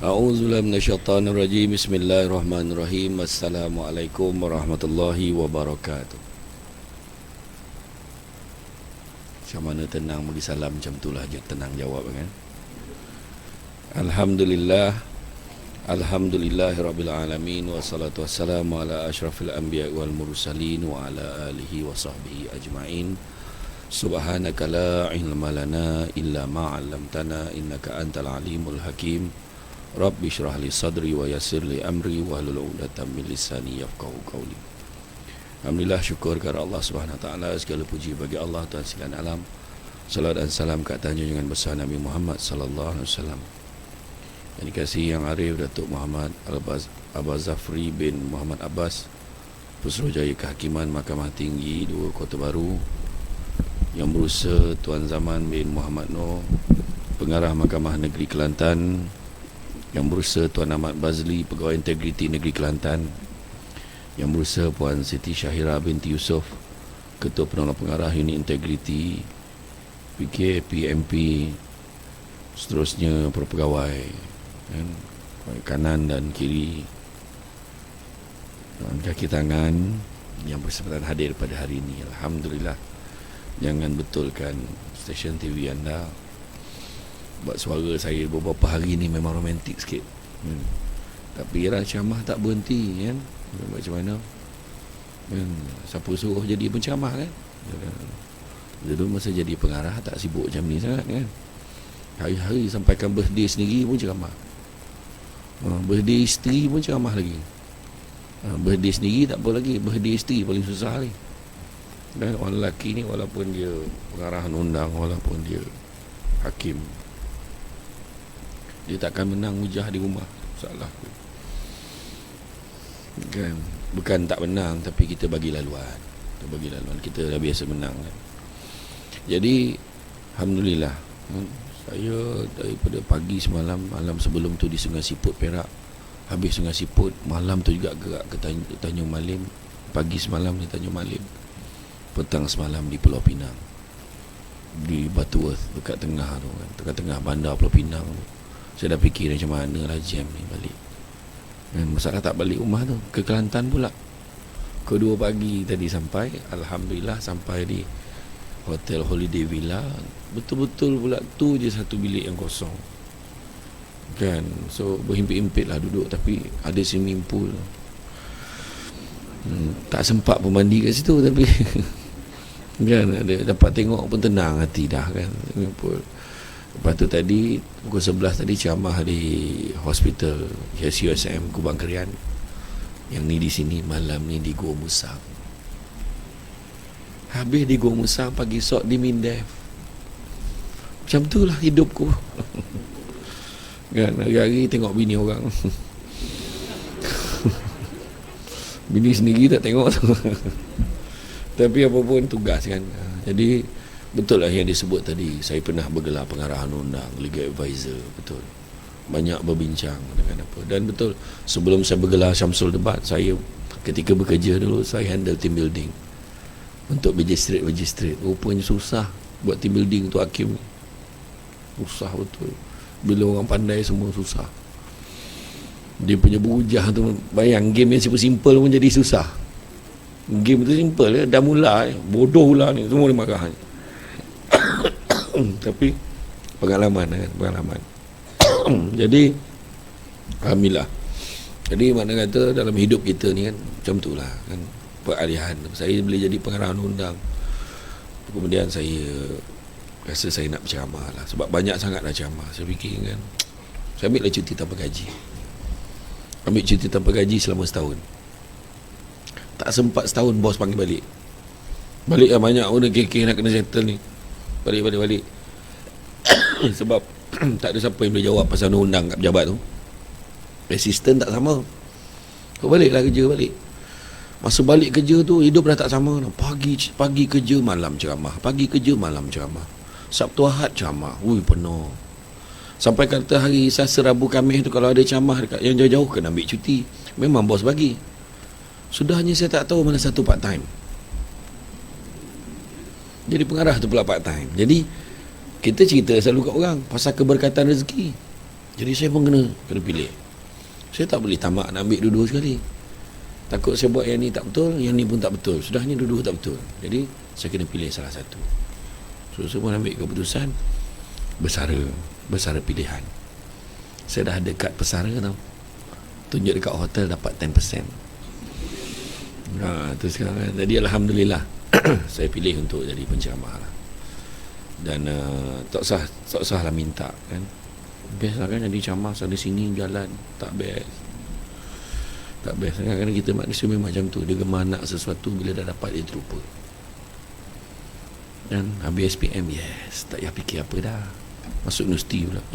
A'udzubillahi minasyaitonirrajim. Bismillahirrahmanirrahim. Assalamualaikum warahmatullahi wabarakatuh. Macam mana tenang bagi salam macam itulah je tenang jawab kan. Alhamdulillah. Alhamdulillahirabbil alamin wassalatu wassalamu ala asyrafil anbiya wal mursalin wa ala alihi wa sahbihi ajmain. Subhanaka la ilma lana illa ma 'allamtana innaka antal alimul hakim. Rabbi syrah li sadri wa yassir li amri wahlul 'uqdatam min lisani yafqahu qawli. Alhamdulillah, syukur kepada Allah Subhanahu wa taala, segala puji bagi Allah Tuhan sekalian alam. Salat dan salam ke atas junjungan besar Nabi Muhammad sallallahu alaihi wasallam. Yang dikasihi yang arif Datuk Muhammad Abbas Zafri bin Muhammad Abbas, Pesuruhjaya Kehakiman Mahkamah Tinggi 2 Kota Baru, Yang Berusaha Tuan Zaman bin Muhammad Noor, Pengarah Mahkamah Negeri Kelantan, Yang Berusaha Tuan Ahmad Bazli, Pegawai Integriti Negeri Kelantan, Yang Berusaha Puan Siti Syahira binti Yusof, Ketua Penolong Pengarah Unit Integriti PK, PMP, seterusnya para pegawai kan, kanan dan kiri dan kaki tangan yang bersempatan hadir pada hari ini. Alhamdulillah. Jangan betulkan stesen TV anda buat suara saya beberapa hari ni memang romantik sikit, tapi era ceramah tak berhenti kan. Macam mana kan, siapa suruh jadi penceramah kan. Dulu masa jadi pengarah tak sibuk macam ni sangat kan. Hari-hari sampaikan birthday sendiri pun ceramah, birthday isteri pun ceramah lagi. Birthday sendiri tak apa lagi, birthday isteri paling susah ni. Dan orang lelaki ni walaupun dia pengarah undang, walaupun dia hakim, dia takkan menang hujah di rumah. Salah kan, bukan tak menang, tapi kita bagi laluan. Kita dah biasa menang kan. Jadi Alhamdulillah, saya daripada pagi semalam, malam sebelum tu di Sungai Siput Perak, habis Sungai Siput, malam tu juga gerak ke Tanjung Malim, pagi semalam di Tanjung Malim, petang semalam di Pulau Pinang, di Butterworth, dekat tengah tu kan, tengah-tengah bandar Pulau Pinang tu. Saya dah fikir macam mana lah jam ni balik. Dan masalah tak balik rumah tu, ke Kelantan pula. Kedua pagi tadi sampai, Alhamdulillah sampai di Hotel Holiday Villa. Betul-betul pula tu je satu bilik yang kosong kan. So berhimpit-himpit lah duduk, tapi ada swimming pool. Tak sempat pun mandi kat situ, tapi kan ada, dapat tengok pun tenang hati dah kan, swimming pool. Lepas tu tadi pukul 11 tadi ceramah di hospital HUSM Kubang Kerian. Yang ni di sini, malam ni di Gua Musang. Habis di Gua Musang, pagi esok di Mindef. Macam tu lah hidupku. Kan, hari-hari tengok bini orang. Bini sendiri tak tengok tu. Tapi apa pun tugas kan. Jadi betul lah yang disebut tadi, saya pernah bergelar pengarahan undang, legal advisor, betul. Banyak berbincang dengan apa. Dan betul, sebelum saya bergelar Syamsul Debat, saya ketika bekerja dulu, saya handle team building untuk magistrate. Rupanya susah buat team building tu hakim. Susah betul. Bila orang pandai semua susah. Dia punya berhujah tu, bayang game yang simple pun jadi susah. Game tu simple ya, dah mula bodoh lah ni, semua dia marah. Tapi pengalaman kan, pengalaman. Jadi alhamdulillah. Jadi mana kata dalam hidup kita ni kan macam tu lah kan, peralihan. Saya boleh jadi pengarahan undang, kemudian saya rasa saya nak berceramah lah, sebab banyak sangat dah ceramah. Saya fikir kan, saya ambil lah cuti tanpa gaji. Ambil cuti tanpa gaji selama setahun. Tak sempat setahun, bos panggil balik. Balik lah, banyak orang kekeh nak kena settle ni. Balik. Sebab tak ada siapa yang boleh jawab pasal undang kat pejabat tu. Assistant tak sama. Kau baliklah kerja balik. Masa balik kerja tu hidup dah tak sama. Pagi kerja, malam ceramah. Pagi kerja, malam ceramah. Sabtu Ahad ceramah. Penuh. Sampai kata hari Selasa, Rabu, Khamis tu kalau ada ceramah dekat yang jauh-jauh kena ambil cuti. Memang bos bagi. Sudahnya saya tak tahu mana satu part time. Jadi pengarah tu pula part time. Jadi kita cerita selalu kat orang pasal keberkatan rezeki. Jadi saya pun kena pilih. Saya tak boleh tamak nak ambil dua-dua sekali. Takut saya buat yang ni tak betul, yang ni pun tak betul. Sudahnya dua-dua tak betul. Jadi saya kena pilih salah satu. So saya pun ambil keputusan bersara pilihan. Saya dah ada kad pesara tau. Tunjuk dekat hotel dapat 10%. Tu sekarang kan. Jadi alhamdulillah saya pilih untuk jadi penceramah lah. Dan tak usah lah minta kan. Best lah kan jadi ceramah sana sini jalan. Tak best kan. Kita manusia memang macam tu. Dia gemar nak sesuatu, bila dah dapat dia terlupa. Dan habis SPM, yes, tak payah fikir apa dah. Masuk universiti pula.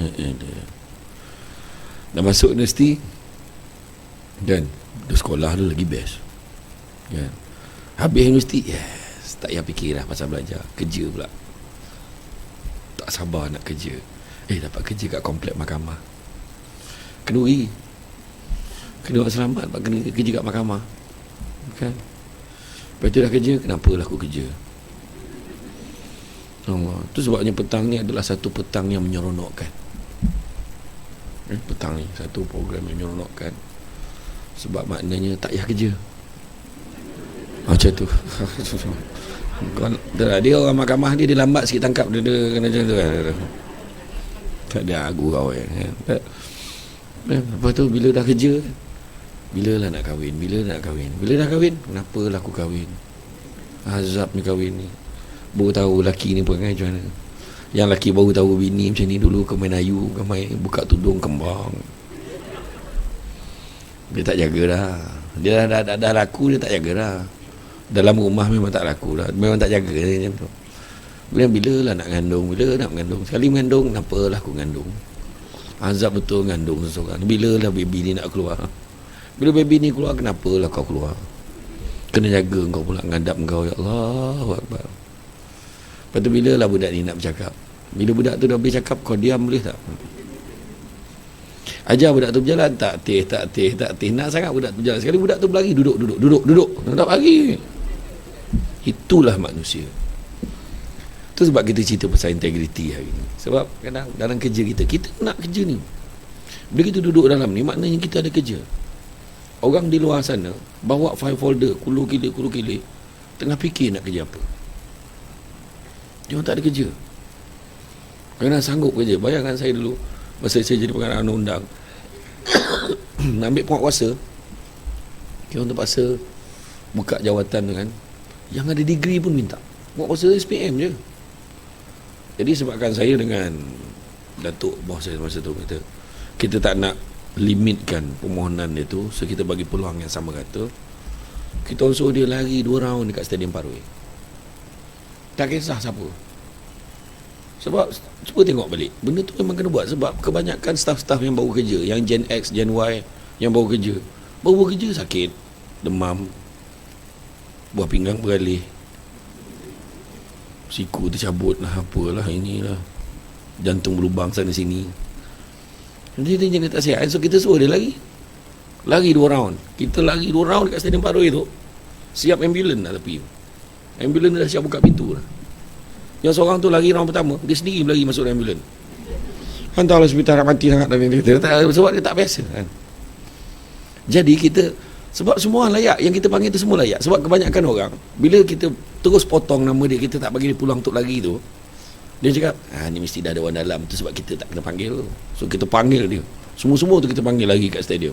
Dah masuk universiti, dan dah sekolah tu lagi best kan. Habis universiti, yes, tak payah fikir dah pasal belajar. Kerja pula, tak sabar nak kerja. Dapat kerja kat komplek mahkamah. Kenduri, kena buat selamat, kena kerja kat mahkamah kan. Lepas tu dah kerja, kenapa lah aku kerja? Tu sebabnya petang ni adalah satu petang yang menyeronokkan. Petang ni satu program yang menyeronokkan. Sebab maknanya tak payah kerja. Macam tu. Dia orang mahkamah dia lambat sikit tangkap dia kena macam tu kan. Tak ada aku kau kan. Lepas tu bila dah kerja, bila lah nak kahwin. Bila dah kahwin, kenapa lah aku kahwin? Azab ni kahwin ni. Baru tahu lelaki ni perangai macam mana. Yang lelaki baru tahu bini macam ni dulu, kau main ayu, kau main buka tudung kembang. Dia tak jaga dah. Dia dah laku, dia tak jaga dah. Dalam rumah memang tak laku dah. Memang tak jaga dia macam tu. Bila lah nak mengandung, bila nak mengandung. Sekali mengandung, kenapa lah aku mengandung? Azab betul mengandung seseorang. Bila lah baby ni nak keluar? Bila baby ni keluar, kenapa lah kau keluar? Kena jaga kau pula, ngadap kau, ya Allah Akbar. Lepas tu bila lah budak ni nak bercakap? Bila budak tu dah boleh cakap, kau diam boleh tak? Ajar budak tu berjalan, tak teh. Nak sangat budak tu berjalan. Sekali budak tu berlari, duduk. Tak lagi. Itulah manusia. Tu sebab kita cerita pasal integriti hari ni. Sebab kadang dalam kerja kita nak kerja ni. Bila kita duduk dalam ni, maknanya kita ada kerja. Orang di luar sana bawa file folder kulu kilik tengah fikir nak kerja apa. Dia orang tak ada kerja. Kerana sanggup kerja. Bayangkan saya dulu masa saya jadi pengarah undang-undang nak ambil penguatkuasa, dia orang terpaksa buka jawatan tu kan, yang ada degree pun minta. Penguatkuasa SPM je. Jadi sebabkan saya dengan Datuk bos saya masa tu kata, kita tak nak limitkan permohonan dia tu, so kita bagi peluang yang sama kata. Kita orang suruh dia lari 2 round dekat Stadium Parkway. Tak kisah siapa. Sebab cuba tengok balik, benda tu memang kena buat. Sebab kebanyakan staff-staff yang baru kerja, yang Gen X, Gen Y, yang baru kerja sakit, demam, buah pinggang beralih, siku tercabut lah, apalah inilah, jantung berlubang sana sini. Jadi dia tak sihat. So kita suruh dia lari 2 round. Kita lari 2 round dekat Stadium Parkway tu, siap ambulans dah tepi. Ambulans dah siap buka pintu dah. Yang seorang tu lari round pertama, dia sendiri lagi masuk dalam ambulans. Hantarlah hospital, nak mati sangat dalam dia. Sebab dia tak biasa kan. Jadi kita, sebab semua orang layak, yang kita panggil tu semua layak. Sebab kebanyakan orang, bila kita terus potong nama dia, kita tak bagi dia pulang untuk lari tu, dia cakap, ni mesti dah ada orang dalam. Tu sebab kita tak kena panggil tu. So kita panggil dia. Semua-semua tu kita panggil lagi kat stadium.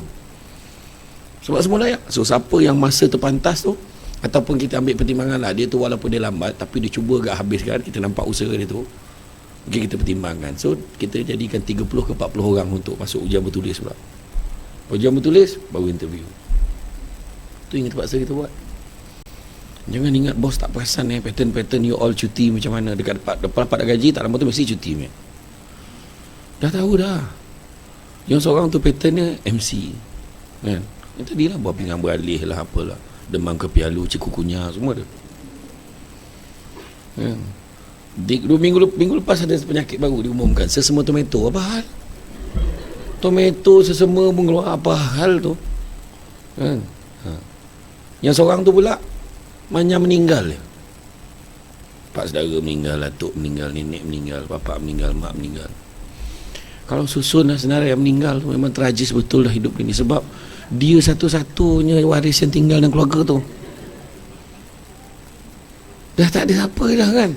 Sebab semua layak. So siapa yang masa terpantas tu, ataupun kita ambil pertimbangan lah, dia tu walaupun dia lambat, tapi dia cuba agak habiskan, kita nampak usaha dia tu, mungkin kita pertimbangkan. So kita jadikan 30 ke 40 orang untuk masuk ujian bertulis pula. Ujian bertulis, baru interview. Tu yang terpaksa kita buat. Jangan ingat bos tak perasan pattern you all cuti macam mana. Dekat lepas dah gaji, tak lama tu mesti cuti. Dah tahu dah. Yang seorang tu patternnya MC kan. Yang tadi lah buah pinggang beralih lah, apalah, demam kepialu, cikukunya, semua ada. Kan. Minggu lepas ada penyakit baru diumumkan, sesama tomato. Apa hal? Tomato sesama mengeluar, apa hal tu? Kan. Yang seorang tu pula Manya meninggal. Pak saudara meninggal, atuk meninggal, nenek meninggal, bapak meninggal, mak meninggal. Kalau susun senarai yang meninggal tu memang tragis betul dah hidup ini, sebab dia satu-satunya waris yang tinggal dalam keluarga tu. Dah tak ada siapa dah kan.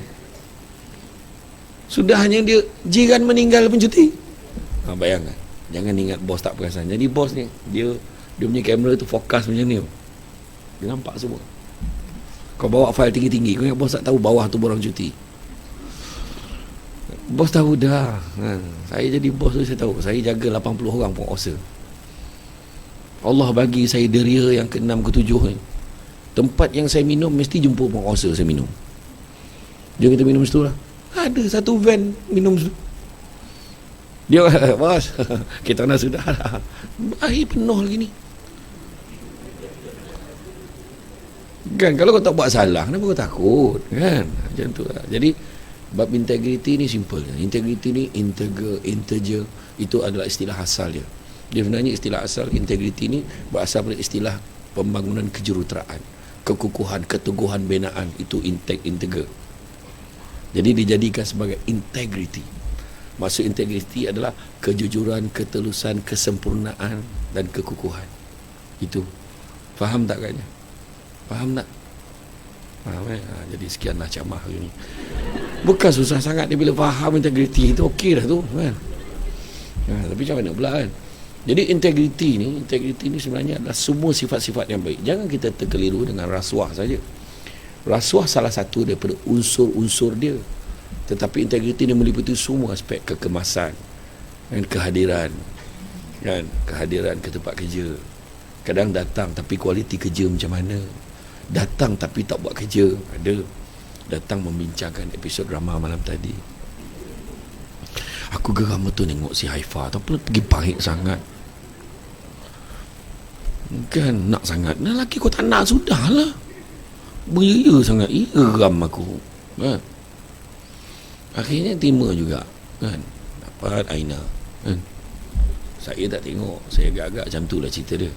Sudah hanya dia, jiran meninggal pun cuti. Bayangkan, jangan ingat bos tak perasan. Jadi bos ni dia punya kamera tu fokus macam ni, dia nampak semua. Kau bawa file tinggi-tinggi, kau ingat bos tak tahu bawah tu borang cuti? Bos tahu dah kan. Saya jadi bos tu saya tahu, saya jaga 80 orang penguasa. Allah bagi saya deria yang ke-6 ke-7 ni. Tempat yang saya minum mesti jumpa penguasa saya minum. Jom kita minum situ lah. Ada satu van minum situ. Dia bos, kita nak sudah lah. Air penuh lagi ni. Kan kalau kau tak buat salah, kenapa kau takut? Kan? Macam tu lah. Jadi bab integriti ni simple. Integriti ni integer itu adalah istilah asal dia. Dia sebenarnya istilah asal integriti ni berasal dari istilah pembangunan kejuruteraan, kekukuhan, keteguhan binaan, itu integer. Jadi dijadikan sebagai integriti. Maksud integriti adalah kejujuran, ketelusan, kesempurnaan dan kekukuhan. Itu. Faham tak katnya? Faham tak? Faham jadi sekianlah ceramah hari ni. Bukan susah sangat ni, bila faham integriti itu okey dah tu kan. Tapi macam mana pula kan? Jadi integriti ni sebenarnya adalah semua sifat-sifat yang baik. Jangan kita terkeliru dengan rasuah saja. Rasuah salah satu daripada unsur-unsur dia. Tetapi integriti ni meliputi semua aspek kekemasan dan kehadiran. Kan? Kehadiran ke tempat kerja. Kadang datang tapi kualiti kerja macam mana? Datang tapi tak buat kerja. Ada. Datang membincangkan episod drama malam tadi. Aku geram betul tengok si Haifa. Tak perlu pergi pahit sangat. Kan nak sangat. Nah, lelaki kau tak nak, sudahlah. Beria sangat. Geram aku. Kan? Akhirnya terima juga. Kan? Dapat Aina. Kan? Saya tak tengok. Saya agak-agak macam tu lah cerita dia.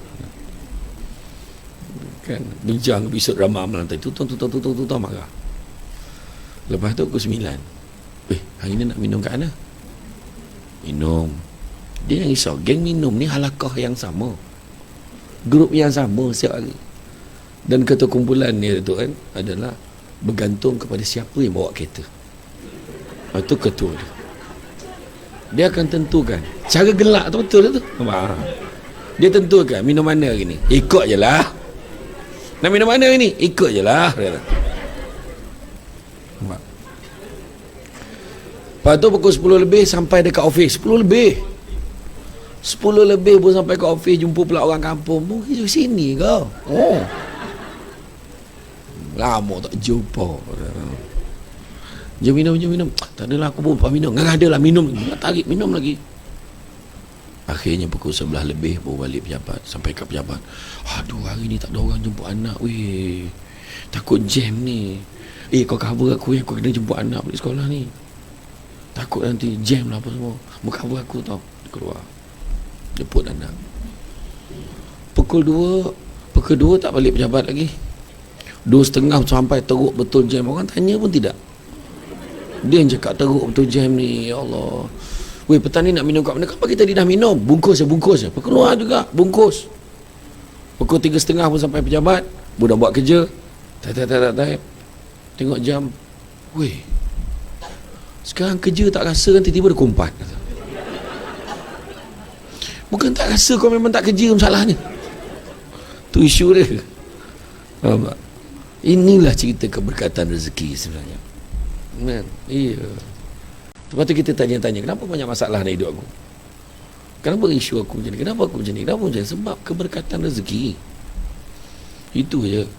Kan? Bincang episod drama malam tadi. Tutup marah. Lepas tu pukul 9. Hari ni nak minum kat mana? Minum. Dia yang risau. Geng minum ni halakah yang sama, grup yang sama setiap hari. Dan ketua kumpulan ni tu kan adalah bergantung kepada siapa yang bawa kereta. Itu ketua dia. Dia akan tentukan. Cara gelak tu betul tu. Dia tentukan minum mana hari ni. Ikut je lah. Nak minum mana hari ni? Ikut je lah. Lepas tu pukul 10 lebih sampai dekat office. 10 lebih pun sampai ke office. Jumpa pula orang kampung. Pergi sini kau. Lama tak jumpa. Jom minum. Tak adalah aku pun minum. Nggak ada lah minum. Tarik minum lagi. Akhirnya pukul 11 lebih baru balik pejabat. Sampai ke pejabat. Aduh, hari ni tak ada orang jemput anak. Weh, takut jam ni. Kau cover aku aku kena jemput anak balik sekolah ni. Takut nanti jam lah apa semua. Cover aku tau. Keluar jemput anak. Pukul 2 tak balik pejabat lagi. 2:30 sampai teruk betul jam. Orang tanya pun tidak. Dia yang cakap teruk betul jam ni. Ya Allah. Weh, petang ni nak minum kat mana? Kenapa kita dah minum? Bungkus je. Keluar juga bungkus. Pukul 3:30 pun sampai pejabat. Budak buat kerja. Tak. Tengok jam. Weh, sekarang kerja tak rasa kan, tiba-tiba dia kumpat. Bukan tak rasa, kau memang tak kerja masalahnya. Tu isu dia. Faham tak? Inilah cerita keberkatan rezeki sebenarnya. Man, iya. Lepas tu kita tanya-tanya, kenapa banyak masalah dalam hidup aku? Kenapa isu aku macam ni? Kenapa aku macam ni? Kenapa macam ni? Sebab keberkatan rezeki. Itu je.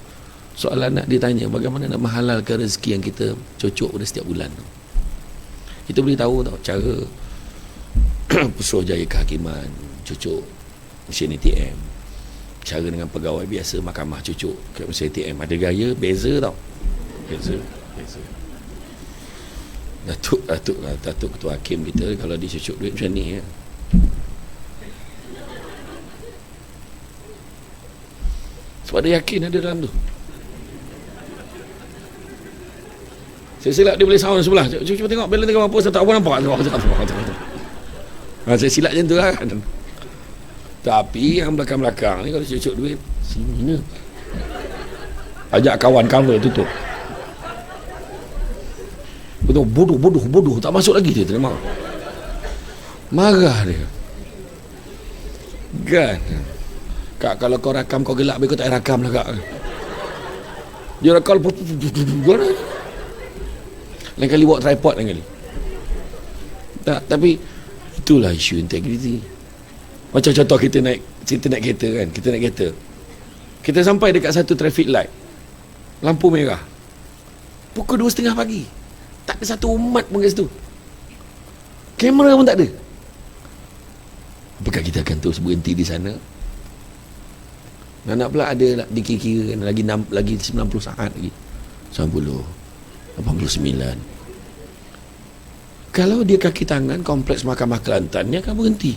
Soalan nak ditanya, bagaimana nak menghalalkan rezeki yang kita cocok pada setiap bulan tu. Kita boleh tahu tau cara Pusuruhjaya Kehakiman cucuk mesin ATM, cara dengan pegawai biasa mahkamah cucuk ke mesin ATM. Ada gaya beza tau. Beza. Datuk Ketua Hakim kita kalau dia cucuk duit macam ni ya. Sebab dia yakin ada dalam tu. Saya silap dia boleh sound sebelah. Cuba tengok balance tengok apa, tak apa nampak. Saya silap macam tu lah kan. Tapi yang belakang-belakang ni kalau cucuk duit, sini ni, ajak kawan cover tutup. Betul, bodoh, tak masuk lagi dia, terima. Marah dia. Kan? Kak, kalau kau rakam kau gelak, kau tak rakam lah kak. Dia rakam, lain kali bawa tripod lain kali. Tak, tapi itulah isu integriti. Macam contoh kita naik kereta kan, kita naik kereta, kita sampai dekat satu traffic light, lampu merah, pukul 2:30 pagi, tak ada satu umat pun kat situ, kamera pun tak ada. Apakah kita akan terus berhenti di sana? Nak pula ada dikira-kira lagi 90 saat lagi, 90, 89. Kalau dia kaki tangan kompleks Mahkamah Kelantan, dia akan berhenti.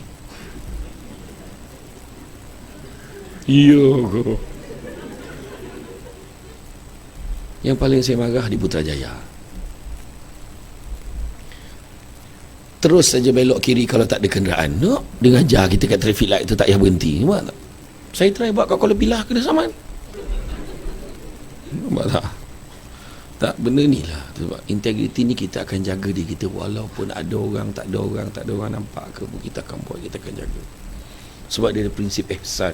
Yo. Yang paling saya marah di Putrajaya, terus saja belok kiri kalau tak ada kenderaan. No, dia ngajar kita kat traffic light tu tak payah berhenti. Nampak tak? Saya try buat kat Kuala Pilah kena saman. Nampak tak? Tak, benda ni lah. Sebab integriti ni kita akan jaga diri kita, walaupun ada orang, tak ada orang nampak ke pun, kita akan buat, kita akan jaga. Sebab dia ada prinsip ihsan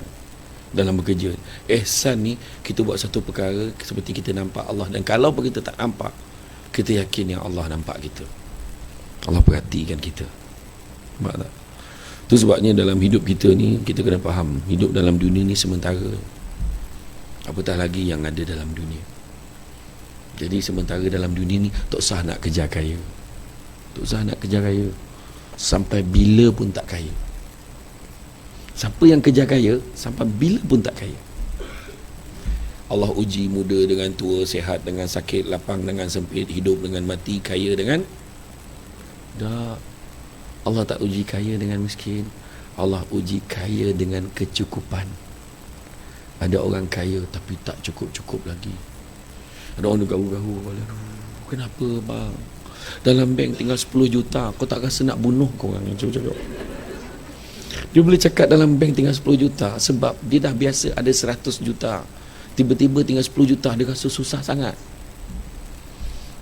dalam bekerja. Ihsan ni, kita buat satu perkara seperti kita nampak Allah, dan kalau pun kita tak nampak, kita yakin yang Allah nampak kita, Allah perhatikan kita. Nampak tak? Itu sebabnya dalam hidup kita ni, kita kena faham, hidup dalam dunia ni sementara, apatah lagi yang ada dalam dunia. Jadi sementara dalam dunia ni, tak usah nak kejar kaya, tak usah nak kejar kaya sampai bila pun tak kaya. Siapa yang kejar kaya sampai bila pun tak kaya. Allah uji muda dengan tua, sehat dengan sakit, lapang dengan sempit, hidup dengan mati, kaya dengan tak. Allah tak uji kaya dengan miskin, Allah uji kaya dengan kecukupan. Ada orang kaya tapi tak cukup-cukup lagi. Ada orang gahu-gahu, kenapa bang, dalam bank tinggal 10 juta, kau tak rasa nak bunuh kau orang? Cakap dia boleh cakap dalam bank tinggal 10 juta sebab dia dah biasa ada 100 juta. Tiba-tiba tinggal 10 juta, dia rasa susah sangat.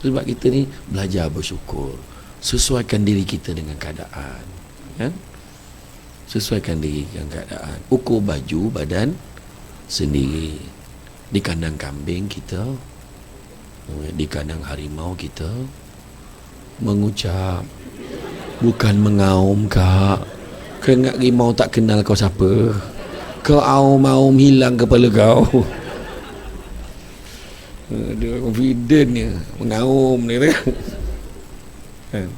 Sebab kita ni belajar bersyukur, sesuaikan diri kita dengan keadaan, kan? Sesuaikan diri dengan keadaan. Ukur baju badan sendiri. Di kandang kambing kita, di kandang harimau kita mengucap, bukan mengaum kak. Kau ingat rimau tak kenal kau siapa? Kau aum-aum hilang kepala kau. Dia confidentnya mengaum ni kan.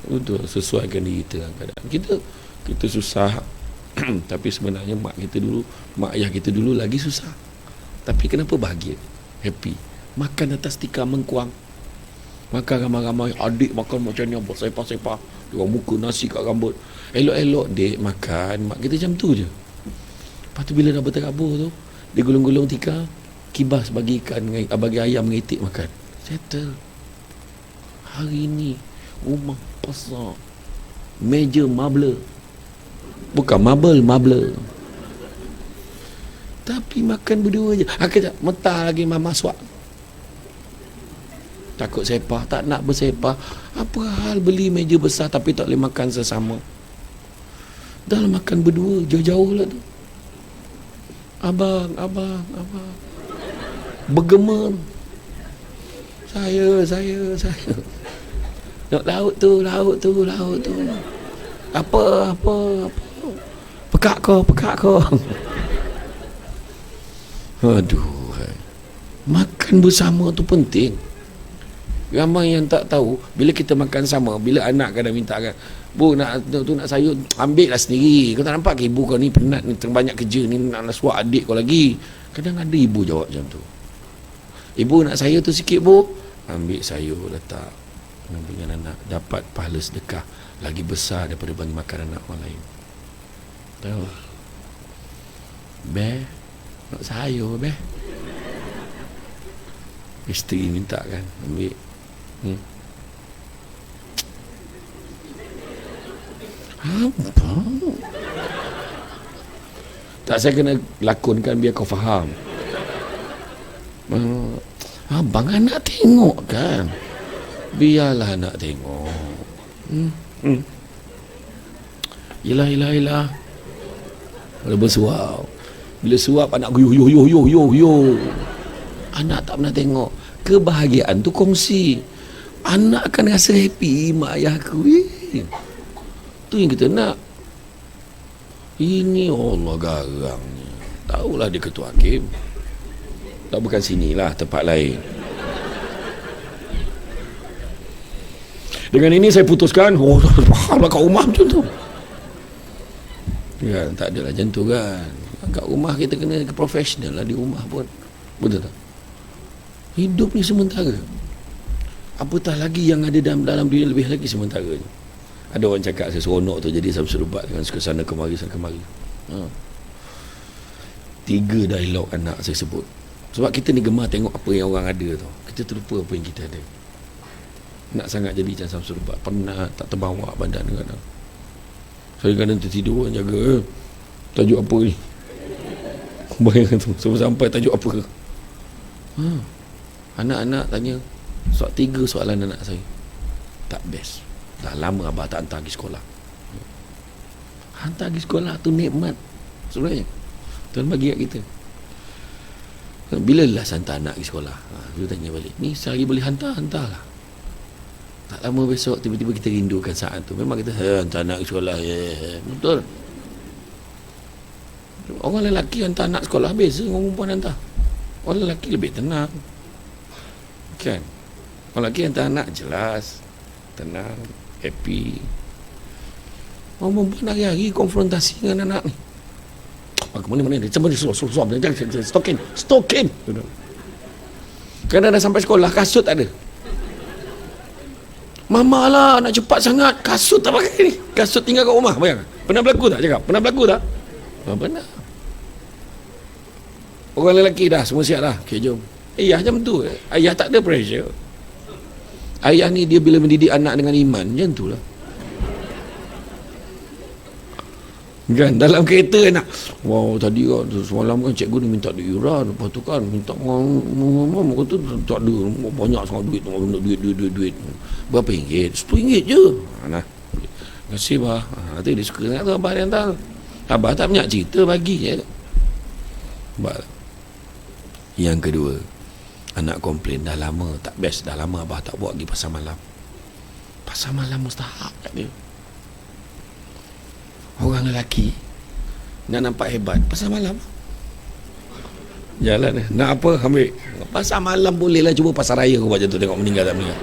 Betul, sesuaikan diri kita dengan keadaan. Kita susah tapi sebenarnya mak ayah kita dulu lagi susah. Tapi kenapa bahagia? Happy. Makan atas tikar mengkuang. Makan ramai-ramai, adik makan macam ni, apa sepah-sepah, dia muka nasi kat rambut. Elok-elok dek makan, mak kita macam tu je. Lepas tu bila dah berterabur tu, dia gulung-gulung tikar, kibas bagi ikan, bagi ayam dengan itik makan. Settle. Hari ni rumah besar, meja marble, bukan marble, tapi makan berdua je. Kejap, mentah lagi mama suap, takut sepah, tak nak bersepah. Apa hal beli meja besar tapi tak boleh makan sesama? Dah makan berdua, jauh-jauh lah tu. Abang bergema, saya nak laut tu. Apa pekak kau. Aduh, makan bersama tu penting. Ramai yang tak tahu, bila kita makan sama, bila anak kadang minta kan, bu nak sayur, ambil lah sendiri. Kau tak nampak ke ibu kau ni penat ni, terbanyak kerja ni, nak suap adik kau lagi. Kadang ada ibu jawab macam tu. Ibu nak sayur tu sikit bu, ambil sayur letak dengan anak, dapat pahala sedekah lagi besar daripada bagi makan anak orang lain. Tahu? Beh, nak sayur beh. Isteri minta kan, ambil. Apa? Tak, saya kena lakonkan biar kau faham. Abang anak tengok kan. Biarlah anak tengok. Yelah. Kalau bersuap, bila suap anak yo. Anak tak pernah tengok. Kebahagiaan tu kongsi. Anak akan rasa happy. Mak ayah aku tu yang kita nak. Ini Allah garangnya. Tahulah dia ketua hakim. Tak, bukan sinilah, tempat lain. Dengan ini saya putuskan, kat rumah macam tu. Kan, tak adalah macam tu kan. Kat rumah kita kena profesional lah, di rumah pun. Betul tak? Hidup ni sementara. Apatah lagi yang ada dalam dunia lebih lagi sementara. Ada orang cakap saya seronok tu jadi Samsul Ubat dengan suka sana kemari. 3 dialog anak saya sebut. Sebab kita ni gemar tengok apa yang orang ada tu. Kita terlupa apa yang kita ada. Nak sangat jadi macam Samsul Ubat. Penat, tak terbawa badan kadang. Saya kadang tertidur jaga tajuk apa ni. Bayangkan tu, sampai tajuk apa ke. Anak-anak tanya 3 soalan anak saya. Tak best. Dah lama abah tak hantar pergi sekolah. Hantar pergi sekolah tu nikmat sebenarnya. Tuan bagi kat kita. Bila last hantar anak pergi sekolah? Dia tanya balik. Ni sehari boleh hantarlah. Tak lama besok tiba-tiba kita rindukan saat tu. Memang kita hantar anak pergi sekolah. Betul. Orang lelaki hantar anak sekolah biasa, orang perempuan hantar. Orang lelaki lebih tenang. Kan? Orang lelaki hantar anak jelas, tenang, happy. Orang perempuan hari-hari konfrontasi dengan anak ni. Mana-mana dia cuma suap stokin. Kadang dah sampai sekolah kasut tak ada. Mama lah nak cepat sangat, kasut tak pakai ni. Kasut tinggal kat rumah. Bayang. Pernah berlaku tak cakap? Pernah berlaku tak? Benar. Orang lelaki dah semua siap dah. Okay, jom. Ayah macam tu. Ayah tak ada pressure. Ayah ni dia bila mendidik anak dengan iman macam tu lah. Kan dalam kereta nak, wow tadi kan semalam kan cikgu ni minta duit yuran, lepas tu kan minta mama kata tak ada banyak sangat duit berapa ringgit? RM10 je. Nah, terima kasih bah. Nanti dia suka sangat tu abah dia hantar. Abah tak banyak cerita bagi je. Yang kedua, anak komplain dah lama tak best, dah lama abah tak buat lagi pasar malam. Pasar malam mustahak kat dia. Orang lelaki nak nampak hebat pasar malam. Jalan nak apa ambil. Pasar malam boleh lah, cuba pasar raya kau buat macam tu, tengok meninggal tak meninggal.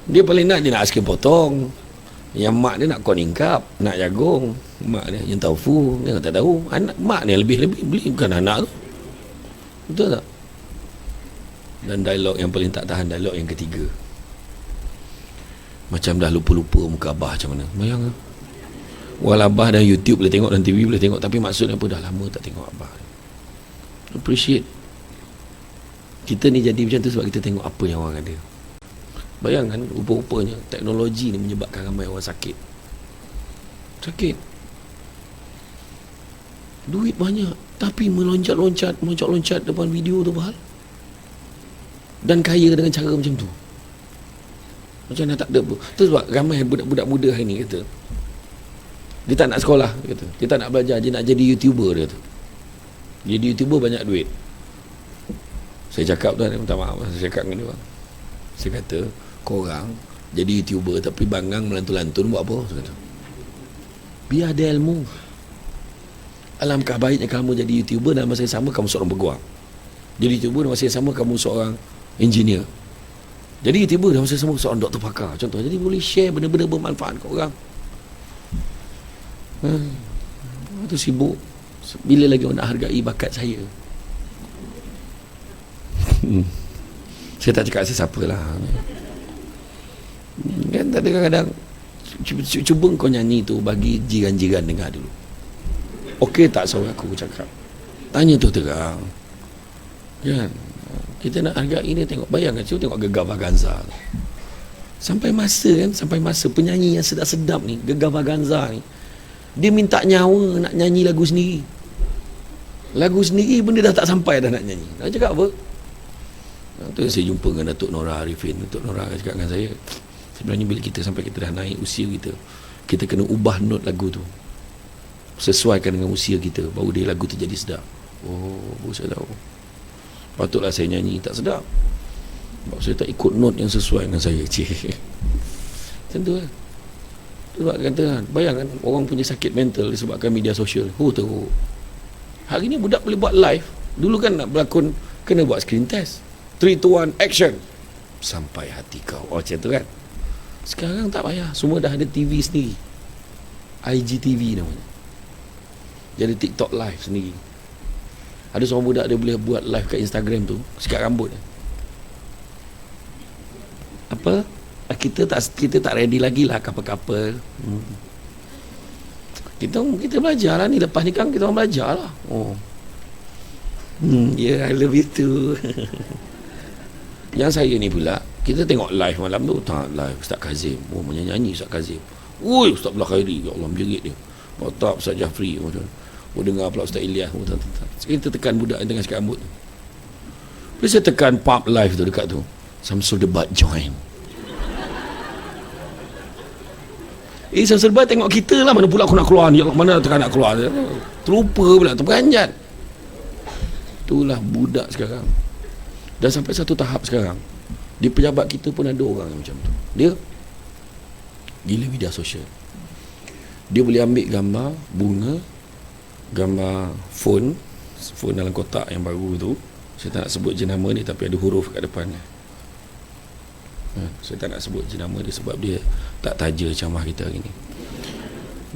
Dia paling nak, dia nak aiskrim potong. Yang mak dia nak corn cup, nak jagung. Mak dia yang tofu, dia tak tahu. Anak mak dia lebih beli, bukan anak tu. Betul tak? Dan dialog yang paling tak tahan, dialog yang ketiga. Macam dah lupa-lupa muka abah macam mana. Bayang lah. Walau abah dan YouTube boleh tengok, dan TV boleh tengok, tapi maksudnya apa, dah lama tak tengok abah. Appreciate. Kita ni jadi macam tu sebab kita tengok apa yang orang ada. Bayangkan rupa-rupanya teknologi ni menyebabkan ramai orang sakit. Duit banyak tapi meloncat-loncat depan video tu bahal. Dan kaya dengan cara macam tu. Macam mana tak ada apa. Tu sebab ramai budak-budak muda hari ni kata dia tak nak sekolah, kata. Dia tak nak belajar, dia nak jadi YouTuber, dia kata. Jadi YouTuber banyak duit. Saya cakap tu, minta maaf, saya cakap dengan dia. Saya kata, korang jadi YouTuber tapi bangang melantun-lantun buat apa? Saya kata, biar ada ilmu. Alangkah baiknya kamu jadi YouTuber dalam masa yang sama kamu seorang peguam. Jadi YouTuber dalam masa yang sama kamu seorang engineer. Jadi YouTuber dalam masa yang sama seorang doktor pakar. Contoh, jadi boleh share benda-benda bermanfaat ke orang. Itu sibuk. Bila lagi orang nak hargai bakat saya? Saya tak cakap saya siapa lah. Kan tak ada, kadang-kadang cuba kau nyanyi tu bagi jiran-jiran dengar dulu. Okey tak suara aku cakap? Tanya tu terang. Kan? Kita nak hargai ni, tengok, bayangkan cuba tengok Gegar Vaganza. Sampai masa penyanyi yang sedap-sedap ni, Gegar Vaganza ni, dia minta nyawa nak nyanyi lagu sendiri. Lagu sendiri pun dia dah tak sampai dah nak nyanyi. Nak cakap apa? Tu saya jumpa dengan Datuk Nora Arifin. Datuk Nora cakap dengan saya, sebenarnya bila kita sampai kita dah naik usia kita kena ubah not lagu tu, sesuaikan dengan usia kita, baru dia lagu tu jadi sedap. Baru saya tahu patutlah saya nyanyi tak sedap sebab saya tak ikut not yang sesuai dengan saya. Macam tu lah. Sebab kata, bayangkan orang punya sakit mental disebabkan media sosial. Teruk. Hari ni budak boleh buat live. Dulu kan nak berlakon kena buat screen test. 3, 2, 1 action, sampai hati kau. Macam tu kan. Sekarang tak payah, semua dah ada TV sendiri, IGTV namanya. Jadi TikTok live sendiri. Ada seorang budak dia boleh buat live kat Instagram tu, sikat rambut. Apa? Kita tak ready lagi lah couple-couple. Kita belajar lah ni. Lepas ni kan kita orang belajar lah. I love you too. Yang saya ni pula, kita tengok live malam tu, tak live Ustaz Kazim. Menyanyi Ustaz Kazim. Ustaz Belah Khairi, ya Allah, menjerit dia. Tak Ustaz Jafri. Dengar pula Ustaz Ilyas. Kita tekan budak yang tengah sikat rambut tu. Bila saya tekan pub live tu dekat tu, Samsul Debat join. Samsul Debat tengok kita lah, mana pula aku nak keluar ni, ya Allah, mana tekan nak keluar. Terlupa pula, terperanjat. Itulah budak sekarang. Dan sampai satu tahap sekarang, di pejabat kita pun ada orang yang macam tu. Dia gila media sosial. Dia boleh ambil gambar bunga, gambar phone dalam kotak yang baru tu. Saya tak nak sebut jenama dia, tapi ada huruf kat depannya. Saya tak nak sebut jenama dia sebab dia tak taja camah kita hari ni.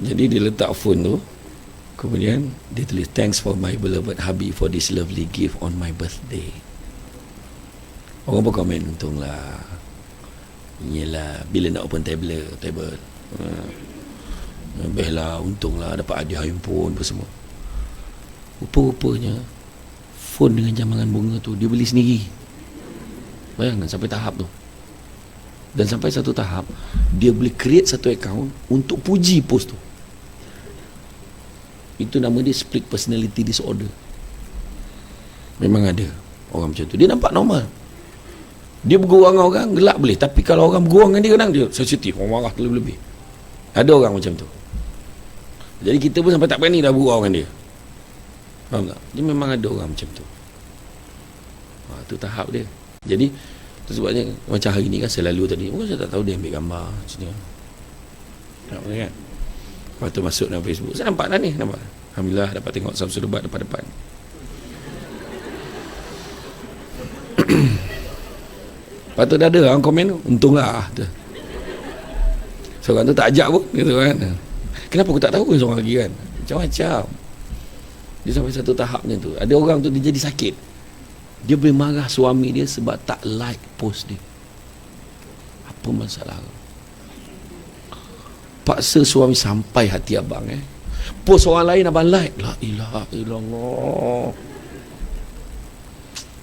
Jadi dia letak phone tu, kemudian dia tulis, "Thanks for my beloved hubby for this lovely gift on my birthday." Orang pun komen, untunglah. Yelah, bila nak open table. Baiklah, untunglah dapat hadiah handphone apa semua. Rupa-rupanya phone dengan jamanan bunga tu dia beli sendiri. Bayangkan sampai tahap tu. Dan sampai satu tahap dia boleh create satu account untuk puji post tu. Itu nama dia split personality disorder. Memang ada orang macam tu. Dia nampak normal, dia bergurau dengan orang gelak boleh, tapi kalau orang bergurau dengan dia kadang dia sensitif, orang marah terlebih-lebih. Ada orang macam tu. Jadi kita pun sampai tak berani dah bergurau dengan dia. Faham tak? Dia memang ada orang macam tu. Tu tahap dia. Jadi tu sebabnya macam hari ni kan saya lalu tadi, mungkin saya tak tahu dia ambil gambar macam ni. Tak boleh kan? Lepas tu masuk dalam Facebook, saya nampak dah ni, nampak. Alhamdulillah dapat tengok Samsul Debat depan-depan. Lepas tu dah ada orang komen, untunglah tu. Seorang tu tak ajak pun gitu kan. Kenapa aku tak tahu seorang lagi kan? Macam-macam. Dia sampai satu tahapnya tu. Ada orang tu dia jadi sakit. Dia boleh marah suami dia sebab tak like post dia. Apa masalah? Paksa suami sampai hati abang post orang lain abang like. La ilaha illallah.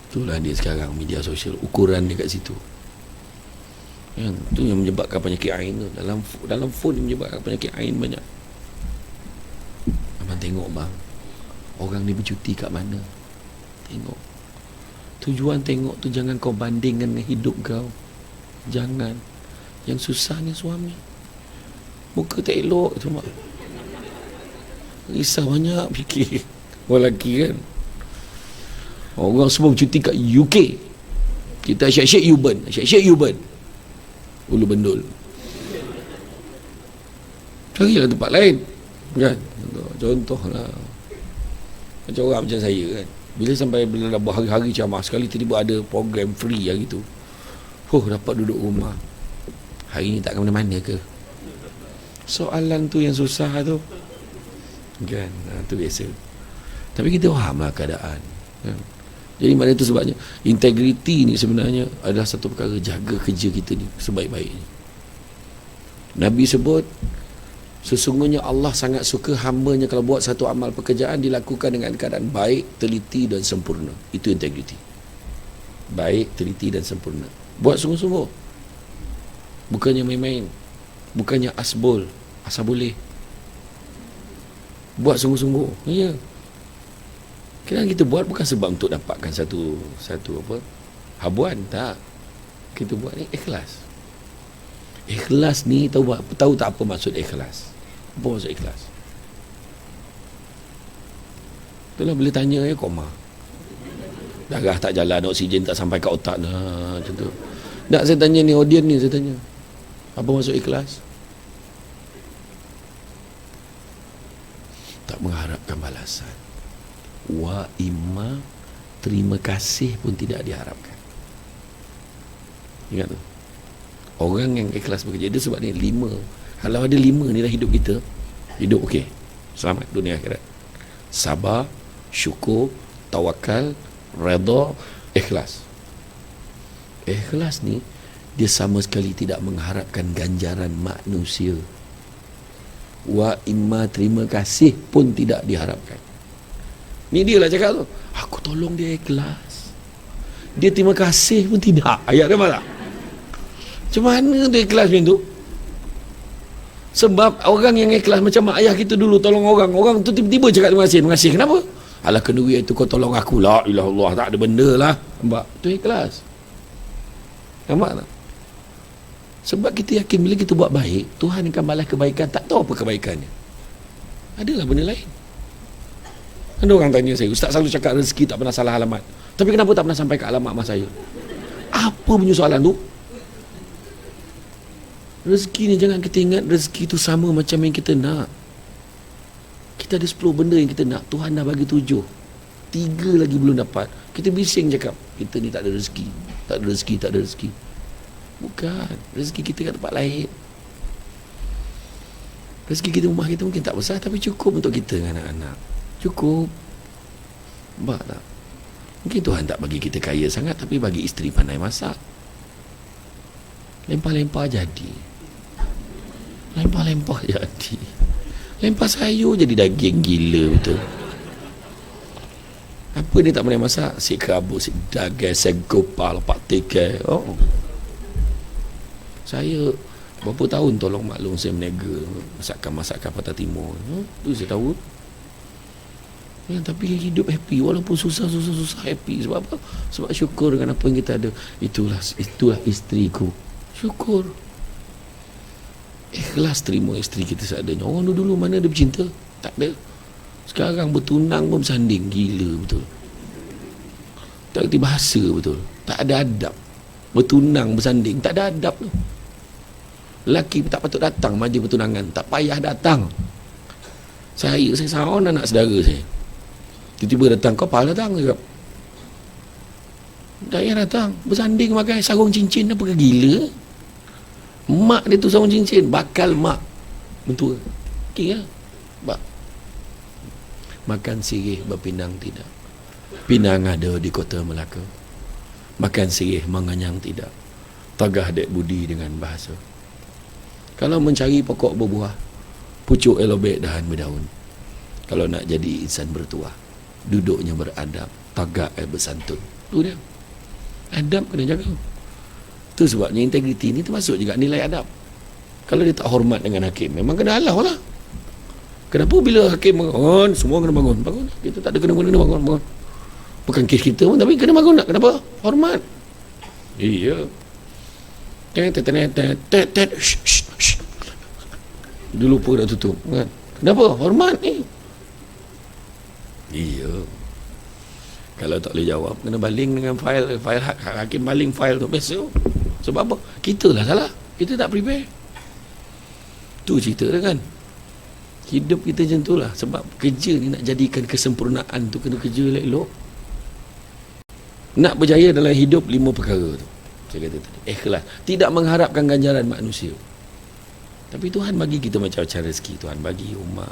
Itulah dia sekarang media sosial, ukuran dia kat situ. Itu yang menyebabkan penyakit ain tu. Dalam phone dia menyebabkan penyakit ain banyak. Abang tengok bang, orang ni bercuti kat mana. Tengok. Tujuan tengok tu jangan kau bandingkan dengan hidup kau. Jangan. Yang susahnya suami, muka tak elok tu mak. Risau banyak fikir. Orang lelaki kan. Orang semua bercuti kat UK. Kita asyik-asyik Uban. Asyik-asyik Uban. Ulu Bendul. Carilah tempat lain kan. Contohlah macam orang macam saya kan, bila sampai bila dah berhari-hari ceramah, sekali tiba-tiba ada program free hari tu, dapat duduk rumah. Hari ni tak ke mana-mana ke? Soalan tu yang susah tu kan. Tu biasa. Tapi kita fahamlah keadaan kan? Jadi maknanya tu sebabnya integriti ni sebenarnya adalah satu perkara, jaga kerja kita ni sebaik-baiknya. Nabi sebut, sesungguhnya Allah sangat suka hamba-Nya kalau buat satu amal pekerjaan dilakukan dengan keadaan baik, teliti dan sempurna. Itu integriti. Baik, teliti dan sempurna. Buat sungguh-sungguh. Bukannya main-main. Bukannya asbol. Asal boleh. Buat sungguh-sungguh. Ya. Kadang kita buat bukan sebab untuk dapatkan satu apa, habuan. Tak. Kita buat ni ikhlas. Ikhlas ni tahu tak apa maksud ikhlas? Apa maksud ikhlas? Itulah boleh tanya koma. Darah tak jalan, oksigen tak sampai ke otak dah, macam tu. Tak, saya tanya ni audience ni, saya tanya. Apa maksud ikhlas? Tak mengharapkan balasan. Wa imma, terima kasih pun tidak diharapkan. Ingat tu. Orang yang ikhlas bekerja, dia sebab ni 5. Kalau ada 5 ni dalam hidup kita, hidup okey. Selamat dunia akhirat. Sabar, syukur, tawakal, redha, ikhlas. Ikhlas ni dia sama sekali tidak mengharapkan ganjaran manusia. Wa imma, terima kasih pun tidak diharapkan. Ni dia lah cakap tu. Aku tolong dia ikhlas. Dia terima kasih pun tidak. Ayat dia tak? Macam mana tu ikhlas macam tu? Sebab orang yang ikhlas macam mak ayah kita dulu tolong orang. Orang tu tiba-tiba cakap terima kasih. Terima kasih. Kenapa? Alah kenduri itu kau tolong aku. La ilah Allah. Tak ada benda lah. Nampak? Itu ikhlas. Nampak tak? Sebab kita yakin bila kita buat baik, Tuhan akan balas kebaikan. Tak tahu apa kebaikannya. Adalah benda lain. Ada orang tanya saya, Ustaz selalu cakap rezeki tak pernah salah alamat. Tapi kenapa tak pernah sampai ke alamat mak saya? Apa punya soalan tu? Rezeki ni jangan kita ingat rezeki tu sama macam yang kita nak. Kita ada 10 benda yang kita nak, Tuhan dah bagi 7. 3 lagi belum dapat. Kita bising cakap, kita ni tak ada rezeki. Tak ada rezeki, tak ada rezeki. Bukan, rezeki kita kat tempat lain. Rezeki kita rumah kita mungkin tak besar, tapi cukup untuk kita dengan anak-anak. Cukup. Nampak tak? Mungkin Tuhan tak bagi kita kaya sangat, tapi bagi isteri pandai masak. Lempah-lempah jadi. Lempah-lempah jadi. Lempah sayur jadi daging gila betul. Apa dia tak pandai masak? Si kerabu, si daging, si gopal, pak tikai. Oh. Saya berapa tahun tolong maklum saya menega masakan Patah Timur. Tu saya tahu. Ya, tapi hidup happy walaupun susah happy. Sebab apa? Sebab syukur dengan apa yang kita ada. Itulah isteriku. Syukur. Ikhlas terima isteri kita seadanya. Orang dulu mana ada bercinta? Tak ada. Sekarang bertunang pun bersanding. Gila betul. Tak kerti bahasa betul. Tak ada adab. Bertunang bersanding. Tak ada adab tu. Lelaki tak patut datang majlis bertunangan. Tak payah datang. Saya sahun anak saudara saya. Tiba-tiba datang. Kau apa datang? Cakap. Tak payah datang. Bersanding pakai sarung cincin. Apa ke gila? Mak dia tu sarung cincin. Bakal mak. Mentua. Okay lah. Makan sirih berpinang tidak. Pinang ada di kota Melaka. Makan sirih menganyang tidak. Tagah dek budi dengan bahasa. Kalau mencari pokok berbuah, pucuk elobek dahan berdaun. Kalau nak jadi insan bertuah, duduknya beradab, tagak bersantun. Tu dia. Adab kena jaga. Tu sebabnya integriti ni termasuk juga nilai adab. Kalau dia tak hormat dengan hakim, memang kena halau lah. Kenapa bila hakim bangun, semua kena bangun? Bangun. Kita tak ada kena bangun. Bukan kes kita pun, tapi kena bangun tak? Kenapa? Hormat. Iya. Dia lupa dah tutup kan? Kenapa? Hormat ni. Iya. Kalau tak boleh jawab, kena baling dengan fail hakim baling fail tu. Biasa. Sebab apa? Kita lah salah. Kita tak prepare. Tu cerita dia kan. Hidup kita macam tu lah. Sebab kerja ni nak jadikan kesempurnaan tu, kena kerja elok. Nak berjaya dalam hidup 5 perkara tu. Saya kata tadi, ikhlas. Tidak mengharapkan ganjaran manusia. Tapi Tuhan bagi kita macam-macam rezeki. Tuhan bagi rumah,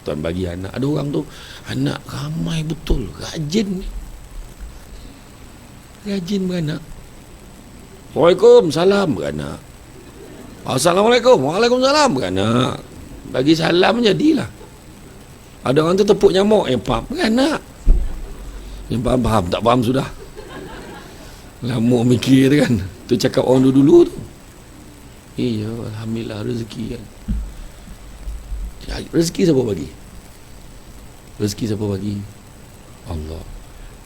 Tuhan bagi anak. Ada orang tu anak ramai betul, rajin ni. Rajin beranak. Waalaikumsalam beranak. Assalamualaikum. Waalaikumsalam beranak. Bagi salam jadilah. Ada orang tu tepuk nyamuk, faham beranak. Yang faham, tak faham sudah. Lama mikir kan. Tu cakap orang dulu tu. Iya, alhamdulillah rezeki kan. Rezeki siapa bagi? Rezeki siapa bagi? Allah.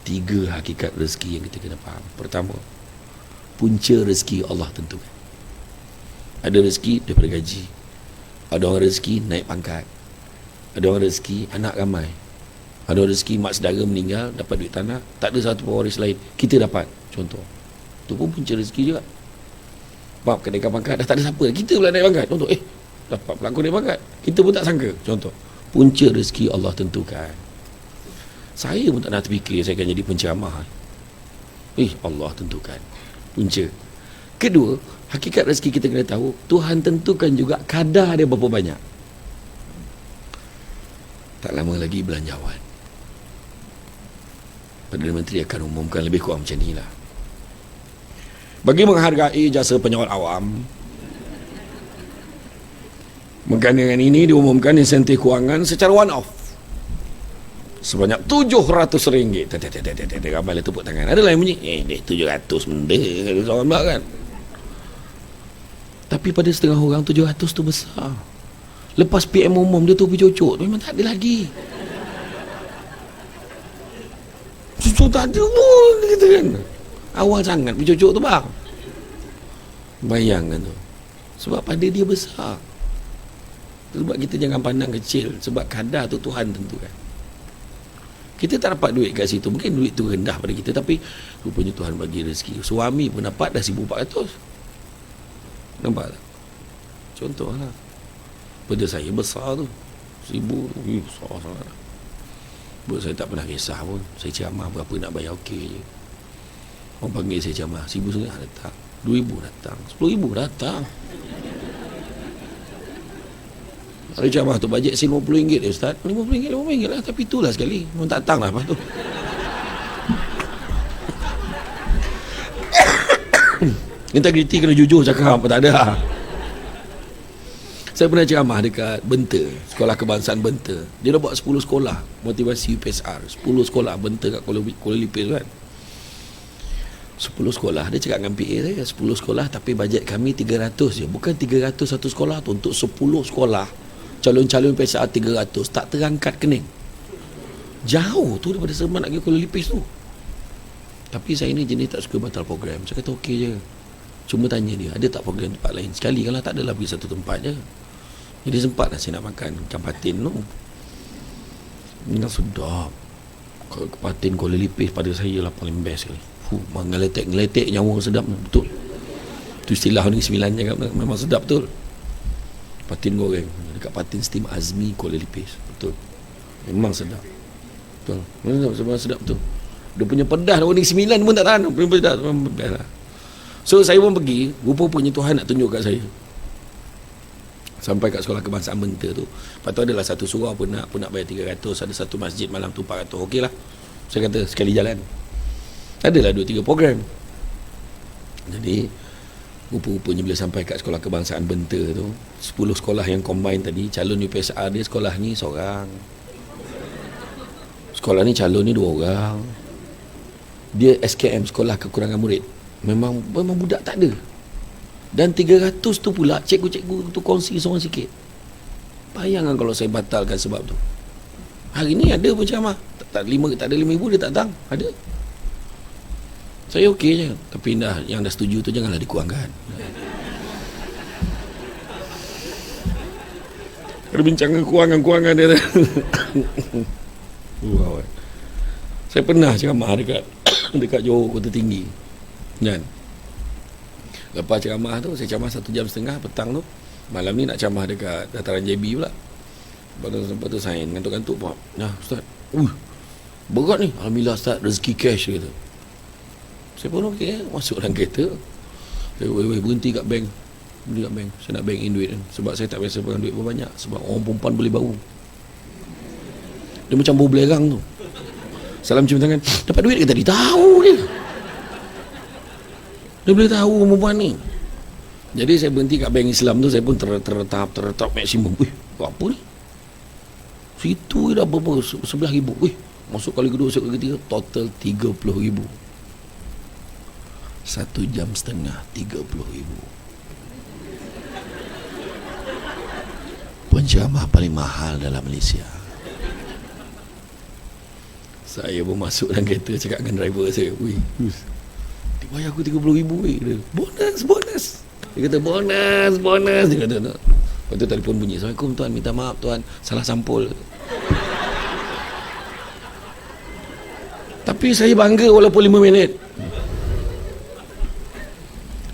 3 hakikat rezeki yang kita kena faham. Pertama, punca rezeki Allah tentukan. Ada rezeki daripada gaji, ada orang rezeki naik pangkat, ada orang rezeki anak ramai, ada orang rezeki mak saudara meninggal dapat duit tanah, tak ada satu pewaris lain, kita dapat. Contoh, itu pun punca rezeki juga. Bab kenaikan pangkat dah tak ada siapa, kita pula naik pangkat. Contoh, dapat pelakon naik pangkat, kita pun tak sangka. Contoh, punca rezeki Allah tentukan. Saya pun tak nak terfikir saya akan jadi penceramah. Allah tentukan punca. Kedua, hakikat rezeki kita kena tahu, Tuhan tentukan juga kadar dia berapa banyak. Tak lama lagi belanjawan, Perdana Menteri akan umumkan lebih kurang macam ni lah. Bagi menghargai jasa penyawat awam, berkaitan dengan ini diumumkan insentif kewangan secara one off sebanyak RM700. Ramai lah tepuk tangan. Ada lah yang bunyi 700 benda orang pula kan. Tapi pada setengah orang 700 tu besar. Lepas PM umum dia tu pergi cocok tu memang tak ada lagi. Susu tak ada pun kita kan. Awal sangat pergi cocok tu bang. Bayangkan tu. Sebab pada dia besar. Sebab kita jangan pandang kecil. Sebab kadar tu Tuhan tentukan. Kita tak dapat duit kat situ. Mungkin duit tu rendah pada kita, tapi rupanya Tuhan bagi rezeki. Suami pun dapat dah 1,400. Nampak tak? Contoh lah. Pada saya besar tu 1,000 tu besar sangat. Buat saya tak pernah kisah pun. Saya ceramah berapa nak bayar okey je. Orang panggil saya ceramah 1,500 datang, 2,000 datang, 10,000 datang. Ada ceramah tu bajet RM50 dia Ustaz. RM50 lah, tapi itulah sekali. Memang tak datang lah lepas tu. Integriti kena jujur cakap apa tak ada. Saya pernah ceramah dekat Benta, Sekolah Kebangsaan Benta. Dia dah buat 10 sekolah motivasi UPSR. 10 sekolah Benta kat Kuala Lipis kan. 10 sekolah. Dia cakap dengan PA saya 10 sekolah tapi bajet kami 300 je. Bukan 300 satu sekolah tu, untuk 10 sekolah calon-calon PSR 300 tak terangkat kening. Jauh tu daripada Seremban nak pergi Kuala Lipis tu. Tapi saya ni jenis tak suka batal program. Saya kata okey je. Cuma tanya dia, ada tak program tempat lain? Sekali kalau tak adalah pergi satu tempat je. Jadi sempat lah saya nak makan ikan patin tu. Memang sedap. Kalau patin Kuala Lipis pada saya lah paling best sekali. Ngeletek nyawa sedap betul. Tu istilah ni 9 je kan, memang sedap betul. Patin goreng dekat Patin Steam Azmi Kuala Lipis. Betul. Memang sedap. Betul. Memang sedap betul. Dia punya pedas warna 9 pun tak tahan. Punya pedas memang best lah. So saya pun pergi, rupa-rupanya Tuhan nak tunjuk kat saya. Sampai kat Sekolah Kebangsaan Benta tu. Lepas tu adalah satu surau pun nak bayar 300, ada satu masjid malam tu 400. Okey lah. Saya kata sekali jalan. Adalah 2-3 program. Jadi rupa-rupanya bila sampai kat Sekolah Kebangsaan Benta tu, 10 sekolah yang combine tadi, calon UPSR dia sekolah ni seorang, sekolah ni calon ni 2 orang. Dia SKM, sekolah kekurangan murid. Memang budak tak ada. Dan 300 tu pula cikgu-cikgu tu kongsi seorang sikit. Bayangkan kalau saya batalkan sebab tu. Hari ni ada pun ceramah. Tak ada 5,000 dia tak datang. Ada. Saya okey je. Tapi yang dah setuju tu janganlah dikurangkan. Perbincangan kurangan-kurangan dia. Wow. Saya pernah ceramah dekat Johor Kota Tinggi. Kan? Lepas ceramah tu, saya ceramah 1 jam setengah petang tu. Malam ni nak ceramah dekat dataran JB pula. Lepas tu saya ngantuk-ngantuk pun. Nah Ustaz, berat ni. Alhamdulillah Ustaz, rezeki cash gitu. Saya pun okey, masuk dalam kereta. Saya berhenti kat bank. Beli kat bank. Saya nak bank in duit kan. Sebab saya tak biasa pegang duit banyak. Sebab orang perempuan boleh bau. Dia macam bau belerang tu. Salam cium tangan. Dapat duit ke tadi? Tahu dia. Dia boleh tahu perempuan ni. Jadi saya berhenti kat bank Islam tu. Saya pun terletap maksimum. Apa ni? Situ dah berapa? 11,000. Masuk kali kedua, masuk kali ketiga, total 30,000. 1 jam setengah 30,000. penceramah paling mahal dalam Malaysia. Saya pun masuk dalam kereta, cakap dengan driver saya, "Wih, dia bayar aku 30,000 weh." Bonus. Dia kata bonus. Dia kata nak. Lepas tu telefon bunyi, "Assalamualaikum tuan, minta maaf tuan, salah sampul." Tapi saya bangga walaupun 5 minit.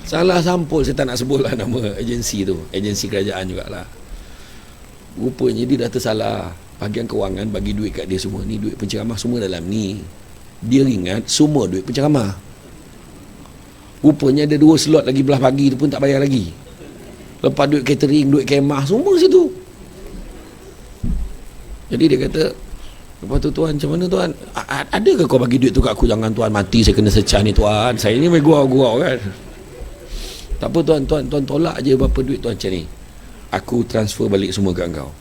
Salah sampul, saya tak nak sebut lah nama agensi tu, agensi kerajaan jugalah. Rupanya dia dah tersalah. Bahagian kewangan bagi duit kat dia semua, ni duit penceramah semua dalam ni. Dia ingat semua duit penceramah. Rupanya ada 2 slot lagi belah pagi tu pun tak bayar lagi. Lepas duit catering, duit kemah, semua situ. Jadi dia kata, lepas tu, "Tuan, macam mana tuan? Adakah kau bagi duit tu kat aku?" "Jangan tuan, mati saya kena secah ni tuan. Saya ni main gurau-gurau kan." "Tak apa tuan tolak je berapa duit tuan macam ni. Aku transfer balik semua kat kau.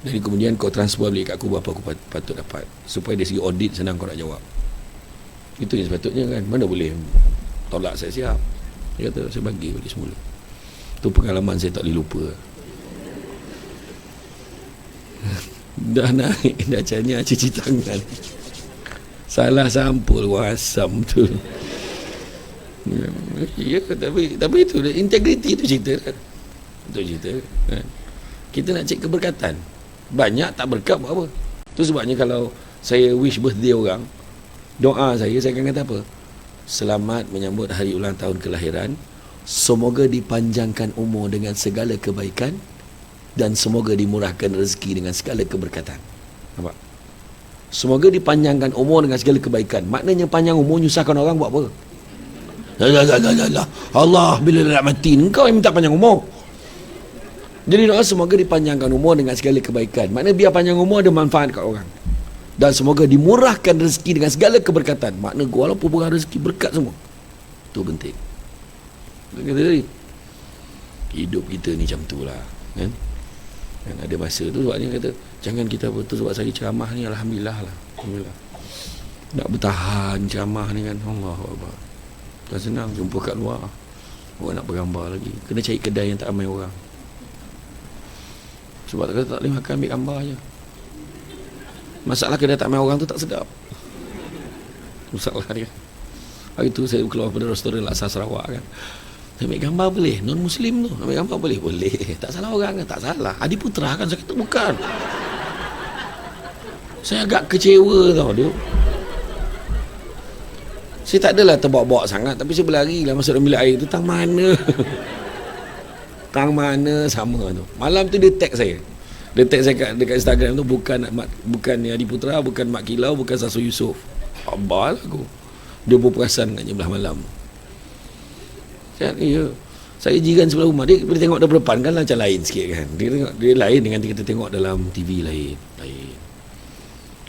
Jadi kemudian kau transfer balik kat aku berapa aku patut dapat. Supaya dari segi audit senang kau nak jawab." Itu yang sepatutnya kan. Mana boleh tolak saya siap. Dia kata, "Saya bagi balik semula." Itu pengalaman saya tak boleh lupa. Dah naik, dah canya cuci tangan. Salah sampul, wasam tu. Ya, tapi itu integriti tu cerita kan. Itu cerita kan. Kita nak cek keberkatan. Banyak tak berkat buat apa. Tu sebabnya kalau saya wish birthday orang, doa saya akan kata apa? "Selamat menyambut hari ulang tahun kelahiran. Semoga dipanjangkan umur dengan segala kebaikan dan semoga dimurahkan rezeki dengan segala keberkatan." Nampak? Semoga dipanjangkan umur dengan segala kebaikan. Maknanya panjang umur nyusahkan orang buat apa? Allah bila nak mati engkau yang minta panjang umur. Jadi doa semoga dipanjangkan umur dengan segala kebaikan. Maknanya biar panjang umur ada manfaat kat orang. Dan semoga dimurahkan rezeki dengan segala keberkatan. Maknanya walaupun berang rezeki berkat semua. Itu penting. Kata tadi, hidup kita ni macam tu lah kan? Dan ada masa tu sebabnya kata jangan kita betul sebab saya ceramah ni Alhamdulillah lah. Alhamdulillah. Nak bertahan ceramah ni kan, Allah Allah. Tak senang jumpa kat luar. Orang nak bergambar lagi, kena cari kedai yang tak ramai orang. Sebab tak boleh makan, ambil gambar je. Masalah kedai tak ramai orang tu tak sedap. Masalah dia. Hari tu saya keluar pada restoran Laksa Sarawak kan. Saya ambil gambar boleh? Non-Muslim tu ambil gambar boleh? Boleh. Tak salah orang kan? Tak salah. Adiputra kan? Saya kata bukan. Saya agak kecewa tau dia. Saya tak adalah terbawa-bawa sangat, tapi saya berlari lah masuk dalam bilik air tu. Tang mana? Tang mana sama tu. Malam tu dia tag saya. Dia tag saya dekat Instagram tu, bukan Adiputra, bukan Mak Kilau, bukan Sasu Yusof. Abal aku. Dia berperasan katnya belah malam. Kan, ya. Saya jiran sebelah rumah dia, bila tengok dari depan kan lah macam lain sikit kan. Dia lain dengan kita tengok dalam TV lain.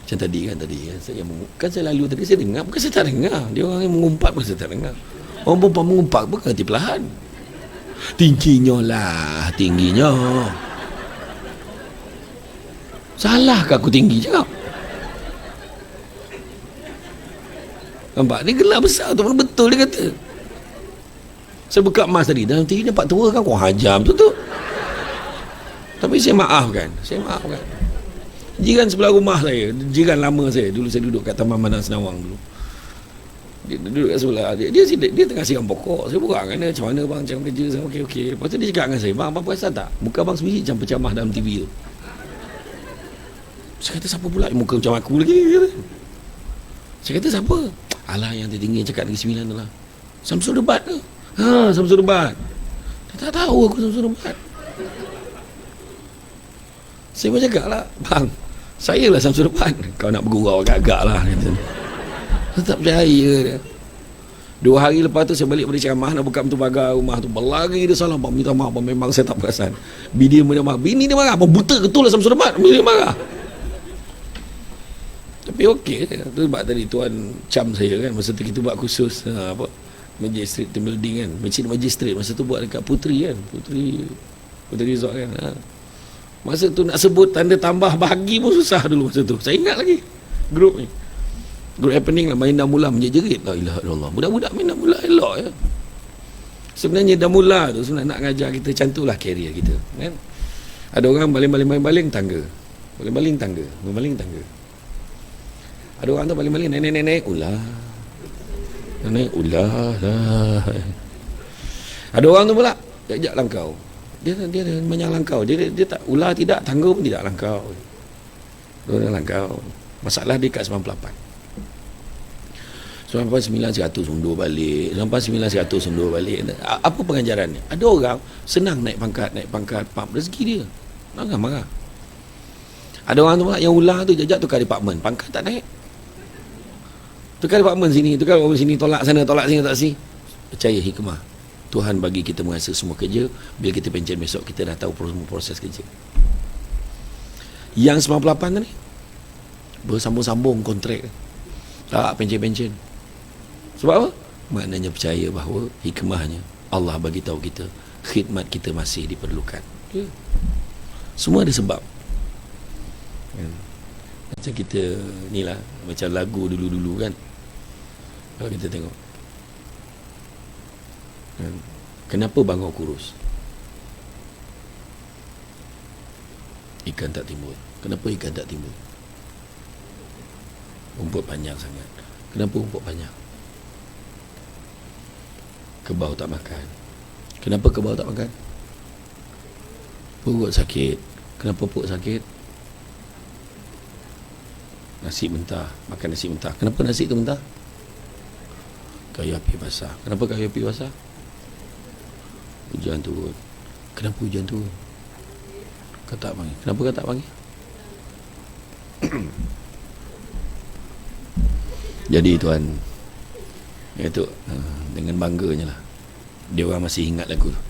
Macam tadi kan saya lalu tadi saya dengar, bukan saya tak dengar. Dia orang yang mengumpat bukan saya tak dengar. Orang perempuan mengumpat pun kena perlahan. Tingginya. Salahkah aku tinggi cakap? Nampak? Dia gelar besar tu, betul dia kata. Saya buka mas tadi, dalam TV nampak tua kan, kau hajam tu. Tapi saya maafkan. Jiran sebelah rumah saya, jiran lama saya, dulu saya duduk kat Taman Madang Senawang dulu. Dia duduk kat sebelah, dia tengah siram pokok. Saya buka kan, macam mana bang, macam kerja, saya okey. Lepas tu dia cakap dengan saya, "Bang, abang perasan tak? Muka abang sendiri macam pencamah dalam TV tu." Saya kata, "Siapa pula muka macam aku lagi?" Saya kata, "Siapa?" "Alah, yang tertinggi cakap Negeri Sembilan tu lah." "Samsul Debat ke?" "Ha, Samsul Debat." Dia tak tahu aku Samsul Debat. Saya pun cakap lah, "Bang, saya lah Samsul Debat." "Kau nak bergurau agak-agak lah." Saya tak percaya dia. 2 hari lepas tu saya balik pada ceramah, nak buka pintu pagar rumah tu, berlari dia salah, "Bang, minta maaf bang, memang saya tak perasan." Bini dia marah. Bini dia marah, "Abang buta betul lah Samsul Debat." Bini dia marah. Tapi okey, tu sebab tadi tuan cam saya kan, masa tu kita buat khusus Magistrate Team Building kan, Masjid Magistrate masa tu buat dekat Puteri kan, Puteri Resort kan. Masa tu nak sebut tanda tambah bahagi pun susah dulu masa tu. Saya ingat lagi grup ni, grup happening lah, main Damula menjerit. La ilaha illallah, budak-budak main Damula elok ya. Sebenarnya Damula tu sebenarnya nak ngajar kita, cantulah career kita kan. Ada orang baling tangga. Baling tangga. Ada orang tu baling nenek ular. Nenek ular lah. Ada orang tu pula jajak langkau. Dia menyang langkau. Dia tak ular tidak, tangga pun tidak langkau. Dia langkau. Masalah dia kat 98. 99 100 undur balik. 99 100 undur balik. Apa pengajaran ni? Ada orang senang naik pangkat pump rezeki dia. Jangan marah. Ada orang tu pula yang ular tu jajak tukar department, pangkat tak naik. Tukar department sini, tukar department sini, tolak sana, tolak sini, tak sini. Percaya hikmah. Tuhan bagi kita menguasai semua kerja. Bila kita pencen besok, kita dah tahu proses kerja. Yang 98 tadi bersambung-sambung kontrak. Tak pencen. Sebab apa? Maknanya percaya bahawa hikmahnya Allah bagi tahu kita khidmat kita masih diperlukan. Semua ada sebab. Macam kita ni lah, macam lagu dulu-dulu kan. Kalau kita tengok, kenapa bangau kurus? Ikan tak timbul. Kenapa ikan tak timbul? Rumput panjang sangat. Kenapa rumput panjang? Kebau tak makan. Kenapa kebau tak makan? Perut sakit. Kenapa perut sakit? Nasi mentah. Makan nasi mentah. Kenapa nasi tu mentah? Kayu api basah. Kenapa kayu api basah? Hujan turun. Kenapa hujan turun? Katak panggil. Kenapa katak panggil? Jadi tuan, itu dengan bangganya lah, dia orang masih ingat lagu tu.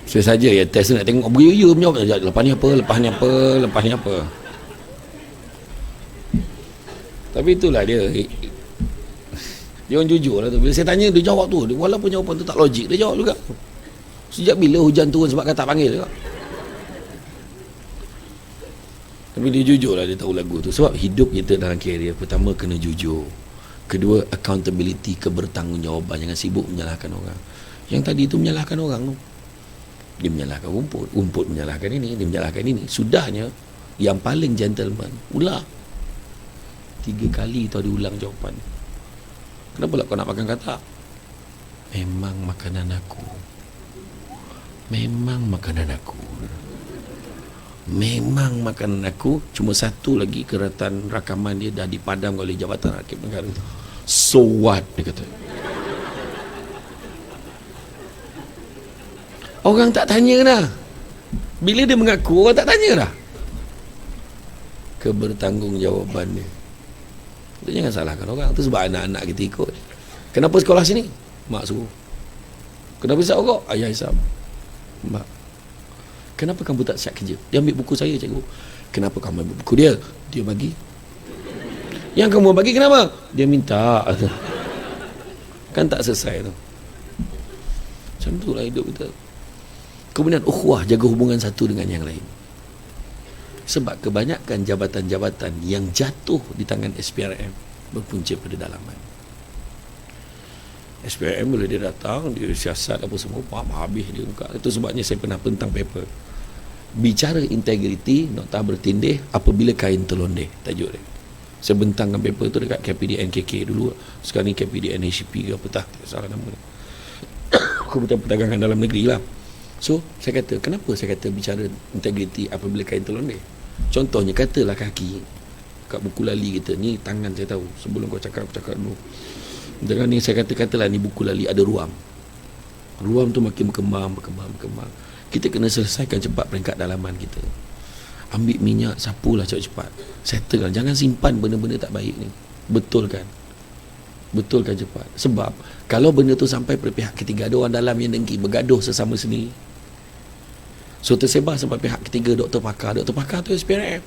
Saya saja ya test nak tengok beria menjawab, lepas ni apa. Tapi itulah dia orang jujur lah tu. Bila saya tanya dia jawab tu, walaupun jawapan tu tak logik, dia jawab juga. Sejak bila hujan turun sebab katak panggil juga. Tapi dia jujur lah, dia tahu lagu tu. Sebab hidup kita dalam karier, pertama kena jujur. Kedua, accountability, kebertanggungjawaban. Jangan sibuk menyalahkan orang. Yang tadi tu menyalahkan orang tu. Dia menyalahkan rumput menyalahkan ini, dia menyalahkan ini. Sudahnya, yang paling gentleman, ular. 3 kali tau dia ulang jawapan. Kenapa lah kau nak makan katak? Memang makanan aku. Memang makanan aku. Cuma satu lagi keratan rakaman dia dah dipadam oleh Jabatan Rakib Negara. So what? Dia kata. Orang tak tanya dah. Bila dia mengaku, orang tak tanya dah. Kebertanggungjawaban dia. Kita jangan salahkan orang. Itu sebab anak-anak kita ikut. Kenapa sekolah sini? Mak suruh. Kenapa hisap rokok? Ayah hisap. Mak. Kenapa kamu tak siap kerja? Dia ambil buku saya, cikgu. Kenapa kamu ambil buku dia? Dia bagi. Yang kamu bagi kenapa? Dia minta. Kan tak selesai tu. Macam tu lah hidup kita. Kemudian ukhuwah, jaga hubungan satu dengan yang lain. Sebab kebanyakan jabatan-jabatan yang jatuh di tangan SPRM berpunca pada dalaman. SPRM bila dia datang, dia siasat apa semua, habis dia buka. Itu sebabnya saya pernah bentang paper. Bicara integriti, nota bertindih apabila kain terlondeh, tajuk dia. Saya bentangkan paper tu dekat KPDN KK dulu. Sekarang ni KPDN HCP ke apa tak salah nama dia. Kementerian Perdagangan Dalam Negeri lah. So, saya kata, kenapa saya kata bicara integriti apabila kain terlondeh? Contohnya, katalah kaki kat buku lali kita, ni tangan saya tahu. Sebelum kau cakap, aku cakap dulu. Dengan ni saya katalah ni buku lali ada ruam. Ruam tu makin berkembang. Kita kena selesaikan cepat peringkat dalaman kita. Ambil minyak, sapulah cepat-cepat. Settle lah. Jangan simpan benda-benda tak baik ni. Betulkan cepat. Sebab kalau benda tu sampai pada pihak ketiga, ada orang dalam yang dengki, bergaduh sesama sendiri. So tersebar sampai pihak ketiga, doktor pakar tu SPRM.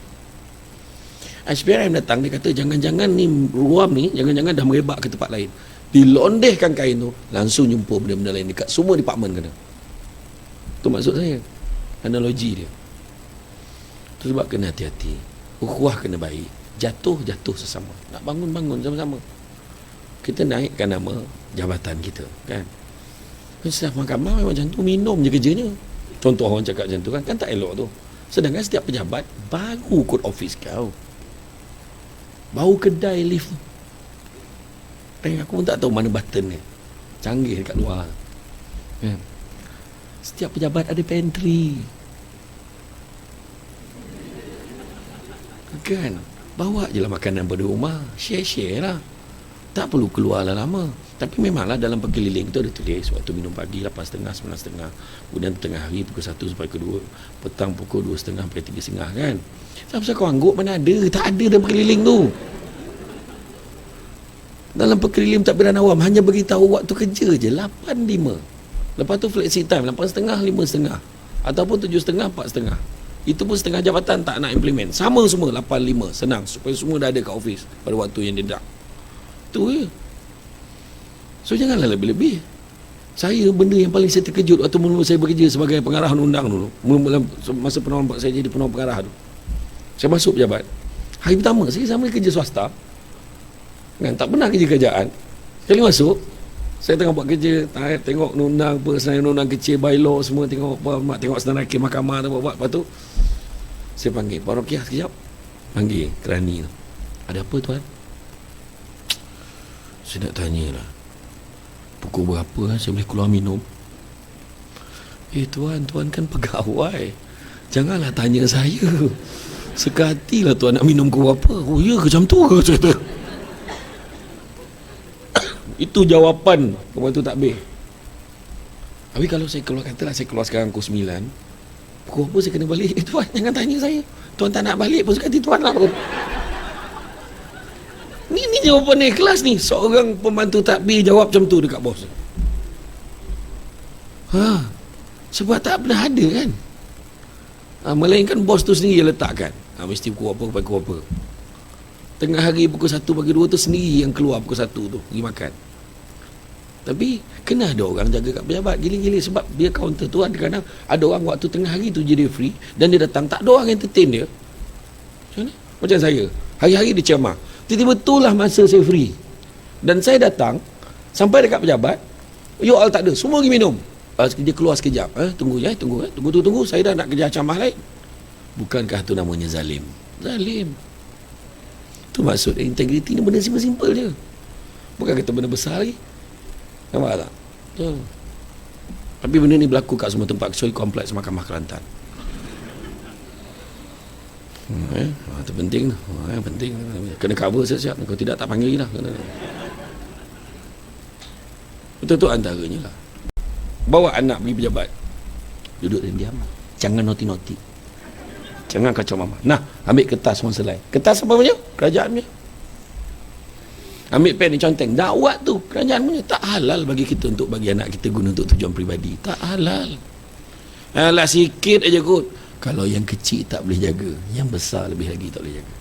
SPRM datang, dia kata jangan-jangan ni ruam ni jangan-jangan dah merebak ke tempat lain. Dilondehkan kain tu, langsung jumpa benda-benda lain dekat semua department kena. Tu maksud saya, analogi dia. Tu sebab kena hati-hati. Ukhuwah kena baik. Jatuh sesama. Nak bangun sama-sama. Kita naikkan nama jabatan kita, kan? Staff mahkamah memang macam tu, minum je kerjanya. Contoh orang cakap macam tu kan tak elok tu. Sedangkan setiap pejabat baru kod office kau, baru kedai lift. Aku pun tak tahu mana button ni. Canggih dekat luar kan. Setiap pejabat ada pantry kan. Bawa je lah makanan pada rumah, share-share lah, tak perlu keluar lah lama. Tapi memanglah dalam pengkeliling tu ada tulis waktu minum pagi 8.30, 9.30, kemudian tengah hari pukul 1 sampai ke 2, petang pukul 2.30 sampai 3.30 kan. Kenapa kau angguk? Mana ada? Tak ada dalam pengkeliling tu. Dalam pengkeliling takbiran awam hanya beritahu waktu kerja je 8.5. Lepas tu flexi time 8.30, 5.30, ataupun 7.30, 4.30. Itu pun setengah jabatan tak nak implement. Sama semua 8.5. Senang supaya semua dah ada kat office pada waktu yang dia nak. Tu je. So janganlah lebih-lebih. Saya benda yang paling saya terkejut waktu mula saya bekerja sebagai pengarah undang dulu. Mula-mula masa penawaran saya jadi penawaran pengarah tu. Saya masuk pejabat. Hari pertama saya sama kerja swasta. Kan tak pernah kerja kerajaan. Sekali masuk, saya tengah buat kerja, tengok undang apa, senarai undang kecil, bylaw semua, tengok apa, tengok senarai mahkamah tu buat. Lepas tu saya panggil Pak Rokiah sekejap. Panggil kerani tu. Ada apa tuan? Saya nak tanyalah, pukul berapa saya boleh keluar minum? Tuan kan pegawai, janganlah tanya saya. Sekatilah tuan nak minum pukul berapa. Oh ya ke macam tu ke? Saya kata. Itu jawapan pembantu takbir. Tapi kalau saya keluar, katalah saya keluar sekarang pukul 9, pukul apa saya kena balik? Tuan jangan tanya saya. Tuan tak nak balik pun sekati tuan lah. Ni jawapan ikhlas ni. Seorang pembantu takbir jawab macam tu dekat bos. Sebab tak pernah ada kan. Melainkan bos tu sendiri yang letakkan. Mesti pukul apa, pukul apa. Tengah hari pukul 1 pagi 2 tu sendiri yang keluar pukul 1 tu pergi makan. Tapi kena ada orang jaga kat pejabat gila-gila. Sebab dia counter tu kadang-kadang ada orang waktu tengah hari tu jadi free dan dia datang tak ada orang entertain dia. Macam mana? Macam saya, hari-hari dia ceramah, tiba-tiba tu lah masa saya free dan saya datang sampai dekat pejabat, you all tak ada, semua pergi minum. Dia keluar sekejap, tunggu saya dah nak kerja ceramah lain. Bukankah tu namanya zalim? Tu maksud integriti ni benda simple-simple je. Bukan kata benda besar lagi. Nampak tak? Tapi benda ni berlaku kat semua tempat kecuali kompleks Mahkamah Kelantan. Itu penting tu. Penting. Kena cover siap-siap. Kalau tidak tak panggil lagi lah. Itu antaranya lah. Bawa anak pergi pejabat, duduk dan diam. Jangan noti-noti. Jangan kacau mama. Nah, ambil kertas semua selai. Kertas apa punya? Kerajaan punya. Ambil pen ni conteng. Dakwat tu kerajaan punya. Tak halal bagi kita untuk bagi anak kita guna untuk tujuan peribadi. Tak halal. Alah sikit aja kot. Kalau yang kecil tak boleh jaga, yang besar lebih lagi tak boleh jaga.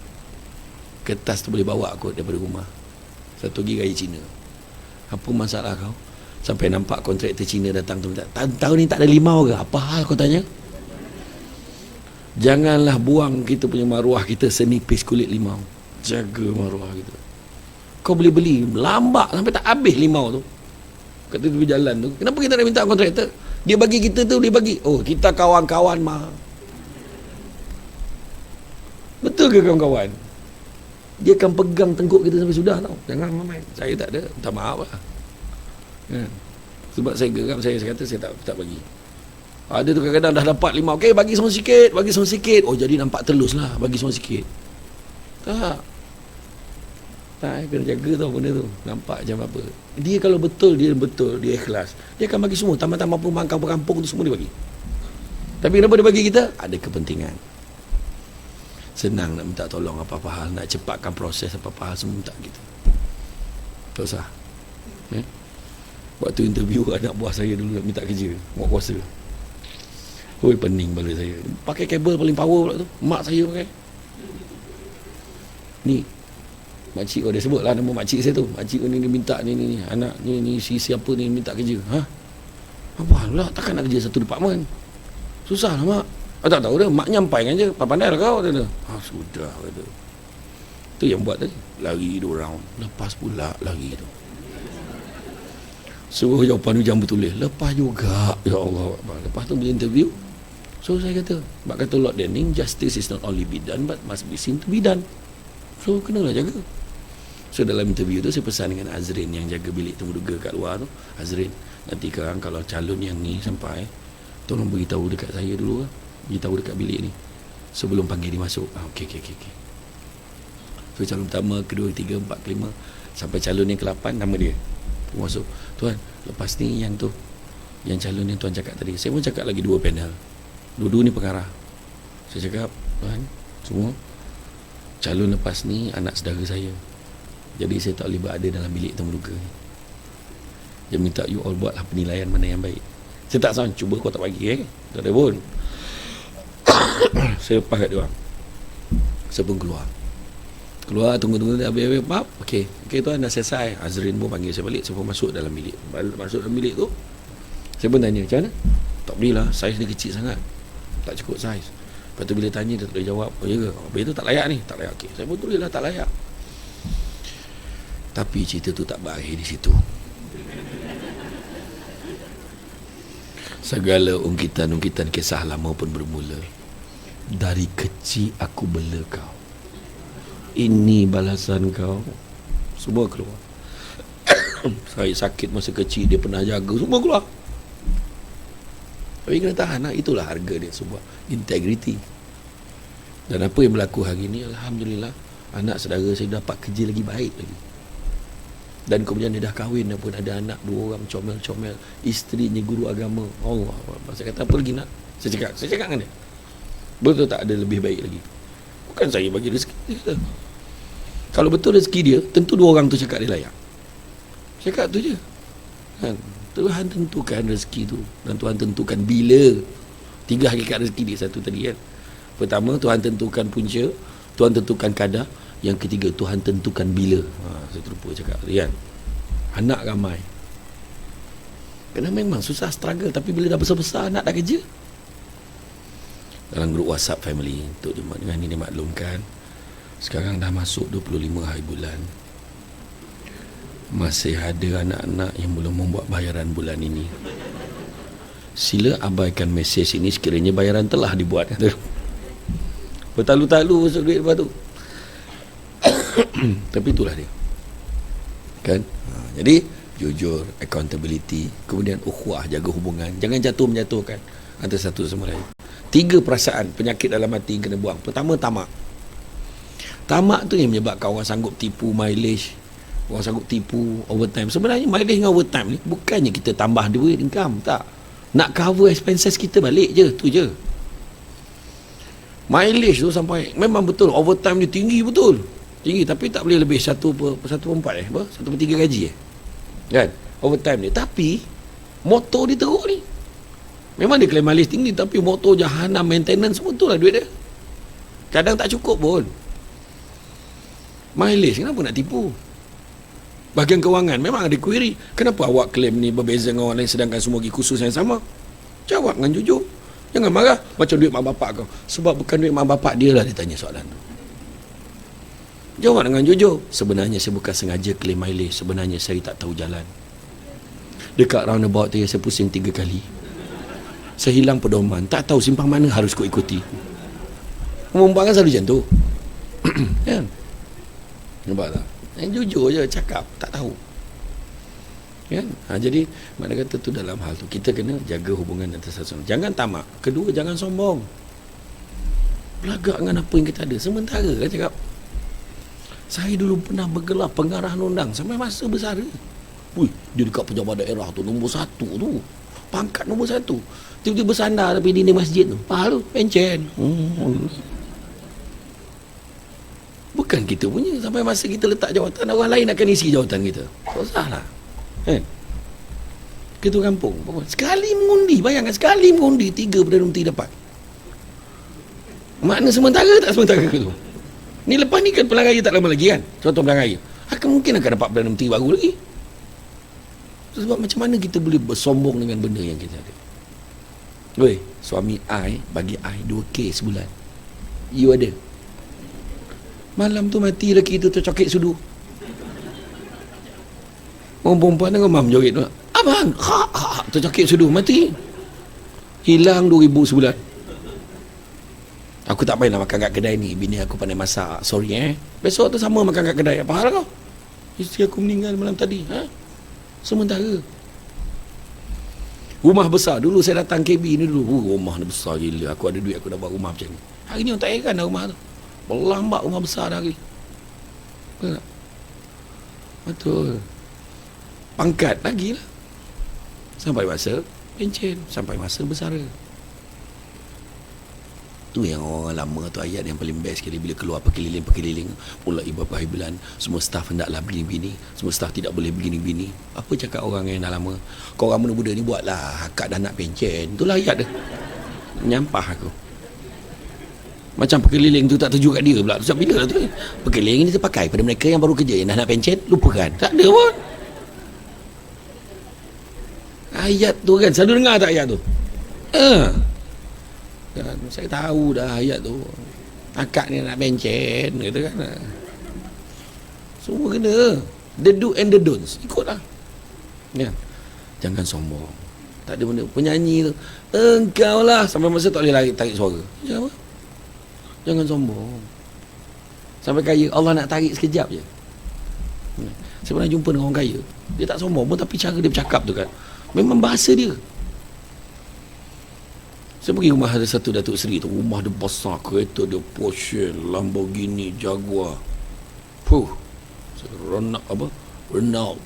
Kertas tu boleh bawa kot daripada rumah. Satu lagi gaya Cina. Apa masalah kau? Sampai nampak kontraktor Cina datang tu. Tahun ni tak ada limau ke? Apa hal kau tanya? Janganlah buang kita punya maruah kita senipis kulit limau. Jaga maruah kita. Kau boleh beli lambak sampai tak habis limau tu kat tepi jalan tu. Kenapa kita nak minta kontraktor? Dia bagi kita tu, dia bagi. Oh, kita kawan-kawan mah. Betul ke kawan-kawan? Dia akan pegang tengkuk kita sampai sudah tau. Jangan main. Saya tak ada. Minta maaf lah. Sebab saya geram, saya kata saya tak bagi. Ada tu kadang-kadang dah dapat 5. Okey, bagi semua sikit. Oh, jadi nampak telus lah. Bagi semua sikit. Tak, kena jaga tau benda tu. Nampak macam apa. Dia kalau betul, dia ikhlas. Dia akan bagi semua. Taman-taman kampung tu semua dia bagi. Tapi kenapa dia bagi kita? Ada kepentingan. Senang nak minta tolong apa-apa hal, nak cepatkan proses apa-apa hal, semua minta gitu. Tak usah. Waktu interview anak buah saya dulu nak minta kerja, buat kuasa. Pening bala saya. Pakai kabel paling power pula tu. Mak saya pakai. Ni makcik dia sebut lah nama makcik saya tu. Makcik ni dia minta ni anak ni siapa ni minta kerja. Apa pula takkan nak kerja satu departmen. Susah lah mak. Tak tahu dah, mak nyampaikan je. Pandai lah kau kata. Sudah kata. Tu yang buat tadi. Lari 2 round. Lepas pula lari tu. Suruh jawapan hujang bertulis. Lepas juga. Ya Allah. Lepas tu bila interview, So saya kata, sebab kata Lord Denning, justice is not only be done but must be seen to be done. So kenalah jaga. So dalam interview tu saya pesan dengan Azrin yang jaga bilik temuduga kat luar tu, Azrin, nanti sekarang kalau calon yang ni sampai, tolong beritahu dekat saya dulu lah, beritahu dekat bilik ni sebelum panggil dia masuk. Okey. So calon pertama, kedua, ketiga, empat, kelima, sampai calon yang ke-8, nama dia masuk. Tuan, lepas ni yang tu, yang calon yang tuan cakap tadi, saya pun cakap lagi 2 panel, dua-dua ni pengarah. Saya cakap, tuan, semua calon lepas ni anak saudara saya, jadi saya tak boleh berada dalam bilik temuduga ni. Dia minta you all buatlah penilaian mana yang baik. Saya tak sound, cuba kau tak bagi tak ada pun. Saya lepas kat dia orang, saya pun keluar, tunggu habis pap. Okey tuan, dah selesai. Azrin pun panggil saya balik, saya pun masuk dalam bilik. Masuk dalam bilik tu, saya pun tanya, macam mana? Tak boleh lah, saiz dia kecil sangat, tak cukup saiz. Lepas tu bila tanya, dia tak boleh jawab. Oh ya ke? Habis tu tak layak ni, tak layak. Okey, saya pun tulis lah tak layak. Tapi cerita tu tak berakhir di situ. Segala ungkitan-ungkitan kisah lama pun bermula. Dari kecil aku bela kau, ini balasan kau. Semua keluar. Saya sakit masa kecil, dia pernah jaga, semua keluar. Tapi kena tahan lah. Itulah harga dia, sebuah integriti. Dan apa yang berlaku hari ni, alhamdulillah, anak saudara saya dapat kerja lagi baik lagi. Dan kemudian dia dah kahwin, dan pun ada anak 2 orang, comel-comel, isterinya guru agama. Allah, saya kata apa lagi nak? Saya cakap dengan dia, betul tak ada lebih baik lagi? Bukan saya bagi rezeki dia. Kalau betul rezeki dia, tentu 2 orang tu cakap dia layak. Cakap tu je kan? Tuhan tentukan rezeki tu, dan Tuhan tentukan bila. 3 hakikat rezeki dia. Satu tadi kan, pertama Tuhan tentukan punca, Tuhan tentukan kadar. Yang ketiga, Tuhan tentukan bila. Saya terlupa cakap tadi kan, anak ramai, kerana memang susah, struggle. Tapi bila dah besar-besar, anak dah kerja. Dalam grup WhatsApp family, untuk dengan ini dimaklumkan, sekarang dah masuk 25 hari bulan, masih ada anak-anak yang belum membuat bayaran bulan ini. Sila abaikan mesej ini sekiranya bayaran telah dibuat. Bertalu-talu masuk duit lepas tu. Tapi itulah dia kan. Jadi jujur, accountability, kemudian ukhuwah, jaga hubungan, jangan jatuh-menjatuhkan antara satu sama lain. 3 perasaan penyakit dalam hati yang kena buang. Pertama, tamak. Tamak tu yang menyebabkan orang sanggup tipu mileage, orang sanggup tipu overtime. Sebenarnya mileage dengan overtime ni bukannya kita tambah duit income, tak, nak cover expenses kita balik je, tu je. Mileage tu sampai, memang betul overtime dia tinggi, betul tinggi, tapi tak boleh lebih 1/4 1/3 gaji kan overtime dia. Tapi motor dia teruk ni, memang dia claim mileage tinggi, tapi motor jahanam, maintenance, betul lah duit dia kadang tak cukup pun. Mileage kenapa nak tipu? Bahagian kewangan memang ada query, kenapa awak claim ni berbeza dengan orang lain sedangkan semua pergi kursus yang sama? Jawab dengan jujur, jangan marah macam duit mak bapak kau. Sebab bukan duit mak bapak dia lah dia tanya soalan tu. Jawab dengan jujur, sebenarnya saya bukan sengaja claim mileage, sebenarnya saya tak tahu jalan. Dekat roundabout tu saya pusing 3 kali, saya hilang pedoman, tak tahu simpang mana harus kau ikuti. Umumkan kan selalu macam tu. Kan? Nampak tak? Yang jujur je cakap, tak tahu kan? Jadi mana kata tu, dalam hal tu kita kena jaga hubungan antara satu sama. Jangan tamak. Kedua, jangan sombong. Belagak dengan apa yang kita ada. Sementara kan cakap, saya dulu pernah bergelar pengarah nondang sampai masa besar. Dia dekat pejabat daerah tu, nombor 1 tu, pangkat nombor 1. Tiba-tiba bersandar tapi dinding masjid tu, faham tu, pencen. Bukan kita punya. Sampai masa kita letak jawatan, orang lain akan isi jawatan kita. Tak usah lah kan? Ketua kampung sekali mengundi, bayangkan sekali mengundi 3 Perdana Menteri dapat. Makna sementara tak sementara ke tu? Ni lepas ni kan pilihan raya tak lama lagi kan, contoh pilihan raya mungkin akan dapat Perdana Menteri baru lagi. Sebab macam mana kita boleh bersombong dengan benda yang kita ada? Weh, suami I bagi I 2K sebulan, you ada? Malam tu mati lelaki tu tercokek sudu. Orang perempuan dengan mam joget tu, abang tercokek sudu, mati, hilang 2,000 sebulan. Aku tak payah makan kat kedai ni, bini aku pandai masak, sorry besok tu sama makan kat kedai. Apa hal kau? Isteri aku meninggal malam tadi. Sementara rumah besar, dulu saya datang KB ni dulu, rumah ni besar gila, aku ada duit aku dah buat rumah macam ni. Hari ni orang tak heran dah rumah tu, berlambak rumah besar dah hari. Betul tak? Betul. Pangkat lagi lah, sampai masa pencen, sampai masa bersara. Tu yang orang lama tu, ayat yang paling best sekali bila keluar perkeliling mulai beberapa bulan, semua staf hendaklah begini-begini, semua staf tidak boleh begini-begini. Apa cakap orang yang dah lama? Kau orang muda-muda ni buatlah, akak dah nak pencen. Itulah ayat dia. Menyampah aku. Macam perkeliling tu tak tuju kat dia pula. Sebab bila lah tu? Perkeliling ni terpakai pada mereka yang baru kerja, yang dah nak pencen, lupakan. Tak ada pun. Ayat tu kan, selalu dengar tak ayat tu? Kan, saya tahu dah ayat tu. Akak ni nak bencen kata kan. Semua kena. The do and the don'ts, ikutlah. Ya. Jangan sombong. Tak ada benda. Penyanyi tu, engkau lah, sampai masa tak boleh lari tarik suara. Jangan apa? Jangan sombong. Sampai kaya Allah nak tarik sekejap je. Saya pernah jumpa dengan orang kaya, dia tak sombong pun, tapi cara dia bercakap tu kan, memang bahasa dia. Saya pergi rumah ada satu Datuk Seri tu, rumah dia besar, kereta dia Porsche, Lamborghini, Jaguar. Renault.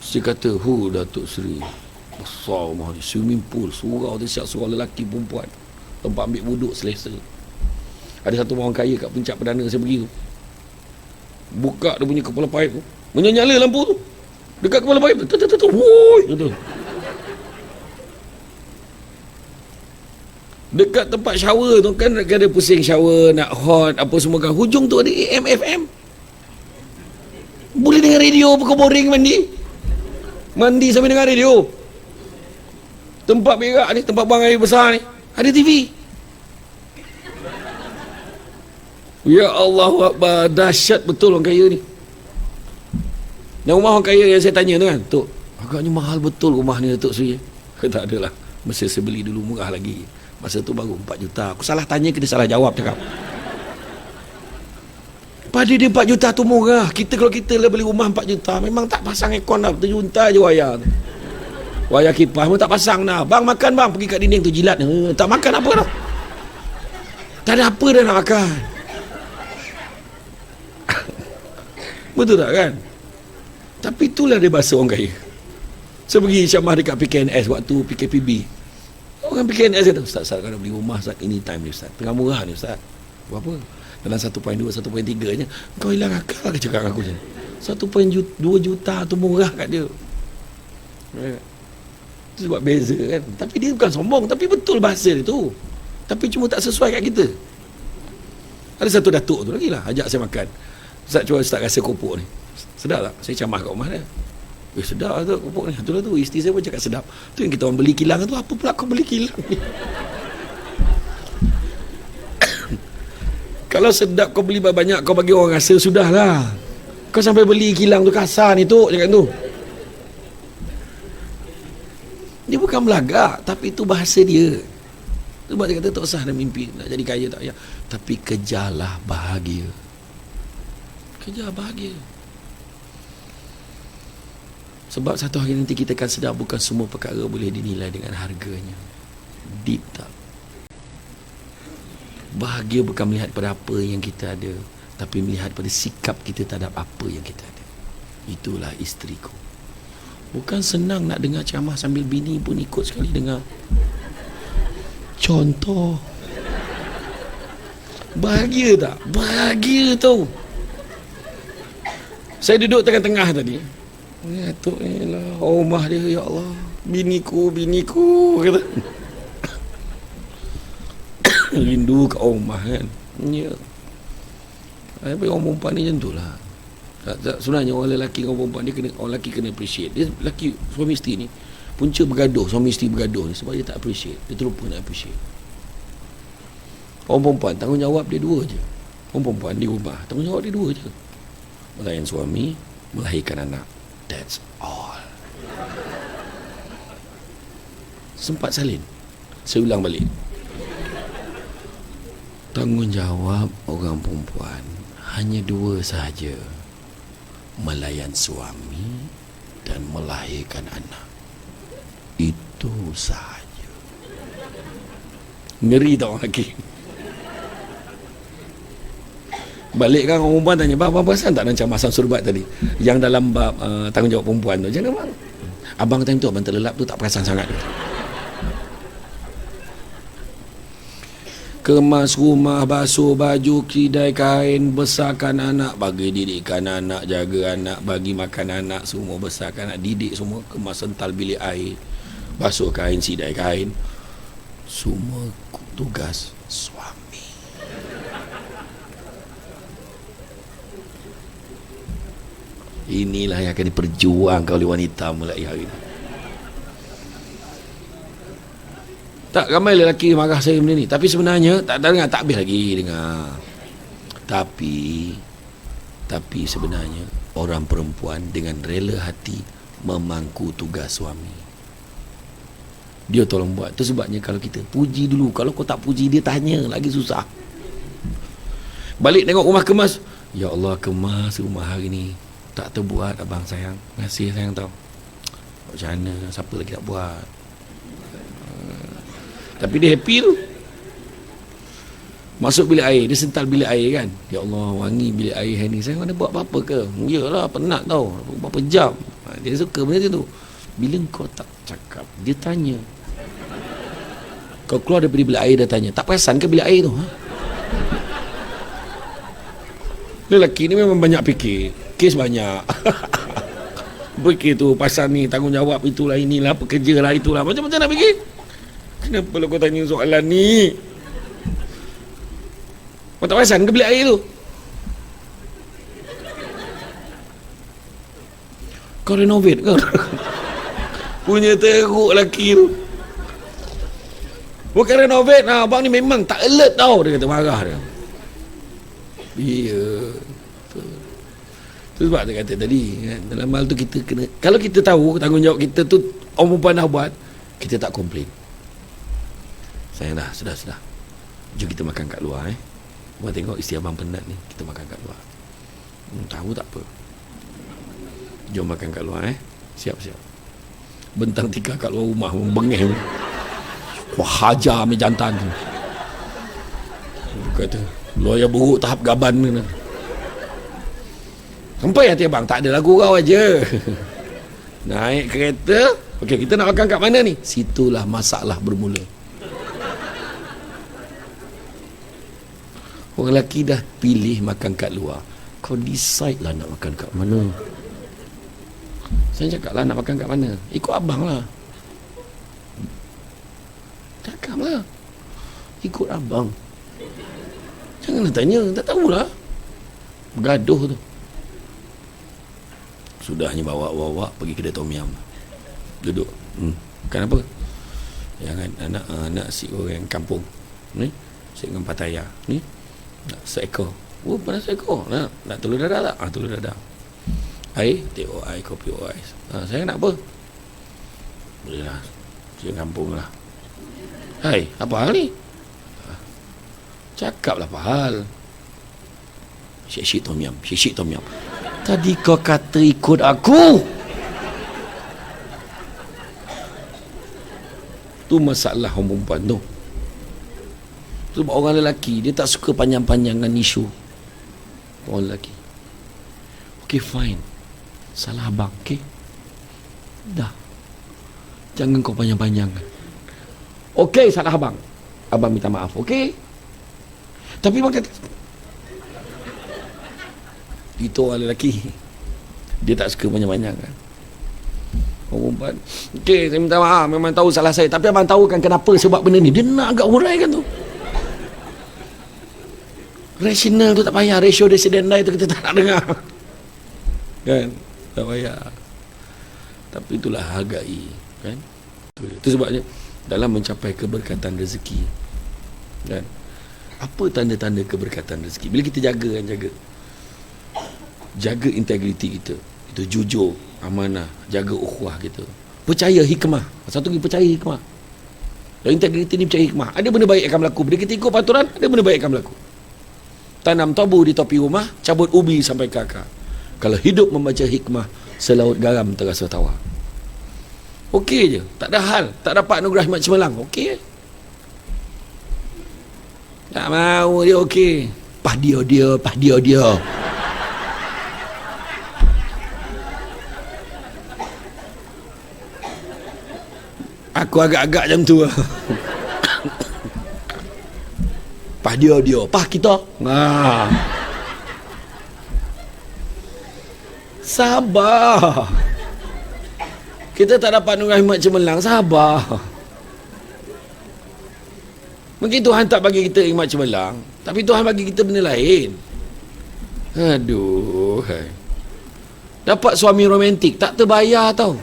Saya kata, Datuk Seri, besar rumah dia, swimming pool, surau dia siap, surau lelaki perempuan, tempat ambil wuduk selesa. Ada satu orang kaya kat puncak perdana saya pergi tu, buka dia punya kepala paip tu, menyala lampu tu dekat kepala paip tu, woi, betul. Dekat tempat shower tu kan ada pusing shower, nak hot apa semua kan, hujung tu ada AM FM. Boleh dengar radio, pukul boring mandi sambil dengar radio. Tempat berak ni, tempat buang air besar ni, ada TV. Ya Allah Akbar, dahsyat betul orang kaya ni. Dan rumah orang kaya yang saya tanya tu kan, Tok, agaknya mahal betul rumah ni Datuk Seri. Tak adalah, mesti saya beli dulu murah lagi. Masa tu baru 4 juta. Aku salah tanya, kena salah jawab cakap. Pada dia 4 juta tu murah. Kalau kita lah beli rumah 4 juta, memang tak pasang aircon dah, terjunta je wayar tu. Wayar kipas pun tak pasang dah. Bang makan bang, pergi kat dinding tu jilat. Tak makan apa dah. Tak ada apa dah nak makan. Betul tak kan? Tapi itulah dia bahasa orang kaya. Saya pergi syamah dekat PKNS waktu PKPB. Orang PKNS kata, Ustaz, kalau beli rumah Ustaz, anytime ni Ustaz, tengah murah ni Ustaz. Berapa? Dalam 1.2, 1.3 nya. Kau hilang akal ke cakap aku macam ni? 1.2 juta tu murah kat dia. Itu sebab beza kan. Tapi dia bukan sombong, tapi betul bahasa dia tu. Tapi cuma tak sesuai kat kita. Ada satu datuk tu lagi lah, ajak saya makan. Ustaz, cuba Ustaz rasa kopok ni. Sedap tak? Saya camah kat rumah dia. Sedap lah tu kopok ni. Itulah tu, isteri saya pun cakap sedap. Tu yang kita orang beli kilang tu, apa pula kau beli kilang ni? Kalau sedap kau beli banyak, kau bagi orang rasa, sudahlah. Kau sampai beli kilang tu kasar ni tu, cakap tu. Dia bukan belagak, tapi itu bahasa dia. Sebab dia kata tak usah dah mimpi nak jadi kaya, tak payah. Tapi kejarlah bahagia. Kejar bahagia. Sebab satu hari nanti kita akan sedar bukan semua perkara boleh dinilai dengan harganya. Deep tak? Bahagia bukan melihat pada apa yang kita ada, tapi melihat pada sikap kita terhadap apa yang kita ada. Itulah isteriku. Bukan senang nak dengar ceramah sambil bini pun ikut sekali dengar. Contoh. Bahagia tak? Bahagia tau. Saya duduk tengah-tengah tadi. Ya tu lah rumah dia, ya Allah, biniku kata. Rindu kat rumah kan. Ya. Tapi orang perempuan ni macam tu lah. Sebenarnya orang lelaki dengan orang perempuan dia kena, orang lelaki kena appreciate. Dia lelaki suami isteri ni punca bergaduh, suami isteri bergaduh ni sebab dia tak appreciate. Dia terlupa nak appreciate. Orang perempuan tanggungjawab dia dua je. Orang perempuan di rumah tanggungjawab dia dua je. Melayan suami, melahirkan anak. That's all. Sempat salin. Saya ulang balik. Tanggungjawab orang perempuan hanya dua sahaja: melayan suami dan melahirkan anak. Itu sahaja. Ngeri tak orang lelaki. Balik kan orang perempuan tanya, abang perasan tak macam Masam Surbat tadi yang dalam bab tanggungjawab perempuan tu? Jangan bang, abang time tu abang terlelap tu tak perasan sangat tu. Kemas rumah, basuh baju, kidai kain, besarkan anak, bagi didikan anak, jaga anak, bagi makan anak, semua besarkan anak, didik semua, kemas sental bilik air, basuh kain, sidai kain, semua tugas suami. Inilah yang akan diperjuangkan oleh wanita mulai hari ini. Tak ramai lelaki marah saya benda ni. Tapi sebenarnya tak dengar, tak habis lagi dengar. Tapi sebenarnya orang perempuan dengan rela hati memangku tugas suami. Dia tolong buat. Itu sebabnya kalau kita puji dulu, kalau kau tak puji dia tanya lagi susah. Balik tengok rumah kemas. Ya Allah, kemas rumah hari ni. Tak terbuat abang sayang. Terima kasih sayang tau. Macam mana, siapa lagi tak buat? Tapi dia happy tu. Masuk bilik air, dia sental bilik air kan. Ya Allah, wangi bilik air hari ni. Saya mana buat apa-apa ke? Yalah, penat tau. Berapa jam. Dia suka benda tu. Bila kau tak cakap, dia tanya. Kau keluar daripada bilik air, dia tanya, tak perasan ke bilik air tu? Ha? Lelaki ni memang banyak fikir. Kes banyak. Fikir tu, pasal ni, tanggungjawab itulah, inilah, pekerja lah, itulah. Macam-macam nak fikir. Kenapa lah kau tanya soalan ni? Kau tak perasan ke bilik air tu? Kau renovate ke? Punya teruk lelaki tu. Bukan renovate lah, abang ni memang tak alert tau. Dia kata marah dia. Ya. Itu sebab dia kata tadi kan? Dalam hal tu kita kena, kalau kita tahu tanggungjawab kita tu orang perempuan dah buat, kita tak komplain. Sayang dah, sudah. Jom kita makan kat luar Abang tengok isteri abang penat ni, kita makan kat luar. Tahu tak apa. Jom makan kat luar Siap. Bentang tikar kat luar rumah, bengeh. Wah, hajar ambil jantan tu. Kata, loya buruk tahap gaban ni. Sampai hati abang, tak ada lagu kau aja. Naik kereta. Okey, kita nak makan kat mana ni? Situlah masalah bermula. Orang lelaki dah pilih makan kat luar, kau decide lah nak makan kat mana. Saya cakap lah nak makan kat mana, ikut abang lah. Cakap lah, ikut abang. Jangan nak tanya, tak tahulah. Bergaduh tu. Sudahnya bawa pergi kedai tom yum. Duduk. Makan apa? Jangan anak si orang kampung ni, si dengan Pattaya ni. Nak seekor. Panas seekor. Nak telur dadah tak? Telur dadah. Air, teh ais, kopi ais. Saya nak apa? Boleh lah. Cik kampung lah. Hai, apa hal ni? Cakap lah apa hal. Syik tom yum. Tadi kau kata ikut aku. Tu masalah orang perempuan tu. Sebab orang lelaki dia tak suka panjang-panjangan isu. Orang lelaki, okey fine, salah abang, okey, dah, jangan kau panjang-panjangkan. Okey, salah abang minta maaf, okey. Tapi abang kata itu orang lelaki, dia tak suka panjang-panjangkan. Orang perempuan, okey, saya minta maaf, memang tahu salah saya, tapi abang tahu kan kenapa sebab benda ni. Dia nak agak huraikan tu. Rasional tu tak payah, ratio descendant tu kita tak nak dengar kan, tak payah. Tapi itulah hargai kan. Itu sebabnya dalam mencapai keberkatan rezeki kan, apa tanda-tanda keberkatan rezeki? Bila kita jaga integriti kita, itu jujur, amanah, jaga ukhuwah kita, percaya hikmah. Satu lagi, percaya hikmah. Dan integriti ni percaya hikmah. Ada benda baik akan berlaku. Bila kita ikut peraturan, ada benda baik akan berlaku. Tanam tabu di topi rumah, cabut ubi sampai ke akar. Kalau hidup membaca hikmah, selaut garam terasa tawar. Okey je. Tak ada hal. Tak dapat anugerah hikmat cemerlang. Okey je. Tak mahu dia okey. Pah dia. Aku agak-agak macam tu lah. Pah dia. Pah kita. Sabar. Kita tak dapat anugerah hikmat cemerlang. Sabar. Mungkin Tuhan tak bagi kita hikmat cemerlang, tapi Tuhan bagi kita benda lain. Aduh. Dapat suami romantik tak terbayar tau.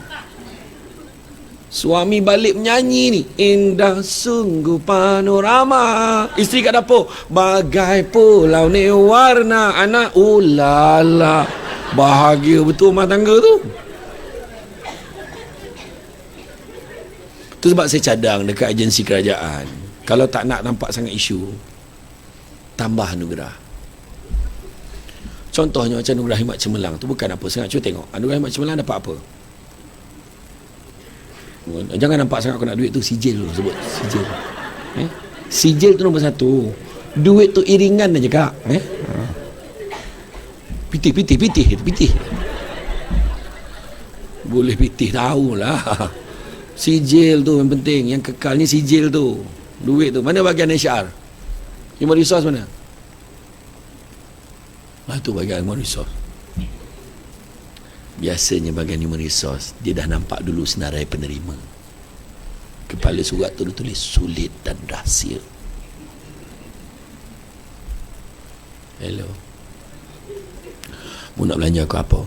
Suami balik menyanyi ni, indah sungguh panorama. Isteri kat dapur, bagai pulau ni warna anak. Ulala, bahagia betul rumah tangga tu. Tu sebab saya cadang dekat agensi kerajaan, kalau tak nak nampak sangat isu, tambah anugerah. Contohnya macam anugerah hikmat cemerlang tu bukan apa sangat. Cuba tengok anugerah hikmat cemerlang dapat apa. Jangan nampak sangat aku nak duit tu. Sijil tu sebut. Sijil. Sijil tu nombor satu. Duit tu iringan aja kak. Pitih. Boleh pitih tahulah. Sijil tu yang penting. Yang kekal ni sijil tu. Duit tu. Mana bahagian HR? Human resource mana? Tu bahagian human resource. Biasanya bahagian human resource, dia dah nampak dulu senarai penerima. Kepala surat tu tulis sulit dan rahsia. Hello. Mu nak belanja aku apa?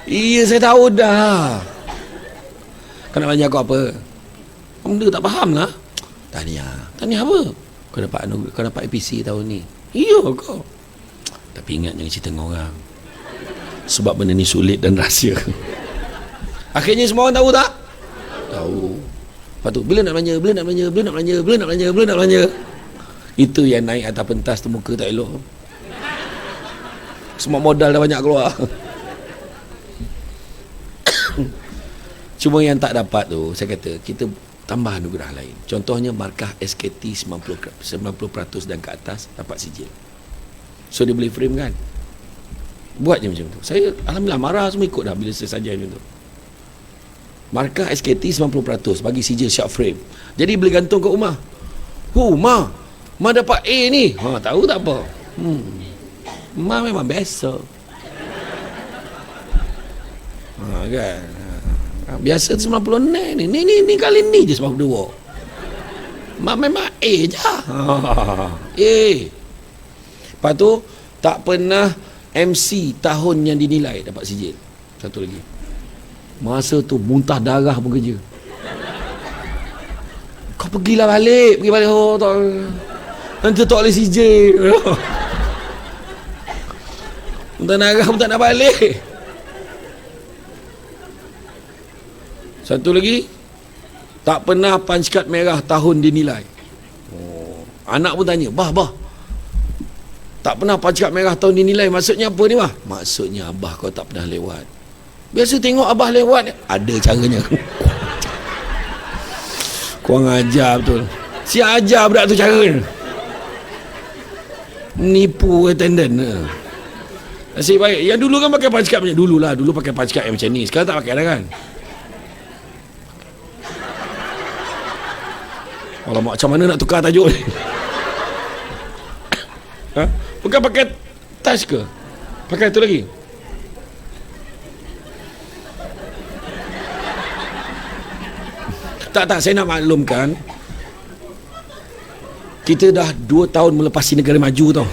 Iya, saya tahu dah. Kau nak belanja aku apa? Benda tak faham lah. Tahniah apa? Kau dapat APC tahun ni. Ya kau. Tapi ingat jangan cerita dengan orang, sebab benda ni sulit dan rahsia. Akhirnya semua orang tahu tak? Tahu. Lepas tu bila nak belanja. Itu yang naik atas pentas tu muka tak elok. Semua modal dah banyak keluar. Cuma yang tak dapat tu, saya kata kita tambah anugerah lain. Contohnya markah SKT 90% dan ke atas dapat sijil. So dia boleh frame kan. Buat je macam tu. Saya alhamdulillah marah semua ikut dah bila saya saja macam tu. Markah SKT 90% bagi sijil short frame. Jadi boleh gantung kat rumah. Ma dapat A ni. Tahu tak apa. Ma memang biasa. Kan. Biasa 90 ni kali ni je sebab dua. Memang A je. A. Lepas tu tak pernah MC tahun yang dinilai dapat sijil. Satu lagi. Masa tu muntah darah pun kerja. Kau pergi balik. Tak. Nanti tak boleh sijil. Muntah darah pun tak nak balik. Satu lagi, tak pernah punch card merah tahun dinilai. Anak pun tanya, Bah, tak pernah punch card merah tahun dinilai, maksudnya apa ni, Bah? Maksudnya abah kau tak pernah lewat. Biasa tengok abah lewat, ada caranya. Korang ajar betul. Si ajar budak tu cara. Nipu attendant. Nasib baik. Yang dulu kan pakai punch card macam dulu pakai punch card yang macam ni. Sekarang tak pakai dah kan. Alamak, macam mana nak tukar tajuk ni? Bukan pakai touch ke? Pakai tu lagi? Tak, saya nak maklumkan, kita dah 2 tahun melepasi negara maju tau.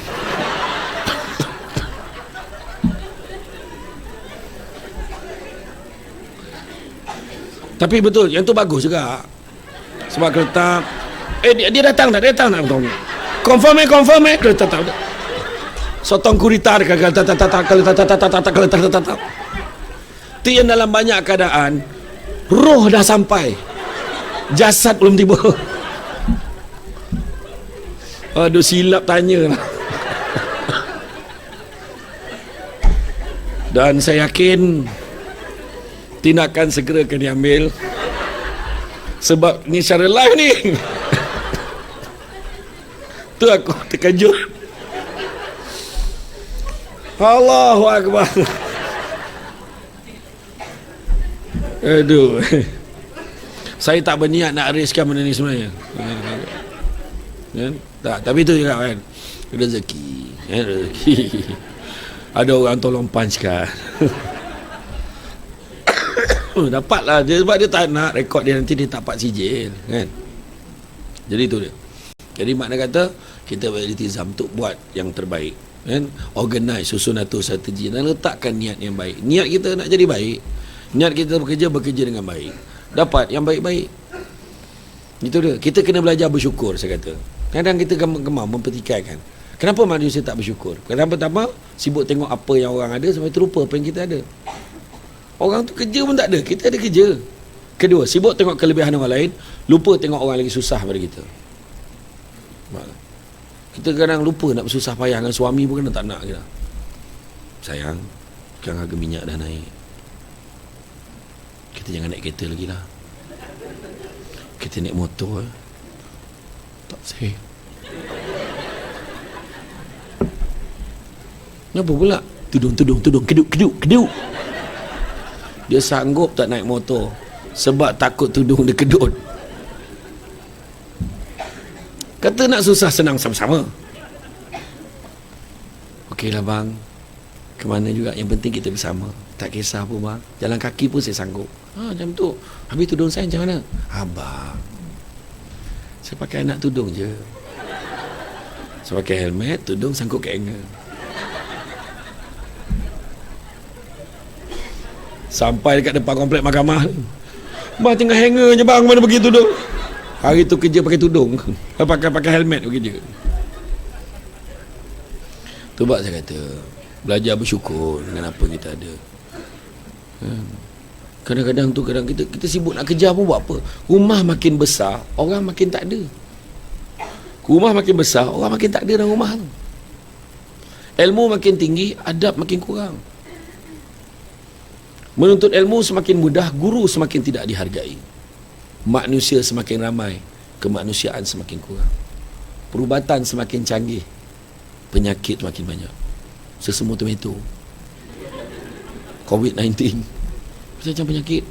Tapi betul, yang tu bagus juga. Sebab kereta dia datang tak? Confirm kereta tak. Sotong kurita kalau Bukti yang dalam banyak keadaan roh dah sampai, jasad belum tiba. Aduh, silap tanya lah. Dan saya yakin tindakan segera akan diambil, sebab ni secara live ni. Tu aku terkejut. Allahu Akbar. Aduh. Saya tak berniat nak riskan benda ni sebenarnya. Tak, tapi tu juga kan, rezeki. Rezeki. Ada orang tolong punch kan. Dapatlah dia, sebab dia tak nak rekod dia nanti dia tak dapat sijil kan. Jadi tu dia. Jadi makna kata kita beriltizam untuk buat yang terbaik kan, organize, susun atur strategi dan letakkan niat yang baik. Niat kita nak jadi baik, niat kita bekerja dengan baik, dapat yang baik-baik. Itu dia. Kita kena belajar bersyukur, saya kata. Kadang kita gemar mempertikaikan. Kenapa manusia tak bersyukur? Pertama, sibuk tengok apa yang orang ada sampai terlupa apa yang kita ada. Orang tu kerja pun tak ada, kita ada kerja. Kedua, sibuk tengok kelebihan orang lain, lupa tengok orang lagi susah pada kita. Kita kadang lupa nak bersusah payah dengan suami pun kena tak nak kita. Sayang, sekarang harga minyak dah naik, kita jangan naik kereta lagi lah, kita naik motor tak safe. Kenapa pula? Tudung, keduk. Dia sanggup tak naik motor sebab takut tudung dia kedut. Kata nak susah senang sama-sama. Okeylah bang, ke mana juga, yang penting kita bersama. Tak kisah pun bang, jalan kaki pun saya sanggup. Macam tu. Habis tudung saya macam mana? Abang, saya pakai anak tudung je. Saya pakai helmet, tudung sangkut kat hanger. Sampai dekat depan komplek mahkamah, bang tinggal hanger je bang, mana pergi tudung. Hari tu kerja pakai tudung, pakai helmet bekerja. Tu sebab saya kata belajar bersyukur dengan apa kita ada. Kadang-kadang tu kita sibuk nak kerja pun buat apa. Rumah makin besar, orang makin tak ada. Rumah makin besar, orang makin tak ada dalam rumah tu. Ilmu makin tinggi, adab makin kurang. Menuntut ilmu semakin mudah, guru semakin tidak dihargai. Manusia semakin ramai, kemanusiaan semakin kurang. Perubatan semakin canggih, penyakit makin banyak. Sesemua tomato, COVID-19 macam penyakit.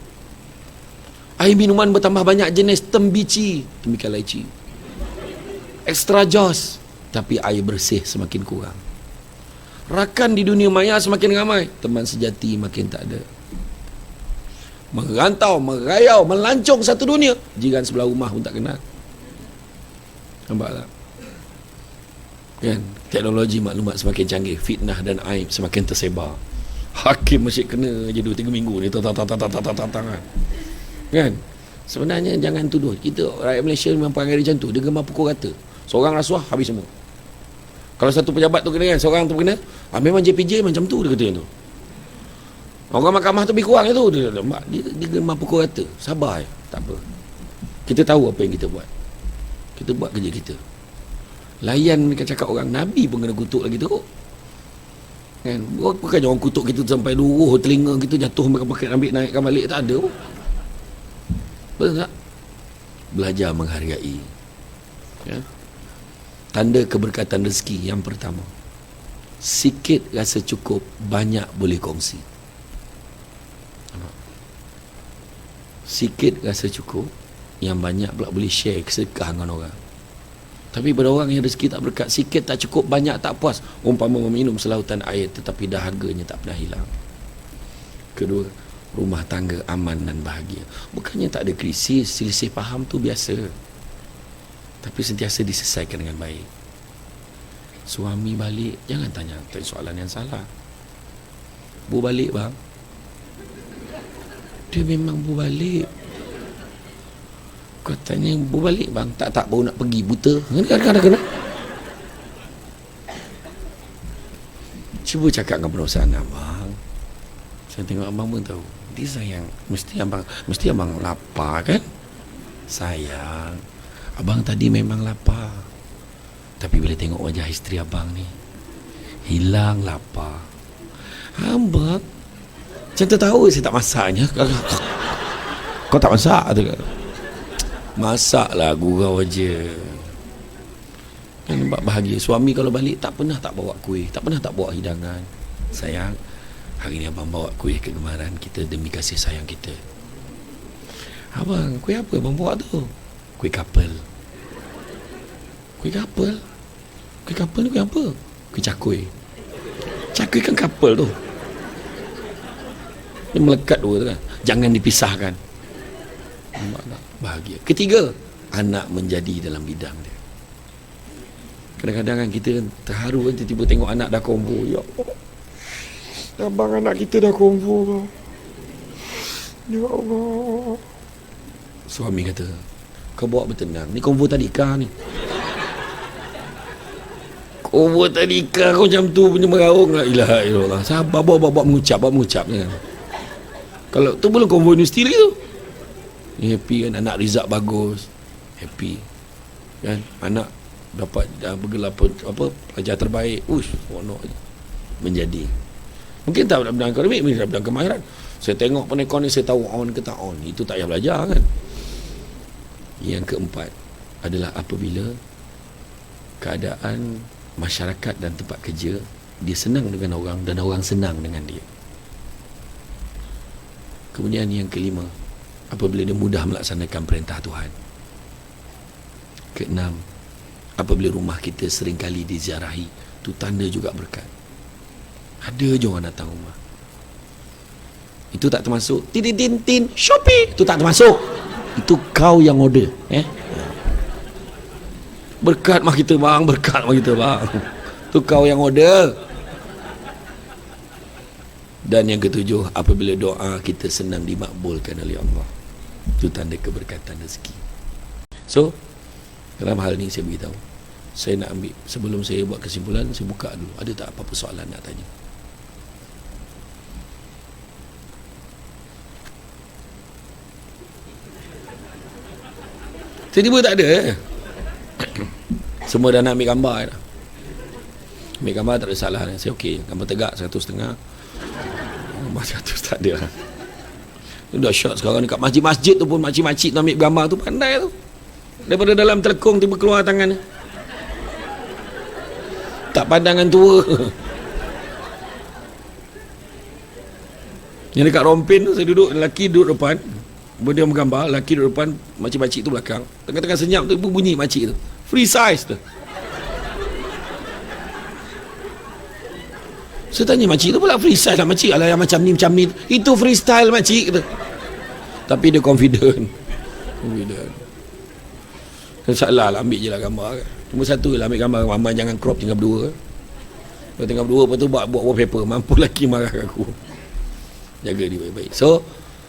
Air minuman bertambah banyak jenis, tembici, tembikan laici, extra jos, tapi air bersih semakin kurang. Rakan di dunia maya semakin ramai, teman sejati makin tak ada. Merantau, merayau, melancong satu dunia, jiran sebelah rumah pun tak kenal. Nampak tak? Kan? Teknologi maklumat semakin canggih, fitnah dan aib semakin tersebar. Hakim masih kena je 2-3 minggu ni tangan. Kan? Sebenarnya jangan tuduh. Kita rakyat Malaysia memang perangai macam tu. Dia gemar pukul rata. Seorang rasuah, habis semua. Kalau satu pejabat tu kena kan, seorang tu kena, memang JPJ macam tu dia kata tu. Orang mahkamah tu lebih kurang tu. Dia gemar pukul rata. Sabar je. Tak apa. Kita tahu apa yang kita buat. Kita buat kerja kita. Layan cakap orang Nabi pun kena kutuk lagi tu. Kan? Bukan orang kutuk kita sampai luruh telinga kita jatuh pakai ambil naikkan balik. Tak ada pun. Betul tak? Belajar menghargai. Ya? Tanda keberkatan rezeki yang pertama, sikit rasa cukup, banyak boleh kongsi. Sikit rasa cukup, yang banyak pula boleh share kesedekah dengan orang. Tapi pada orang yang rezeki tak berkat, sikit tak cukup, banyak tak puas. Umpama meminum selautan air tetapi dahaganya tak pernah hilang. Kedua, rumah tangga aman dan bahagia. Bukannya tak ada krisis, selisih faham tu biasa, tapi sentiasa diselesaikan dengan baik. Suami balik, jangan tanya soalan yang salah. Bu balik bang, dia memang bu balik. Kau tanya bu balik bang, tak baru nak pergi, buta. Kadang-kadang cuba cakap dengan perusahaan abang, Saya tengok abang pun tahu, dia sayang. Mesti abang lapar kan? Sayang, abang tadi memang lapar, tapi bila tengok wajah isteri abang ni, hilang lapar. Abang macam tu tahu saya tak masaknya. Kau tak masak tu? Masaklah, gurau aja. Kan nampak bahagia. Suami kalau balik tak pernah tak bawa kuih, tak pernah tak bawa hidangan. Sayang, hari ni abang bawa kuih kegemaran kita demi kasih sayang kita. Abang, kuih apa abang bawa tu? Kuih kapel. Kuih kapel? Kuih kapel ni kuih apa? Kuih cakui. Cakui kan kapel tu. Dia melekat dua tu kan. Jangan dipisahkan. Nampak tak? Bahagia. Ketiga, anak menjadi dalam bidang dia. Kadang-kadang kan kita terharu kan, tiba-tiba tengok anak dah kombo. Ya Allah, abang, anak kita dah kombo. Ya Allah. Suami kata, kau bawa bertenang, ni kombo tadika ni. Kombo tadika kau macam tu punya meraung. La ilaha illallah. Sabar, bawa mengucap je kan. Kalau tu belum kombo universiti lagi tu. Happy kan, anak result bagus, happy kan, anak dapat bergelar apa pelajar terbaik, seronok je. Menjadi mungkin tak bidang akademik, mungkin bidang kemahiran. Saya tengok penekon ni, saya tahu on ke tak on, itu tak payah belajar kan. Yang keempat adalah apabila keadaan masyarakat dan tempat kerja, dia senang dengan orang dan orang senang dengan dia. Kemudian yang kelima, apabila dia mudah melaksanakan perintah Tuhan. Keenam, apabila rumah kita seringkali diziarahi, tu tanda juga berkat. Ada je orang datang rumah. Itu tak termasuk tin Shopee, itu tak termasuk. Itu kau yang order, berkat mah kita bang, berkat mah kita bang. Tu kau yang order. Dan yang ketujuh, apabila doa kita senang dimakbulkan oleh Allah, itu tanda keberkatan rezeki. So, dalam hal ni saya beritahu, saya nak ambil, sebelum saya buat kesimpulan, saya buka dulu, ada tak apa-apa soalan nak tanya? Tiba-tiba tak ada. Semua dah nak ambil gambar dah. Ambil gambar tak ada salah. Saya okey, gambar tegak 1.5, gambar 100 tak ada lah. Dah shot sekarang dekat masjid-masjid tu pun, makcik-makcik tu ambil gambar tu pandai tu. Daripada dalam telekong tiba keluar tangan. Tak pandangan tua. Yang dekat rompin tu, saya duduk, lelaki duduk depan, dia menggambar, lelaki duduk depan, makcik-makcik tu belakang. Tengah-tengah senyap tu bunyi makcik tu, free size tu. Saya tanya makcik tu pula, free size lah makcik, alah yang macam ni itu freestyle makcik tu. Tapi dia confident. Salah lah, ambil je lah gambar kan. Cuma satu lah ambil gambar, Mama jangan crop tinggal berdua. Kalau tinggal berdua, lepas tu buat wallpaper, mampu lelaki marah aku. Jaga dia baik-baik. So,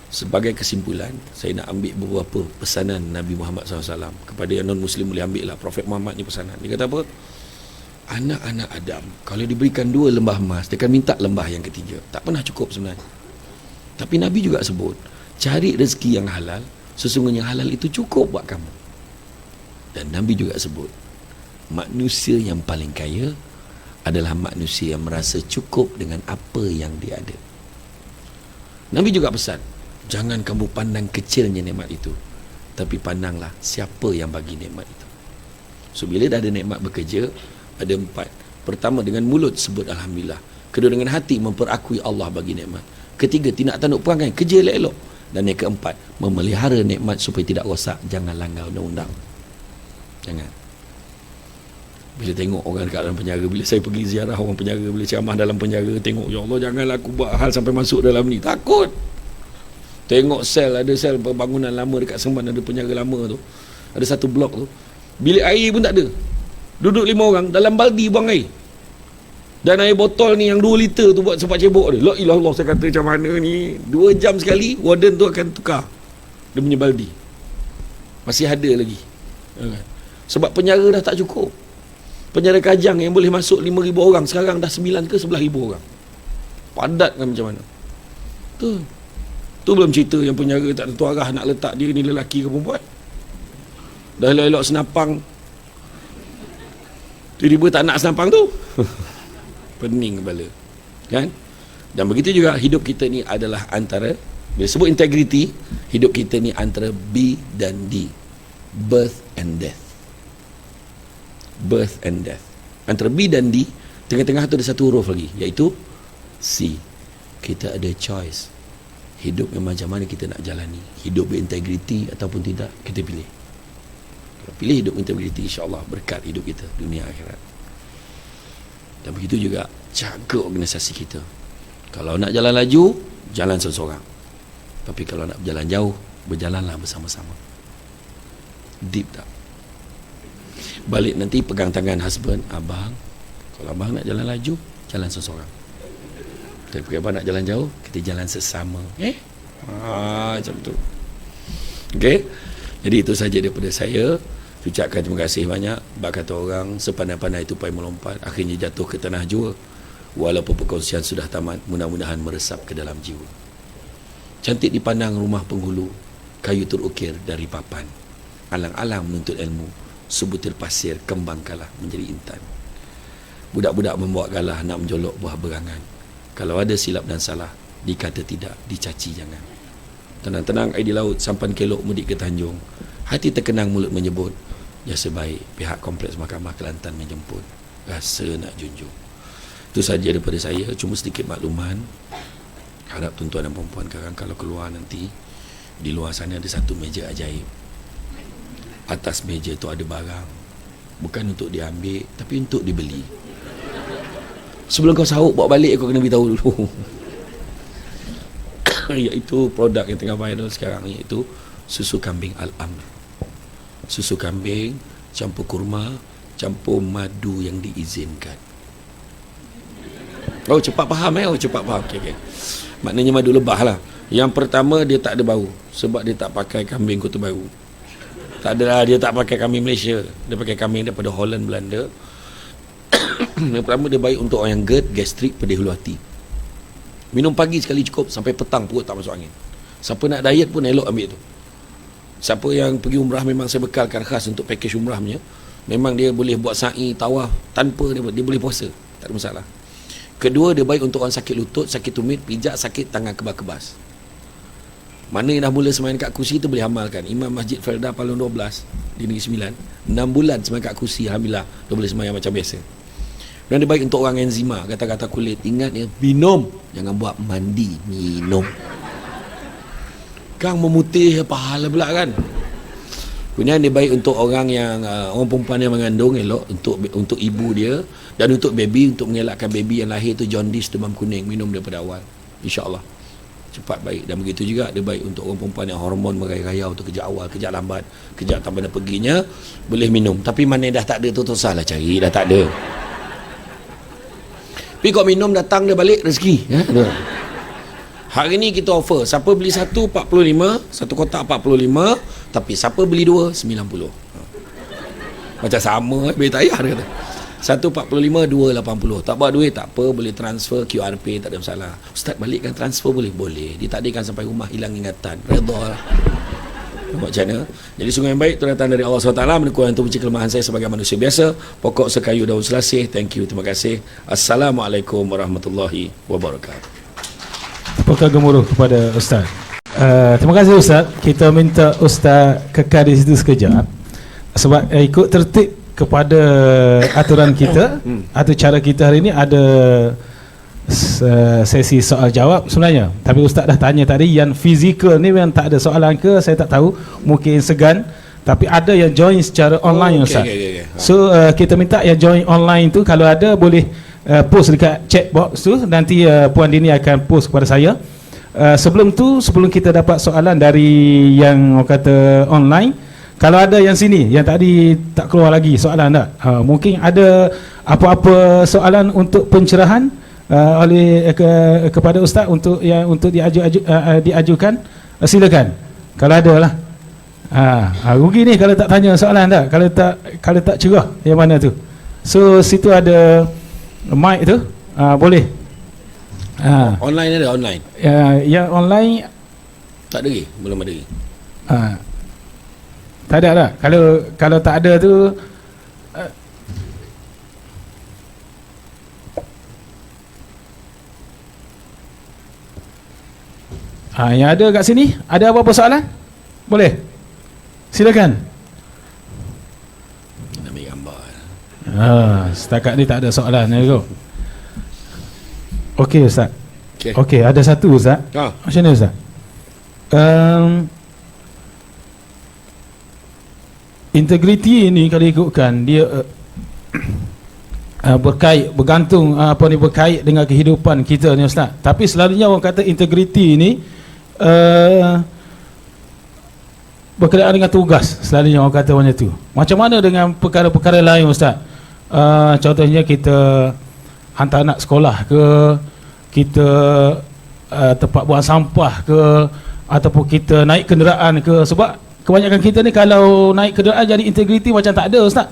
sebagai kesimpulan, saya nak ambil beberapa pesanan Nabi Muhammad SAW. Kepada yang non-Muslim boleh ambil lah, Prophet Muhammad ni pesanan. Dia kata apa? Anak-anak Adam, kalau diberikan 2 lembah emas, dia akan minta lembah yang ketiga. Tak pernah cukup sebenarnya. Tapi Nabi juga sebut, cari rezeki yang halal, sesungguhnya halal itu cukup buat kamu. Dan Nabi juga sebut, manusia yang paling kaya adalah manusia yang merasa cukup dengan apa yang dia ada. Nabi juga pesan, jangan kamu pandang kecilnya nikmat itu, tapi pandanglah siapa yang bagi nikmat itu. So bila dah ada nikmat bekerja, ada 4. Pertama, dengan mulut sebut Alhamdulillah. Kedua, dengan hati memperakui Allah bagi nikmat. Ketiga, tindak tanduk perangai, kerja elok-elok. Dan yang keempat, memelihara nikmat supaya tidak rosak. Jangan langgar undang-undang. Jangan. Bila tengok orang dekat dalam penjara, bila saya pergi ziarah orang penjara, bila ceramah dalam penjara, tengok, ya Allah janganlah aku buat hal sampai masuk dalam ni, takut. Tengok sel, ada sel bangunan lama dekat Seremban, ada penjara lama tu, ada satu blok tu, bilik air pun tak ada, duduk 5 orang dalam baldi buang air, dan air botol ni yang 2 liter tu buat sempat cebok dia. La ilah Allah, saya kata macam mana ni, 2 jam sekali warden tu akan tukar dia punya baldi, masih ada lagi. Sebab penjara dah tak cukup. Penjara Kajang yang boleh masuk 5,000 orang, sekarang dah 9 ke 11,000 orang. Padat kan macam mana. Tu belum cerita yang penjara tak tentu arah nak letak dia ni lelaki ke perempuan. Dah elok-elok senapang, tiba-tiba tak nak senapang tu. Pening kepala, kan? Dan begitu juga hidup kita ni adalah antara, bila sebut integriti, hidup kita ni antara B dan D, birth and death. Birth and death. Antara B dan D, tengah-tengah tu ada satu huruf lagi, iaitu C. Kita ada choice. Hidup yang macam mana kita nak jalani, hidup berintegriti ataupun tidak, kita pilih. Kalau pilih hidup berintegriti, insyaAllah berkat hidup kita dunia akhirat. Dan begitu juga jaga organisasi kita. Kalau nak jalan laju, jalan seorang-seorang. Tapi kalau nak berjalan jauh, berjalanlah bersama-sama. Deep tak? Balik nanti pegang tangan husband, abang, kalau abang nak jalan laju, jalan seorang-seorang. Tapi abang nak jalan jauh, kita jalan sesama. Macam tu. Okey. Jadi itu saja daripada saya. Ucapkan terima kasih banyak. Bak kata orang, sepandai-pandai tupai melompat, akhirnya jatuh ke tanah jua. Walaupun perkongsian sudah tamat, mudah-mudahan meresap ke dalam jiwa. Cantik dipandang rumah penghulu, kayu terukir dari papan. Alang-alang menuntut ilmu, sebutir pasir kembang kalah menjadi intan. Budak-budak membawa galah nak menjolok buah berangan. Kalau ada silap dan salah, dikata tidak, dicaci jangan. Tenang-tenang air di laut, sampan kelok mudik ke Tanjung. Hati terkenang mulut menyebut, jasa baik pihak kompleks Mahkamah Kelantan menjemput. Rasa nak junjung. Itu saja daripada saya, cuma sedikit makluman. Harap tuan-tuan dan perempuan sekarang kalau keluar nanti, di luar sana ada satu meja ajaib. Atas meja tu ada barang, bukan untuk diambil, tapi untuk dibeli. Sebelum kau sahut bawa balik, kau kena beritahu dulu. Iaitu produk yang tengah viral sekarang, iaitu susu kambing Al-Amr. Susu kambing campur kurma, campur madu yang diizinkan. Oh, cepat faham cepat faham. Okay. Maknanya madu lebah lah. Yang pertama, dia tak ada bau, sebab dia tak pakai kambing kota baru. Tak adalah, dia tak pakai kambing Malaysia, dia pakai kambing daripada Holland, Belanda. Yang pertama, dia baik untuk orang yang GERD, gastrik, pedih hulu hati. Minum pagi sekali cukup, sampai petang perut tak masuk angin. Siapa nak diet pun elok ambil tu. Siapa yang pergi umrah, memang saya bekalkan khas untuk package umrahnya. Memang dia boleh buat sa'i, tawaf tanpa dia boleh puasa, tak ada masalah. Kedua, dia baik untuk orang sakit lutut, sakit tumit, pijak, sakit tangan kebas-kebas. Mana yang dah mula sembahyang kat kursi tu boleh amalkan. Imam Masjid Felda Palung 12 di Negeri Sembilan, 6 bulan sembahyang kat kursi, alhamdulillah dia boleh sembahyang macam biasa. Dan dia baik untuk orang enzima, kata-kata kulit. Ingat ya, minum, jangan buat mandi, minum. Kang memutih pahala pula kan. Kemudian dia baik untuk orang yang orang perempuan yang mengandung, elok untuk ibu dia, dan untuk baby, untuk mengelakkan baby yang lahir tu jaundice, demam kuning, minum daripada awal, insya-Allah cepat baik. Dan begitu juga dia baik untuk orang perempuan yang hormon merayau-rayau tu, kejap awal, kejap lambat, kejap tak pada perginya, boleh minum. Tapi mana dah tak ada tu, susahlah cari, dah tak ada. Tapi kau minum, datang dia balik rezeki, ya? Hari ni kita offer, siapa beli satu 45, satu kotak 45, tapi siapa beli dua 90. Macam sama, lebih tayar dia kata. Satu 45, dua 80. Tak buat duit, tak apa, boleh transfer QRP, tak ada masalah. Ustaz, balikkan transfer boleh? Boleh. Ditakdirkan sampai rumah hilang ingatan. Redha lah. Nampak macam mana? Jadi sungguh yang baik itu datang dari Allah SWT, menegur untuk benci kelemahan saya sebagai manusia biasa. Pokok sekayu daun selasih. Thank you, terima kasih. Assalamualaikum warahmatullahi wabarakatuh. Apakah gemuruh kepada Ustaz? Terima kasih Ustaz. Kita minta Ustaz kekal di situ sekejap, sebab ikut tertib kepada aturan kita atau cara kita hari ini ada sesi soal jawab sebenarnya. Tapi Ustaz dah tanya tadi, yang fizikal ni memang tak ada soalan ke, saya tak tahu, mungkin segan. Tapi ada yang join secara online Ustaz. Okay. So kita minta yang join online tu, kalau ada boleh post dekat chat box tu, nanti Puan Dini akan post kepada saya. Sebelum kita dapat soalan dari yang orang kata online, kalau ada yang sini yang tadi tak keluar lagi soalan tak, mungkin ada apa-apa soalan untuk pencerahan oleh kepada Ustaz untuk diajukan, silakan kalau ada lah. Rugi ni kalau tak tanya soalan tak, kalau tak cerah yang mana tu. So situ ada mic tu, boleh Online ada online. Yang online Tak ada lagi, belum ada lagi. Tak ada lah. Kalau tak ada tu yang ada kat sini, ada apa-apa soalan? Boleh? Silakan. Nak ambil gambar. Setakat ni tak ada soalan ya tu. Okey Ustaz. Okey. Okey, ada satu Ustaz. Macam mana Ustaz? Integriti ini kalau ikutkan dia berkait dengan kehidupan kita ni Ustaz. Tapi selalunya orang kata integriti ini berkenaan dengan tugas. Selalunya orang kata macam tu. Macam mana dengan perkara-perkara lain Ustaz? Contohnya kita hantar anak sekolah ke, kita tempat buang sampah ke, ataupun kita naik kenderaan ke. Sebab kebanyakan kita ni kalau naik kenderaan jadi integriti macam tak ada Ustaz.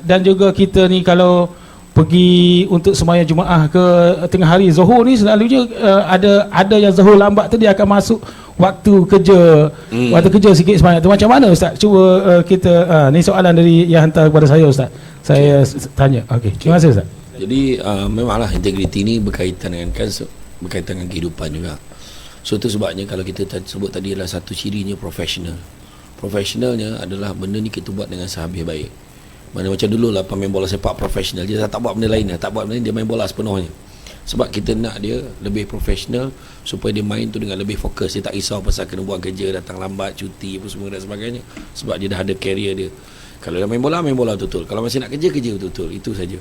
Dan juga kita ni kalau pergi untuk sembahyang Jumaat ke tengah hari Zuhur ni, selalunya ada yang Zuhur lambat tu dia akan masuk waktu kerja. Waktu kerja sikit sembahyang tu. Macam mana Ustaz? Cuba kita ni soalan dari yang hantar kepada saya Ustaz. Saya tanya. Okey. Terima kasih Ustaz. Jadi memanglah integriti ni berkaitan dengan kehidupan juga. So itu sebabnya kalau kita sebut tadi adalah satu cirinya profesional. Profesionalnya adalah benda ni kita buat dengan sehabis baik. Mana macam dulu lah pemain bola sepak profesional, dia tak buat benda lain, tak buat benda lain, dia main bola sepenuhnya. Sebab kita nak dia lebih profesional supaya dia main tu dengan lebih fokus. Dia tak risau pasal kena buang kerja, datang lambat, cuti apa semua dan sebagainya. Sebab dia dah ada career dia. Kalau dia main bola betul-betul. Kalau masih nak kerja betul-betul. Itu saja.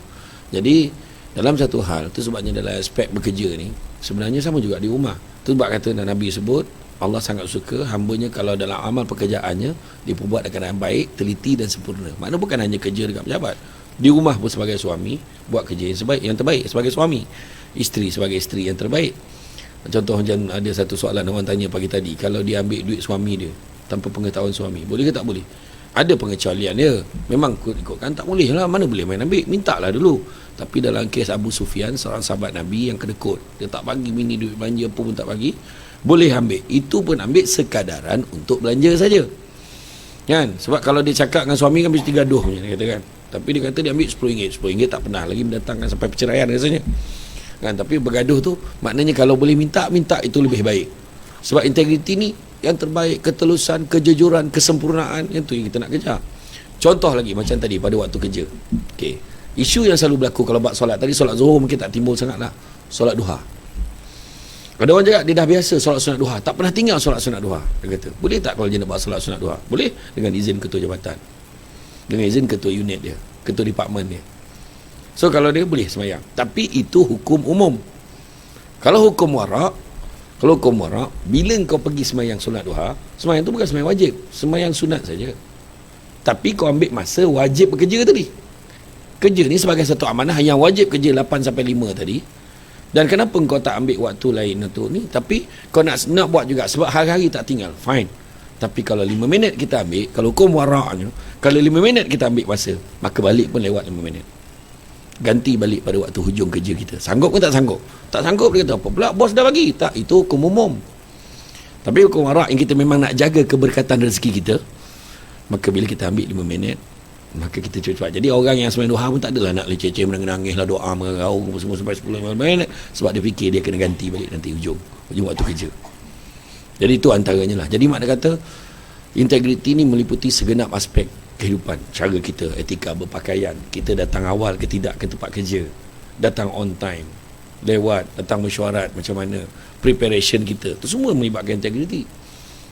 Jadi dalam satu hal tu sebabnya dalam aspek bekerja ni sebenarnya sama juga di rumah. Tu sebab kata Nabi sebut Allah sangat suka hambanya kalau dalam amal pekerjaannya dia perbuat dengan baik, teliti dan sempurna. Maknanya bukan hanya kerja dekat pejabat. Di rumah pun sebagai suami buat kerja yang terbaik sebagai suami. Isteri sebagai isteri yang terbaik. Contoh macam ada satu soalan orang tanya pagi tadi, kalau dia ambil duit suami dia tanpa pengetahuan suami, boleh ke tak boleh? Ada pengecualian dia. Memang ikutkan tak boleh lah. Mana boleh main ambil? Mintalah dulu. Tapi dalam kes Abu Sufyan, seorang sahabat Nabi yang kedekut, dia tak bagi bini duit belanja pun tak bagi, boleh ambil. Itu pun ambil sekadaran untuk belanja saja. Kan? Sebab kalau dia cakap dengan suami kan mesti gaduh punya, dia kata kan. Tapi dia kata dia ambil RM10. RM10 tak pernah lagi mendatangkan sampai perceraian rasanya. Kan? Tapi bergaduh tu maknanya kalau boleh minta itu lebih baik. Sebab integriti ni yang terbaik, ketelusan, kejujuran, kesempurnaan, yang tu yang kita nak kejar. Contoh lagi macam tadi pada waktu kerja. Okey. Isu yang selalu berlaku kalau buat solat tadi, solat Zuhur mungkin tak timbul sangat lah. Solat duha. Ada orang cakap dia dah biasa solat sunat duha, tak pernah tinggal solat sunat duha. Dia kata, boleh tak kalau dia nak buat solat sunat duha? Boleh, dengan izin ketua jabatan, dengan izin ketua unit dia, ketua departmen dia. So kalau dia boleh semayang. Tapi itu hukum umum. Kalau hukum warak, bila kau pergi semayang solat duha, semayang tu bukan semayang wajib, semayang sunat saja. Tapi kau ambil masa wajib bekerja tadi. Kerja ni sebagai satu amanah yang wajib kerja 8 sampai 5 tadi. Dan kenapa kau tak ambil waktu lain untuk ni? Tapi kau nak buat juga sebab hari-hari tak tinggal. Fine. Tapi kalau 5 minit kita ambil, kalau hukum waraknya, kalau 5 minit kita ambil masa, maka balik pun lewat 5 minit. Ganti balik pada waktu hujung kerja kita. Sanggup ke tak sanggup? Tak sanggup dia kata, apa pula bos dah bagi? Tak, itu hukum umum. Tapi hukum warak yang kita memang nak jaga keberkatan rezeki kita, maka bila kita ambil 5 minit, maka kita cepat. Jadi orang yang sembahyang duha pun tak adalah nak leceh-leceh menangis lah, doa mengaung semua sampai 10 minit, sebab dia fikir dia kena ganti balik nanti hujung waktu kerja. Jadi itu antaranya lah. Jadi makna kata integriti ni meliputi segenap aspek kehidupan, cara kita, etika berpakaian, kita datang awal ke tidak ke tempat kerja, datang on time, lewat, datang mesyuarat macam mana, preparation kita, tu semua melibatkan integriti.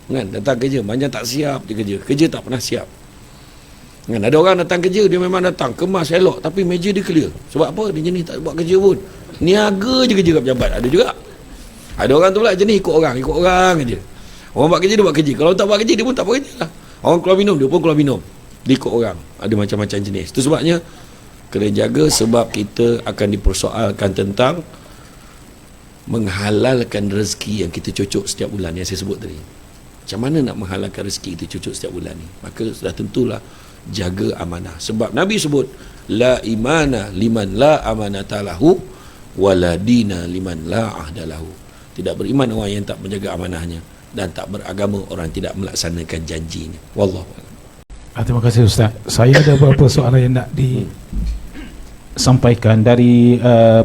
Kan, datang kerja banyak tak siap dia kerja tak pernah siap. Kan, ada orang datang kerja, dia memang datang kemas elok tapi meja dia clear. Sebab apa? Dia jenis tak buat kerja pun, niaga je kerja kat pejabat. Ada juga. Ada orang tu pula jenis ikut orang je. Orang buat kerja dia buat kerja, kalau tak buat kerja dia pun tak buat kerja lah. Orang keluar minum dia pun keluar minum, dia ikut orang. Ada macam-macam jenis. Itu sebabnya kena jaga, sebab kita akan dipersoalkan tentang menghalalkan rezeki yang kita cocok setiap bulan yang saya sebut tadi. Macam mana nak menghalalkan rezeki kita cocok setiap bulan ni? Maka sudah tentulah jaga amanah. Sebab Nabi sebut la imana liman la amanata lahu wala dina liman la ahda lahu. Tidak beriman orang yang tak menjaga amanahnya, dan tak beragama orang yang tidak melaksanakan janjinya. Wallahu a'lam. Terima kasih Ustaz. Saya ada beberapa soalan yang nak disampaikan dari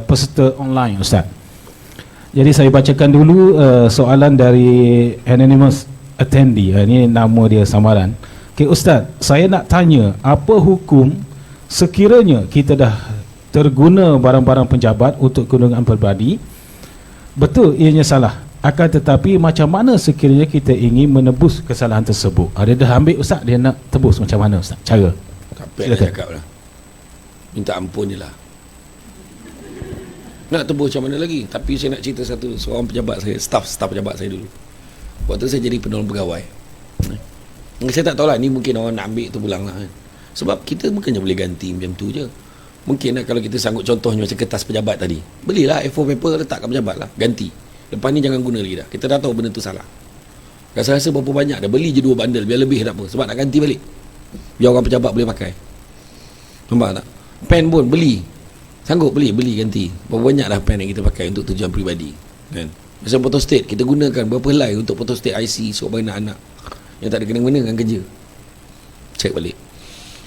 peserta online Ustaz. Jadi saya bacakan dulu soalan dari anonymous attendee. Ini nama dia samaran. Okay, Ustaz, saya nak tanya, apa hukum sekiranya kita dah terguna barang-barang penjabat untuk kegunaan peribadi? Betul ianya salah, akan tetapi macam mana sekiranya kita ingin menebus kesalahan tersebut? Dia dah ambil Ustaz, dia nak tebus macam mana Ustaz? Cara? Tak payah cakap lah, minta ampun je lah. Nak tebus macam mana lagi? Tapi saya nak cerita seorang pejabat saya, staff pejabat saya dulu. Waktu saya jadi penolong pegawai, saya tak tahu lah, ni mungkin orang nak ambil tu pulang lah kan. Sebab kita bukannya boleh ganti macam tu je. Mungkin lah kalau kita sanggup, contohnya macam kertas pejabat tadi, belilah A4 paper, letakkan pejabat lah, ganti. Lepas ni jangan guna lagi dah. Kita dah tahu benda tu salah. Rasa-rasa berapa banyak dah, beli je 2 bundle, biar lebih tak apa. Sebab nak ganti balik, biar orang pejabat boleh pakai. Nampak tak? Pen pun beli, sanggup beli ganti. Berapa banyak dah pen yang kita pakai untuk tujuan peribadi kan. Macam photostat, kita gunakan berapa helai untuk photostat IC surat bagi anak yang tak ada kena-mena dengan kerja. Cek balik.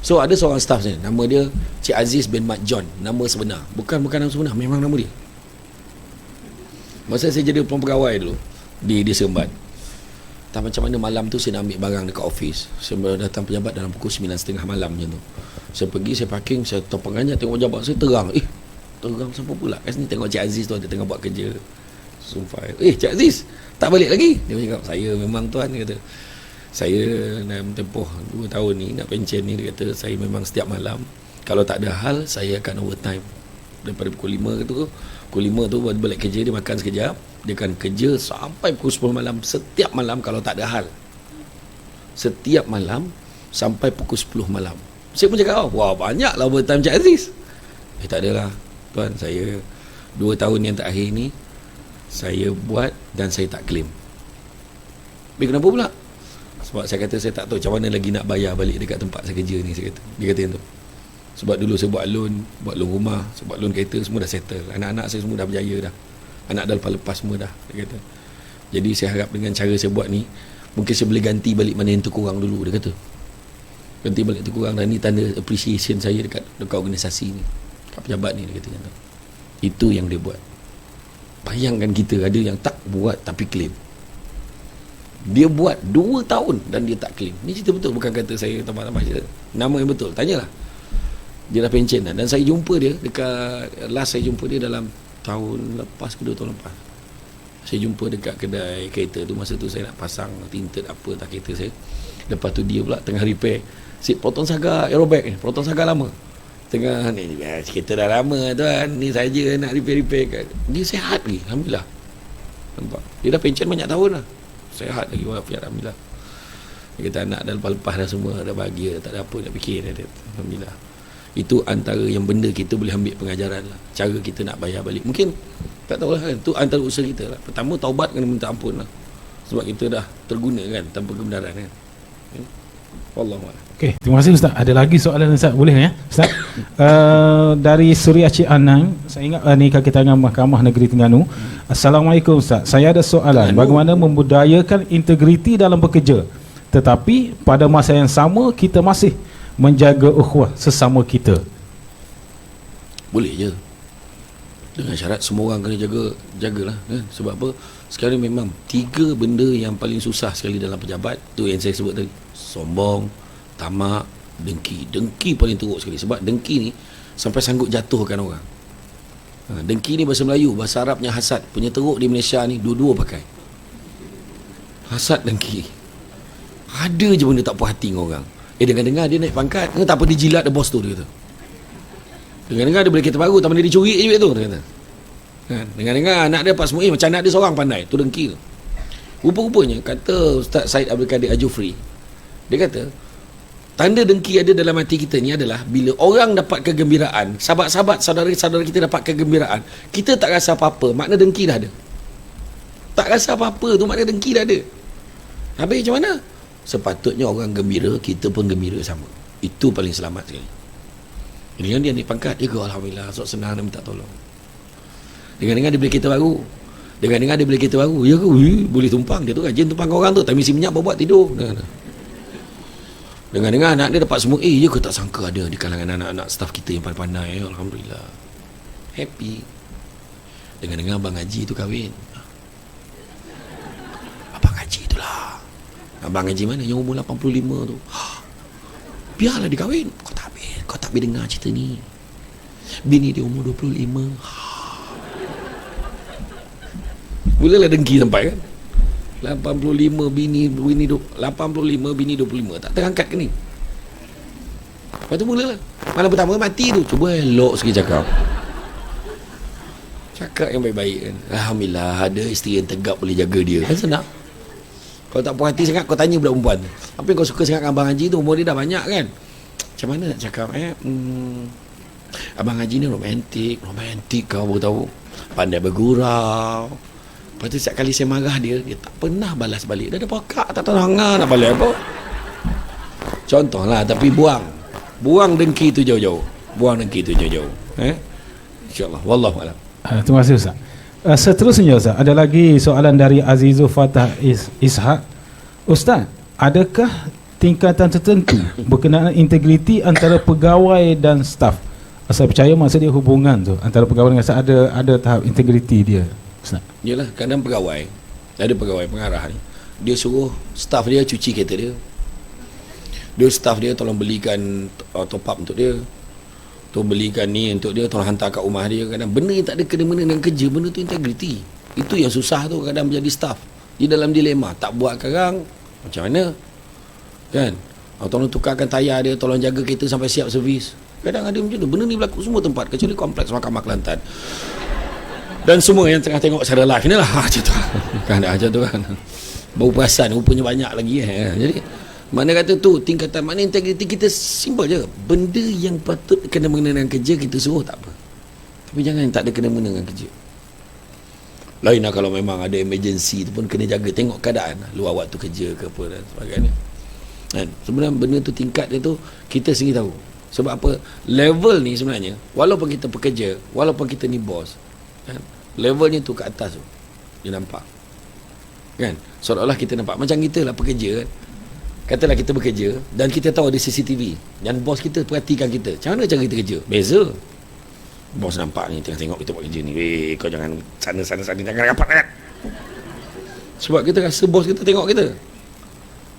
So ada seorang staff saya, nama dia Cik Aziz bin Mat John, nama sebenar. Bukan nama sebenar, memang nama dia. Masa saya jadi pegawai dulu di Seremban, tak macam mana malam tu saya nak ambil barang dekat office. Saya datang pejabat dalam pukul 9.30 malam macam tu. Saya pergi, saya parking, saya topangnya tengok pejabat saya terang. Terang siapa pula? Kat sini tengok Cik Aziz tu ada tengah buat kerja. Sumpah. Cik Aziz, tak balik lagi? Dia cakap, saya memang tuan, dia kata. Saya dalam tempoh 2 tahun ni nak pencen ni, dia kata saya memang setiap malam, kalau tak ada hal saya akan overtime daripada pukul 5 tu. Pukul 5 tu balik kerja, dia makan sekejap, dia akan kerja sampai pukul 10 malam setiap malam kalau tak ada hal. Setiap malam sampai pukul 10 malam. Saya pun cakap, wah banyaklah overtime Cik Aziz. Tak adalah tuan, saya 2 tahun yang terakhir ni saya buat dan saya tak claim. Kenapa pula? Sebab saya kata saya tak tahu macam mana lagi nak bayar balik dekat tempat saya kerja ni, saya kata. Dia kata yang tu. Sebab dulu saya buat loan rumah, saya buat loan kereta, semua dah settle. Anak-anak saya semua dah berjaya dah. Anak dah lepas-lepas semua dah, dia kata. Jadi saya harap dengan cara saya buat ni, mungkin saya boleh ganti balik mana yang terkurang dulu, dia kata. Ganti balik terkurang, dan ni tanda appreciation saya dekat organisasi ni, dekat pejabat ni, dia kata. Itu yang dia buat. Bayangkan kita ada yang tak buat tapi claim. Dia buat 2 tahun dan dia tak claim. Ni cerita betul, bukan kata saya tambah-tambah cerita. Nama yang betul, tanyalah. Dia dah pencen dah. Dan saya jumpa dia dekat, last saya jumpa dia dalam tahun lepas ke 2 tahun lepas. Saya jumpa dekat kedai kereta tu. Masa tu saya nak pasang tinted apa tak kereta saya. Lepas tu dia pula tengah repair seat potong saga aerobag ni, potong saga lama. Tengah ni kereta dah lama tuan, ni saja nak repair kan. Dia sihat lagi, alhamdulillah. Nampak? Dia dah pencen banyak tahun lah. Sihat lagi, walafiat, alhamdulillah. Dia kata anak dah lepas-lepas dah semua, dah bahagia, tak ada apa nak fikir dia, alhamdulillah. Itu antara yang benda kita boleh ambil pengajaran lah. Cara kita nak bayar balik, mungkin tak tahu lah kan. Itu antara usaha kita lah. Pertama taubat, kena minta ampun lah. Sebab kita dah terguna kan, tanpa kebenaran kan. Wallahualam. Okey, terima kasih Ustaz. Ada lagi soalan Ustaz, boleh ya Ustaz? Dari Suria Cik Anang, saya ingat ni kaki tangan Mahkamah Negeri Terengganu. Assalamualaikum Ustaz, saya ada soalan. Bagaimana membudayakan integriti dalam bekerja, tetapi pada masa yang sama kita masih menjaga ukhuwah sesama kita? Boleh je, dengan syarat semua orang kena jagalah kan? Sebab apa? Sekarang memang 3 benda yang paling susah sekali dalam pejabat. Tu yang saya sebut tadi, sombong, tamak, dengki. Dengki paling teruk sekali. Sebab dengki ni sampai sanggup jatuhkan orang. Dengki ni bahasa Melayu, bahasa Arabnya hasad. Punya teruk di Malaysia ni dua-dua pakai. Hasad, dengki. Ada je benda tak puas hati dengan orang. Dengar-dengar dia naik pangkat, tak apa, dia jilat dia bos tu, dia kata. Dengar-dengar dia beli kereta baru, tak mana dia curi je tu, dia kata. Dengar-dengar anak dia pas semua, macam anak dia seorang pandai. Tu dengki tu. Rupa-rupanya kata Ustaz Said Abdul Kadir Al-Jufri, dia kata tanda dengki ada dalam hati kita ni adalah bila orang dapat kegembiraan, sahabat-sahabat, saudara-saudara kita dapat kegembiraan, kita tak rasa apa-apa, makna dengki dah ada. Tak rasa apa-apa tu makna dengki dah ada. Habis macam mana? Sepatutnya orang gembira, kita pun gembira sama. Itu paling selamat sekali. Dengan dia naik pangkat, dia kata alhamdulillah, sok senang dia minta tolong. Dengar-dengar dia beli kereta baru. Dengar-dengar dia beli kereta baru. Ya ke? Boleh tumpang. Dia tu rajin tumpang orang tu. Tapi si minyak buat tidur. Dengar-dengar anak dia dapat semua. Ya ke tak sangka ada di kalangan anak-anak staff kita yang pandai-pandai. Alhamdulillah. Happy. Dengar-dengar Abang Haji tu kahwin. Abang Haji tu lah. Abang Haji mana yang umur 85 tu. Biarlah dia kahwin. Kau tak boleh dengar cerita ni. Bini dia umur 25. Mulalah dengki sampai kan. 85 bini 85 bini 25. Tak terangkat ke ni? Lepas tu mulalah. Malam pertama mati tu. Cuba elok sikit cakap. Cakap yang baik-baik kan. Alhamdulillah ada isteri yang tegak boleh jaga dia. Kan senang. Kalau tak puas hati sangat, kau tanya budak perempuan. Apa yang kau suka sangat dengan Abang Haji tu? Umur dia dah banyak kan. Macam mana nak cakap Abang Haji ni romantik kau baru tahu. Pandai bergurau. Lepas tu setiap kali saya marah dia tak pernah balas balik. Dia ada pakak tak tahu hangar nak balas apa. Contohlah, tapi buang dengki tu jauh-jauh. InsyaAllah. Wallahualam. Terima kasih Ustaz. Seterusnya Ustaz, ada lagi soalan dari Azizul Fatah Ishak. Ustaz, adakah tingkatan tertentu berkenaan integriti antara pegawai dan staf? Saya percaya maksud dia hubungan tu antara pegawai dengan staf, ada tahap integriti dia, Ustaz. Yalah, kadang pegawai, ada pegawai pengarah ni, dia suruh staf dia cuci kereta dia. Staf dia tolong belikan top up untuk dia. Tu belikan ni untuk dia, tolong hantar kat rumah dia. Kadang benda yang tak ada kena-mena dengan kerja, benda tu integriti. Itu yang susah tu kadang menjadi staff. Di dalam dilema, tak buat sekarang macam mana? Kan? Tolong tukarkan tayar dia, tolong jaga kereta sampai siap servis. Kadang ada macam tu. Benda ni berlaku semua tempat kecuali kompleks Mahkamah Kelantan. Dan semua yang tengah tengok secara live ni lah macam tu. Kan ada macam tu kan. Bau perasan rupanya banyak lagi Jadi mana kata tu tingkatan, mana integriti kita simple je. Benda yang patut kena mengena dengan kerja kita suruh tak apa. Tapi jangan tak ada kena mengena dengan kerja. Lain lah kalau memang ada emergency tu pun kena jaga, tengok keadaan luar waktu kerja ke apa dan sebagainya. Kan? Sebenarnya benda tu tingkat dia tu kita sendiri tahu. Sebab apa? Level ni sebenarnya walaupun kita pekerja, walaupun kita ni bos, kan? Levelnya tu ke atas tu. Dia nampak. Kan? Seolah-olah kita nampak macam kita lah pekerja kan. Katalah kita bekerja dan kita tahu ada CCTV dan bos kita perhatikan kita. Macam mana cara kita kerja? Beza. Bos nampak ni tengah tengok kita buat kerja ni. Kau jangan sana jangan rapat kan. Sebab kita rasa bos kita tengok kita.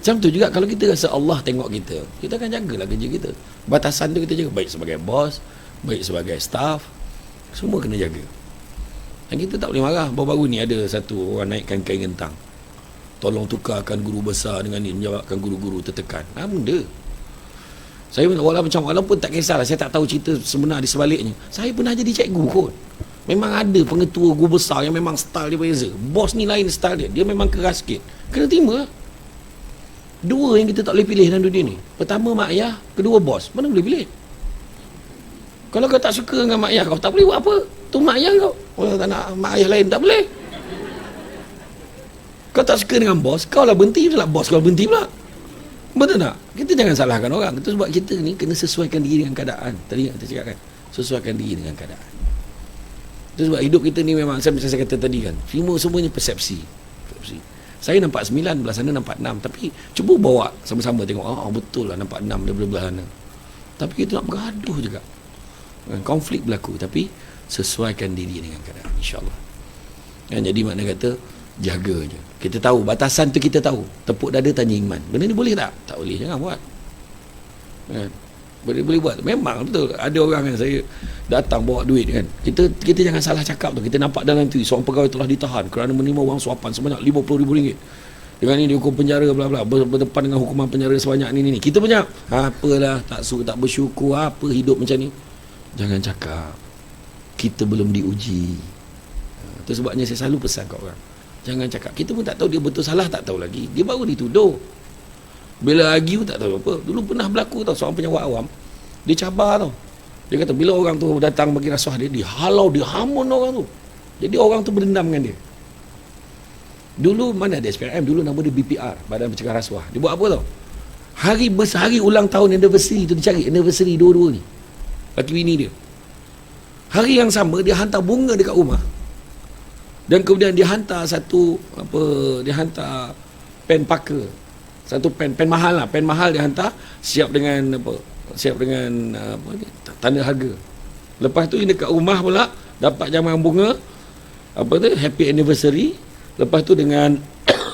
Macam tu juga kalau kita rasa Allah tengok kita, kita akan jagalah kerja kita. Batasan tu kita jaga, baik sebagai bos, baik sebagai staff, semua kena jaga. Dan kita tak boleh marah. Baru-baru ni ada satu orang naikkan kain gentang, tolong tukarkan guru besar dengan ni, menjawabkan guru-guru tertekan. Benda saya walaupun tak kisahlah, saya tak tahu cerita sebenar di sebaliknya. Saya pernah jadi cikgu kot. Memang ada pengetua guru besar yang memang style dia berbeza. Bos ni lain style dia, dia memang keras sikit. Kena terima. Dua yang kita tak boleh pilih dalam dunia ni. Pertama mak ayah, kedua bos. Mana boleh pilih? Kalau kau tak suka dengan mak ayah kau, tak boleh buat apa. Tu mak ayah kau. Kalau tak nak mak ayah lain, tak boleh. Kau tak suka dengan bos, kau lah berhenti pula, bos kau berhenti pula. Betul tak? Kita jangan salahkan orang. Itu sebab kita ni kena sesuaikan diri dengan keadaan. Tadi yang kita cakap kan, sesuaikan diri dengan keadaan. Itu sebab hidup kita ni memang, saya kata tadi kan, semuanya persepsi. Saya nampak 9, belah sana nampak 6. Tapi cuba bawa sama-sama tengok, betul lah nampak 6 daripada belah sana. Tapi kita nak bergaduh juga. Konflik berlaku. Tapi sesuaikan diri dengan keadaan, insyaAllah. Jadi makna kata jaga je. Kita tahu batasan tu, kita tahu. Tepuk dada tanya iman. Benda ni boleh tak? Tak boleh, jangan buat. Kan? Boleh buat. Memang betul. Ada orang kan, saya datang bawa duit kan. Kita jangan salah cakap tu. Kita nampak dalam tu seorang pegawai telah ditahan kerana menerima wang suapan sebanyak RM50,000. Dengan ni dihukum penjara bla bla, berdepan dengan hukuman penjara sebanyak ni. Kita banyak. Apalah, tak bersyukur apa hidup macam ni. Jangan cakap kita belum diuji. Itu sebabnya saya selalu pesan kat orang, jangan cakap. Kita pun tak tahu dia betul salah, tak tahu lagi. Dia baru dituduh. Bila argue tak tahu apa. Dulu pernah berlaku tau, seorang penyawat awam, dia cabar tau. Dia kata bila orang tu datang bagi rasuah dia, dia halau, dia hamun orang tu. Jadi orang tu berdendam dengan dia. Dulu mana ada SPRM, dulu nama dia BPR, Badan Pencegah Rasuah. Dia buat apa tau? Hari ulang tahun anniversary tu, dia cari anniversary dua-dua ni, laki bini dia. Hari yang sama dia hantar bunga dekat rumah Dan kemudian dia hantar dia hantar pen Parker. Satu pen mahal lah, pen mahal dia hantar, siap dengan tanda harga. Lepas tu dekat rumah pula dapat jaman bunga, happy anniversary. Lepas tu dengan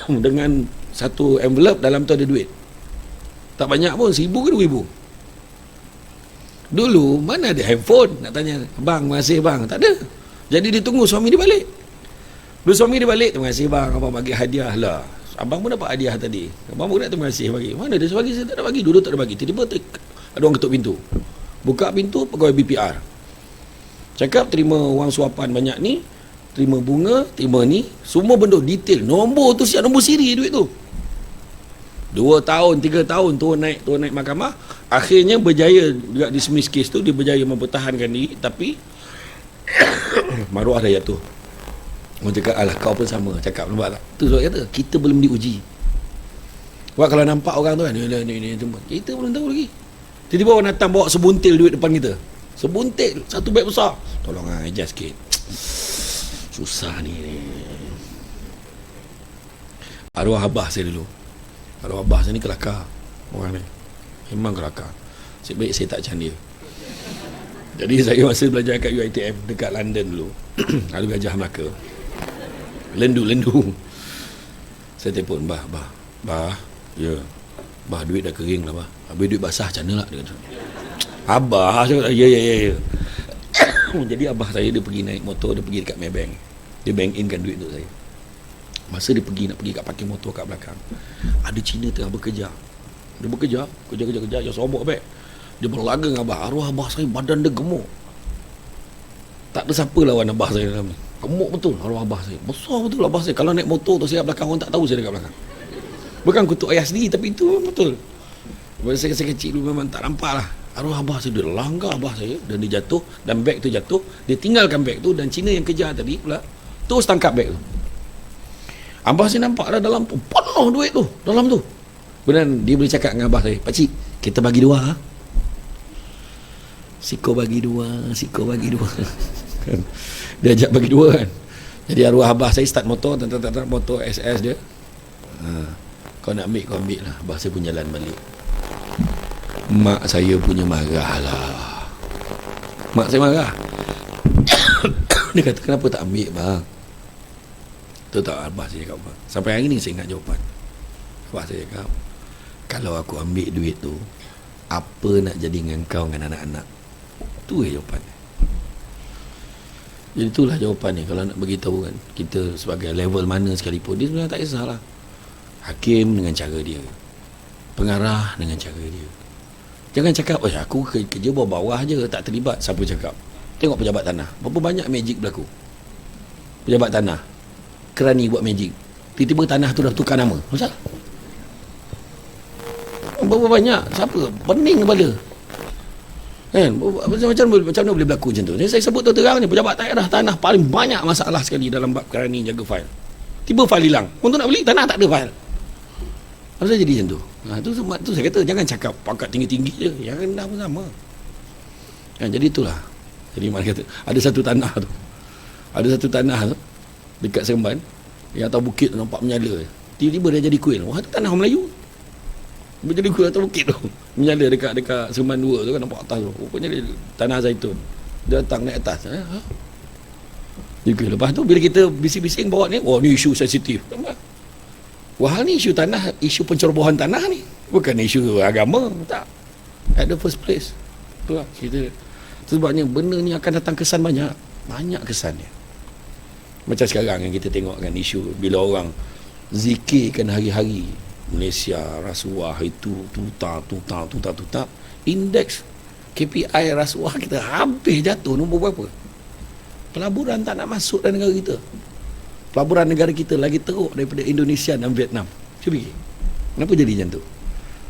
dengan satu envelope, dalam tu ada duit. Tak banyak pun, 1,000 ke 2,000. Dulu mana ada handphone nak tanya, bang, terima kasih bang, tak ada. Jadi dia tunggu suami dia balik. Bila suami dia balik, terima kasih bang, abang bagi hadiah lah. Abang pun dapat hadiah tadi. Abang pun nak terima kasih bagi. Mana dia bagi, saya tak ada bagi. Dulu tak ada bagi. Tiba-tiba ada orang ketuk pintu. Buka pintu, pegawai BPR. Cakap terima wang suapan banyak ni, terima bunga, terima ni, semua benda detail. Nombor tu siap nombor siri duit tu. 2 tahun, 3 tahun turun naik mahkamah. Akhirnya berjaya juga dismiss kes tu, dia berjaya mempertahankan diri, tapi maruah dah jatuh. Orang cakap, alah kau pun sama. Cakap, nampak tak? Tu sebab kata, kita belum diuji. Sebab kalau nampak orang tu kan, ni, kita belum tahu lagi. Tiba-tiba orang datang bawa sebuntil duit depan kita. Sebuntil, satu beg besar. Tolong adjust sikit. Susah ni. Arwah abah saya dulu. Arwah abah saya ni kelakar. Orang ni memang kelakar. Sebaik saya tak macam dia. Jadi saya masa belajar kat UiTM dekat London dulu. Ada Gajah Melaka. Lendu. Saya telefon, bah. Ya. Bah, duit dah kering lah, bah. Habis duit basah macam mana lah, dia kata. Abah, saya kata, ya. Jadi abah saya, dia pergi naik motor, dia pergi dekat Maybank. Dia bank inkan duit untuk saya. Masa dia nak pergi kat parking motor kat belakang, ada Cina tengah bekerja. Dia bekerja, kerja, yang sobok beg. Dia berlaga dengan abah. Arwah abah saya, badan dia gemuk. Tak ada siapa lawan abah saya dalam ni. Gemuk betul arwah abah saya. Besar betul abah saya. Kalau naik motor tu saya kat belakang, orang tak tahu saya dekat belakang. Bukan kutuk ayah sendiri, tapi itu betul. Masa saya kecil dulu memang tak nampak lah. Arwah abah saya, dia langgar abah saya, dan dia jatuh, dan beg tu jatuh. Dia tinggalkan beg tu, dan Cina yang kejar tadi pula terus tangkap beg tu. Abah saya nampak dah dalam tu penuh duit tu dalam tu. Kemudian dia boleh cakap dengan abah saya, pakcik, kita bagi 2 ha? Siko bagi 2. Dia ajak bagi 2 kan. Jadi arwah abah saya start motor, motor SS dia. Kau nak ambil, kau ambil lah. Abah saya pun jalan balik. Mak saya punya marah lah. Mak saya marah. Dia kata, kenapa tak ambil bang? Tu tak abah saya cakap apa. Sampai hari ni saya ingat jawapan. Abah saya cakap, kalau aku ambil duit tu, apa nak jadi dengan kau dengan anak-anak? Tu jawapan. Jadi itulah jawapan ni. Kalau nak beritahu kan, kita sebagai level mana sekalipun, dia sebenarnya tak kisahlah. Hakim dengan cara dia, pengarah dengan cara dia. Jangan cakap, aku kerja bawah-bawah je, tak terlibat. Siapa cakap? Tengok pejabat tanah, berapa banyak magic berlaku. Pejabat tanah kerani buat magic, tiba-tiba tanah tu dah tukar nama. Masalah berapa banyak, siapa? Pening kepala kan? Macam mana boleh berlaku macam tu? Saya sebut terang ni, pejabat tanah paling banyak masalah sekali dalam bab kerani jaga fail. Tiba fail hilang, untuk nak beli tanah tak ada fail. Apa jadi macam tu? Tu saya kata, jangan cakap pangkat tinggi-tinggi je, yang rendah pun sama kan? Jadi itulah. Jadi mana kata, ada satu tanah tu dekat Seremban, yang atas bukit tu nampak menyala, tiba-tiba dia jadi kuil. Wah, tu tanah orang Melayu. Dia jadi kuil atas bukit tu, menyala dekat Seremban 2 tu kan, nampak atas tu, rupanya dia tanah zaitun. Dia datang naik atas. Lepas tu bila kita bising-bising bawa ni, ni isu sensitif. Wah, ni isu tanah, isu pencerobohan tanah ni, bukan isu agama. Tak, at the first place. Itulah kita. Sebabnya benda ni akan datang kesan banyak kesannya. Macam sekarang yang kita tengok kan, isu bila orang zikirkan hari-hari Malaysia rasuah itu tuta, indeks KPI rasuah kita habis jatuh nombor berapa? Pelaburan tak nak masuk dalam negara kita. Pelaburan negara kita lagi teruk daripada Indonesia dan Vietnam. Cuba fikir, kenapa jadi macam tu?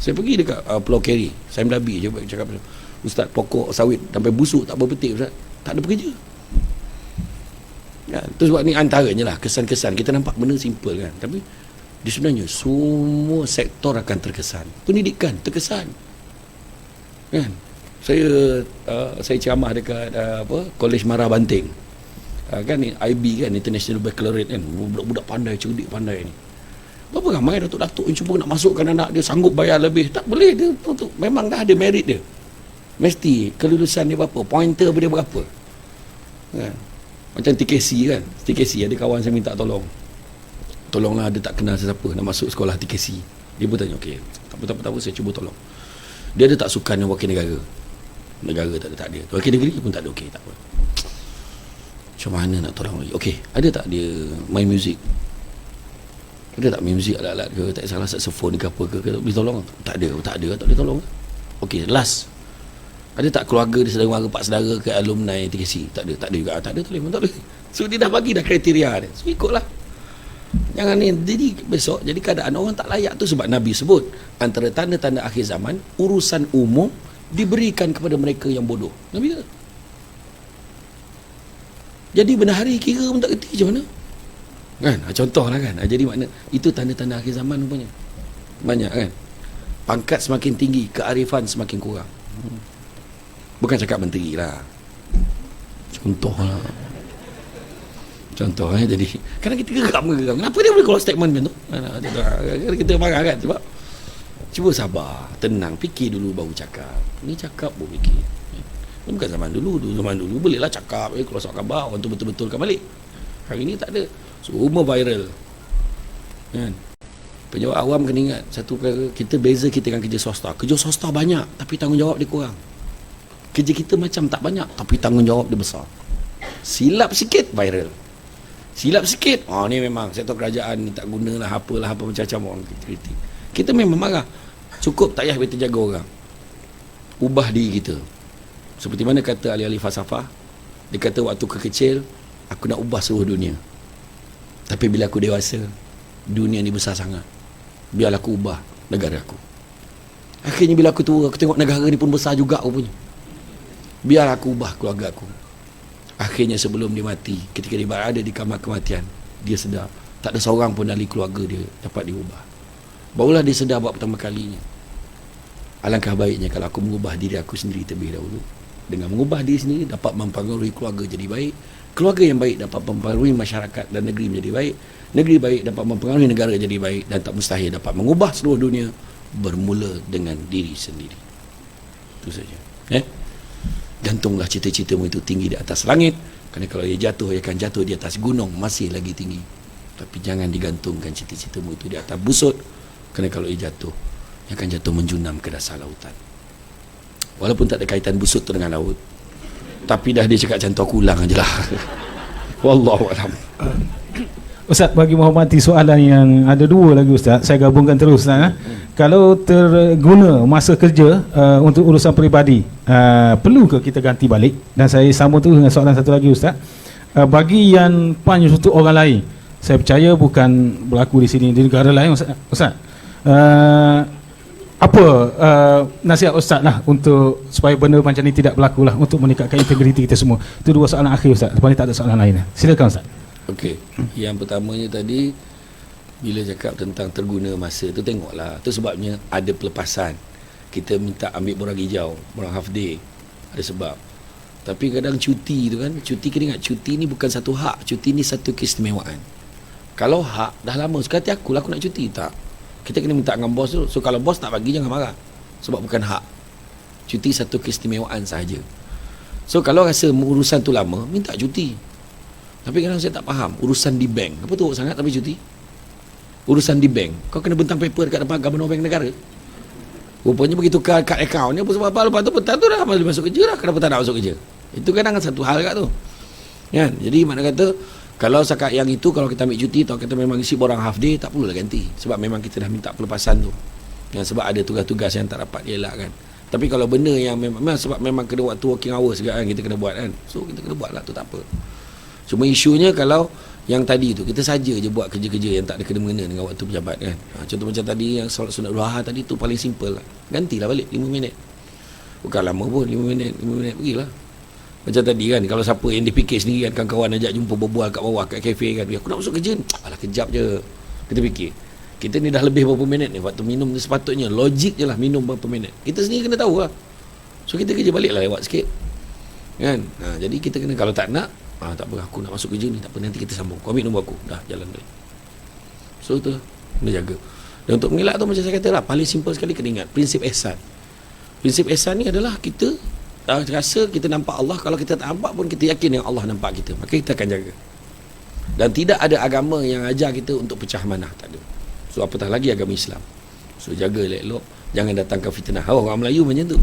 Saya pergi dekat Pulau Keri, saya Melabi je cakap, Ustaz, pokok sawit sampai busuk tak berpetik Ustaz, tak ada pekerja kan? Tu sebab ni antaranya lah kesan-kesan. Kita nampak benda simple kan, tapi di sebenarnya semua sektor akan terkesan. Pendidikan terkesan kan. Saya ceramah dekat Kolej Marah Banting. kan ni IB kan, International Baccalaureate kan, budak-budak pandai, cerdik pandai ni. Berapa ramai datuk-datuk yang cuba nak masukkan anak dia, sanggup bayar lebih, tak boleh dia untuk, memang dah ada merit dia, mesti kelulusan dia berapa, pointer dia berapa kan? Macam TKC kan, TKC ada kawan saya minta tolonglah, dia tak kenal sesiapa nak masuk sekolah TKC. Dia pun tanya, okey, tak apa, saya cuba tolong. Dia ada tak sukan yang wakil negara tak ada, wakil negeri pun tak ada. Okey, tak apa, macam mana nak tolong lagi? Okey, ada tak dia main muzik, ada tak main muzik alat-alat ke, tak salah saxophone ke apa ke, boleh tolong? Tak ada boleh tolong. Okey, last, ada tak keluarga dia, saudara mara, pak saudara ke alumni TKC? Tak ada juga. Tak boleh. So dia dah bagi dah kriteria dia, so ikutlah. Jangan ni, jadi besok jadi keadaan orang tak layak tu, sebab Nabi sebut antara tanda-tanda akhir zaman, urusan umum diberikan kepada mereka yang bodoh. Nabi kata. Jadi benahari kira pun tak kerti macam mana kan, contohlah kan. Jadi makna itu tanda-tanda akhir zaman rupanya. Banyak kan, pangkat semakin tinggi, kearifan semakin kurang. Bukan cakap menteri lah, contoh jadi kadang kita geram. Kenapa dia boleh keluar statement macam tu? Kita marah kan, sebab cuba sabar, tenang, fikir dulu baru cakap. Ni cakap baru fikir. Ini bukan zaman dulu bolehlah cakap, keluar surat khabar, orang tu betul-betulkan balik. Hari ni tak ada, semua viral kan. Penjawab awam kena ingat satu perkara, kita beza kita dengan kerja swasta banyak tapi tanggungjawab dia kurang. Kerja kita macam tak banyak tapi tanggungjawab dia besar. Silap sikit viral, silap sikit, ni memang sektor kerajaan ni tak gunalah, apa macam-macam orang kritik. Kita memang marah, cukup tak payah kita jaga orang. Ubah diri kita. Seperti mana kata ahli-ahli falsafah, dia kata waktu kecil aku nak ubah seluruh dunia, tapi bila aku dewasa, dunia ni besar sangat, biarlah aku ubah negara aku. Akhirnya bila aku tua, aku tengok negara ni pun besar juga rupanya, biarlah aku ubah keluarga aku. Akhirnya sebelum dia mati, ketika dia berada di kamar kematian, dia sedar tak ada seorang pun dari keluarga dia dapat diubah. Barulah dia sedar buat pertama kalinya, alangkah baiknya kalau aku mengubah diri aku sendiri terlebih dahulu. Dengan mengubah diri sendiri dapat mempengaruhi keluarga jadi baik, keluarga yang baik dapat mempengaruhi masyarakat dan negeri menjadi baik, negeri baik dapat mempengaruhi negara jadi baik, dan tak mustahil dapat mengubah seluruh dunia bermula dengan diri sendiri. Itu saja. Gantunglah cita-citamu itu tinggi di atas langit, kerana kalau ia jatuh, ia akan jatuh di atas gunung masih lagi tinggi. Tapi jangan digantungkan cita-citamu itu di atas busut, kerana kalau ia jatuh, ia akan jatuh menjunam ke dasar lautan. Walaupun tak ada kaitan busut tu dengan laut, tapi dah dia cakap contoh, aku ulang aje lah. Wallahualam. Ustaz, bagi menghormati soalan yang ada dua lagi Ustaz, saya gabungkan terus Ustaz. Kalau terguna masa kerja untuk urusan peribadi, perlu ke kita ganti balik? Dan saya sambung terus dengan soalan satu lagi Ustaz. Bagi yang punch untuk orang lain, saya percaya bukan berlaku di sini, di negara lain Ustaz. Apa nasihat Ustaz lah untuk supaya benda macam ni tidak berlaku lah, untuk meningkatkan integriti kita semua? Itu dua soalan akhir Ustaz, lepas ni tak ada soalan lain. Silakan Ustaz. Okey, yang pertamanya tadi bila cakap tentang terguna masa tu, tengoklah, tu sebabnya ada pelepasan. Kita minta ambil borang hijau, borang half day, ada sebab. Tapi kadang cuti tu kan, cuti kena ingat, cuti ni bukan satu hak, cuti ni satu keistimewaan. Kalau hak dah lama, sekali aku nak cuti, tak, kita kena minta dengan bos tu. So kalau bos tak bagi, jangan marah, sebab bukan hak. Cuti satu keistimewaan sahaja. So kalau rasa urusan tu lama, minta cuti. Tapi kadang saya tak faham, urusan di bank, apa tu sangat tapi cuti? Urusan di bank, kau kena bentang paper dekat depan Governor Bank Negara. Rupanya begitu kad account ni apa sebab apa, lepas tu petang tu dah masuk kerja lah, kenapa tak nak masuk kerja? Itu kadang satu hal kat tu kan. Jadi makna kata, kalau sekat yang itu, kalau kita ambil cuti, atau kita memang isi borang half day, tak perlulah ganti, sebab memang kita dah minta pelepasan tu kan, sebab ada tugas-tugas yang tak dapat dielakkan. Tapi kalau benda yang memang sebab memang kena waktu working hours juga kan, kita kena buat kan, so kita kena buat lah, tu tak apa. Cuma isunya kalau yang tadi tu, kita saja je buat kerja-kerja yang tak ada kena-mengena dengan waktu pejabat kan. Contoh macam tadi yang solat sunat duha tadi tu paling simple lah, gantilah balik 5 minit, bukan lama pun, 5 minit pergilah. Macam tadi kan, kalau siapa yang dipikir sendiri kan, kawan-kawan ajak jumpa berbual kat bawah kat kafe kan, aku nak masuk kerja, alah kejap je, kita fikir kita ni dah lebih berapa minit ni, waktu minum ni sepatutnya logik je lah, minum berapa minit, kita sendiri kena tahu lah. So kita kerja balik lah lewat sikit kan. Jadi kita kena, kalau tak nak Tak apa, aku nak masuk kerja ni, tak apa, nanti kita sambung, kau ambil nombor aku, dah jalan dah. So tu kena jaga. Dan untuk mengelak tu macam saya kata lah, paling simple sekali kena ingat prinsip ihsan. Prinsip ihsan ni adalah kita rasa kita nampak Allah, kalau kita tak nampak pun kita yakin yang Allah nampak kita, maka kita akan jaga. Dan tidak ada agama yang ajar kita untuk pecah manah, tak ada. So apatah lagi agama Islam. So jaga elok-elok, jangan datangkan fitnah. Orang Melayu macam tu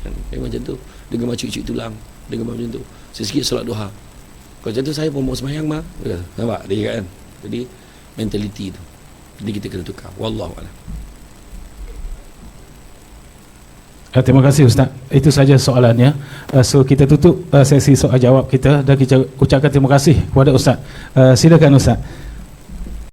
kan, macam tu, dia gemar cuik-cuik tulang, dia gemar macam tu, sikit solat duha. Kalau macam tu saya pun mau sembahyang mah, nampak dia kan. Jadi mentaliti tu, jadi kita kena tukar. Wallahu a'lam. Terima kasih Ustaz. Itu saja soalannya. So kita tutup sesi soal jawab kita dan kita ucapkan terima kasih kepada Ustaz. Silakan Ustaz.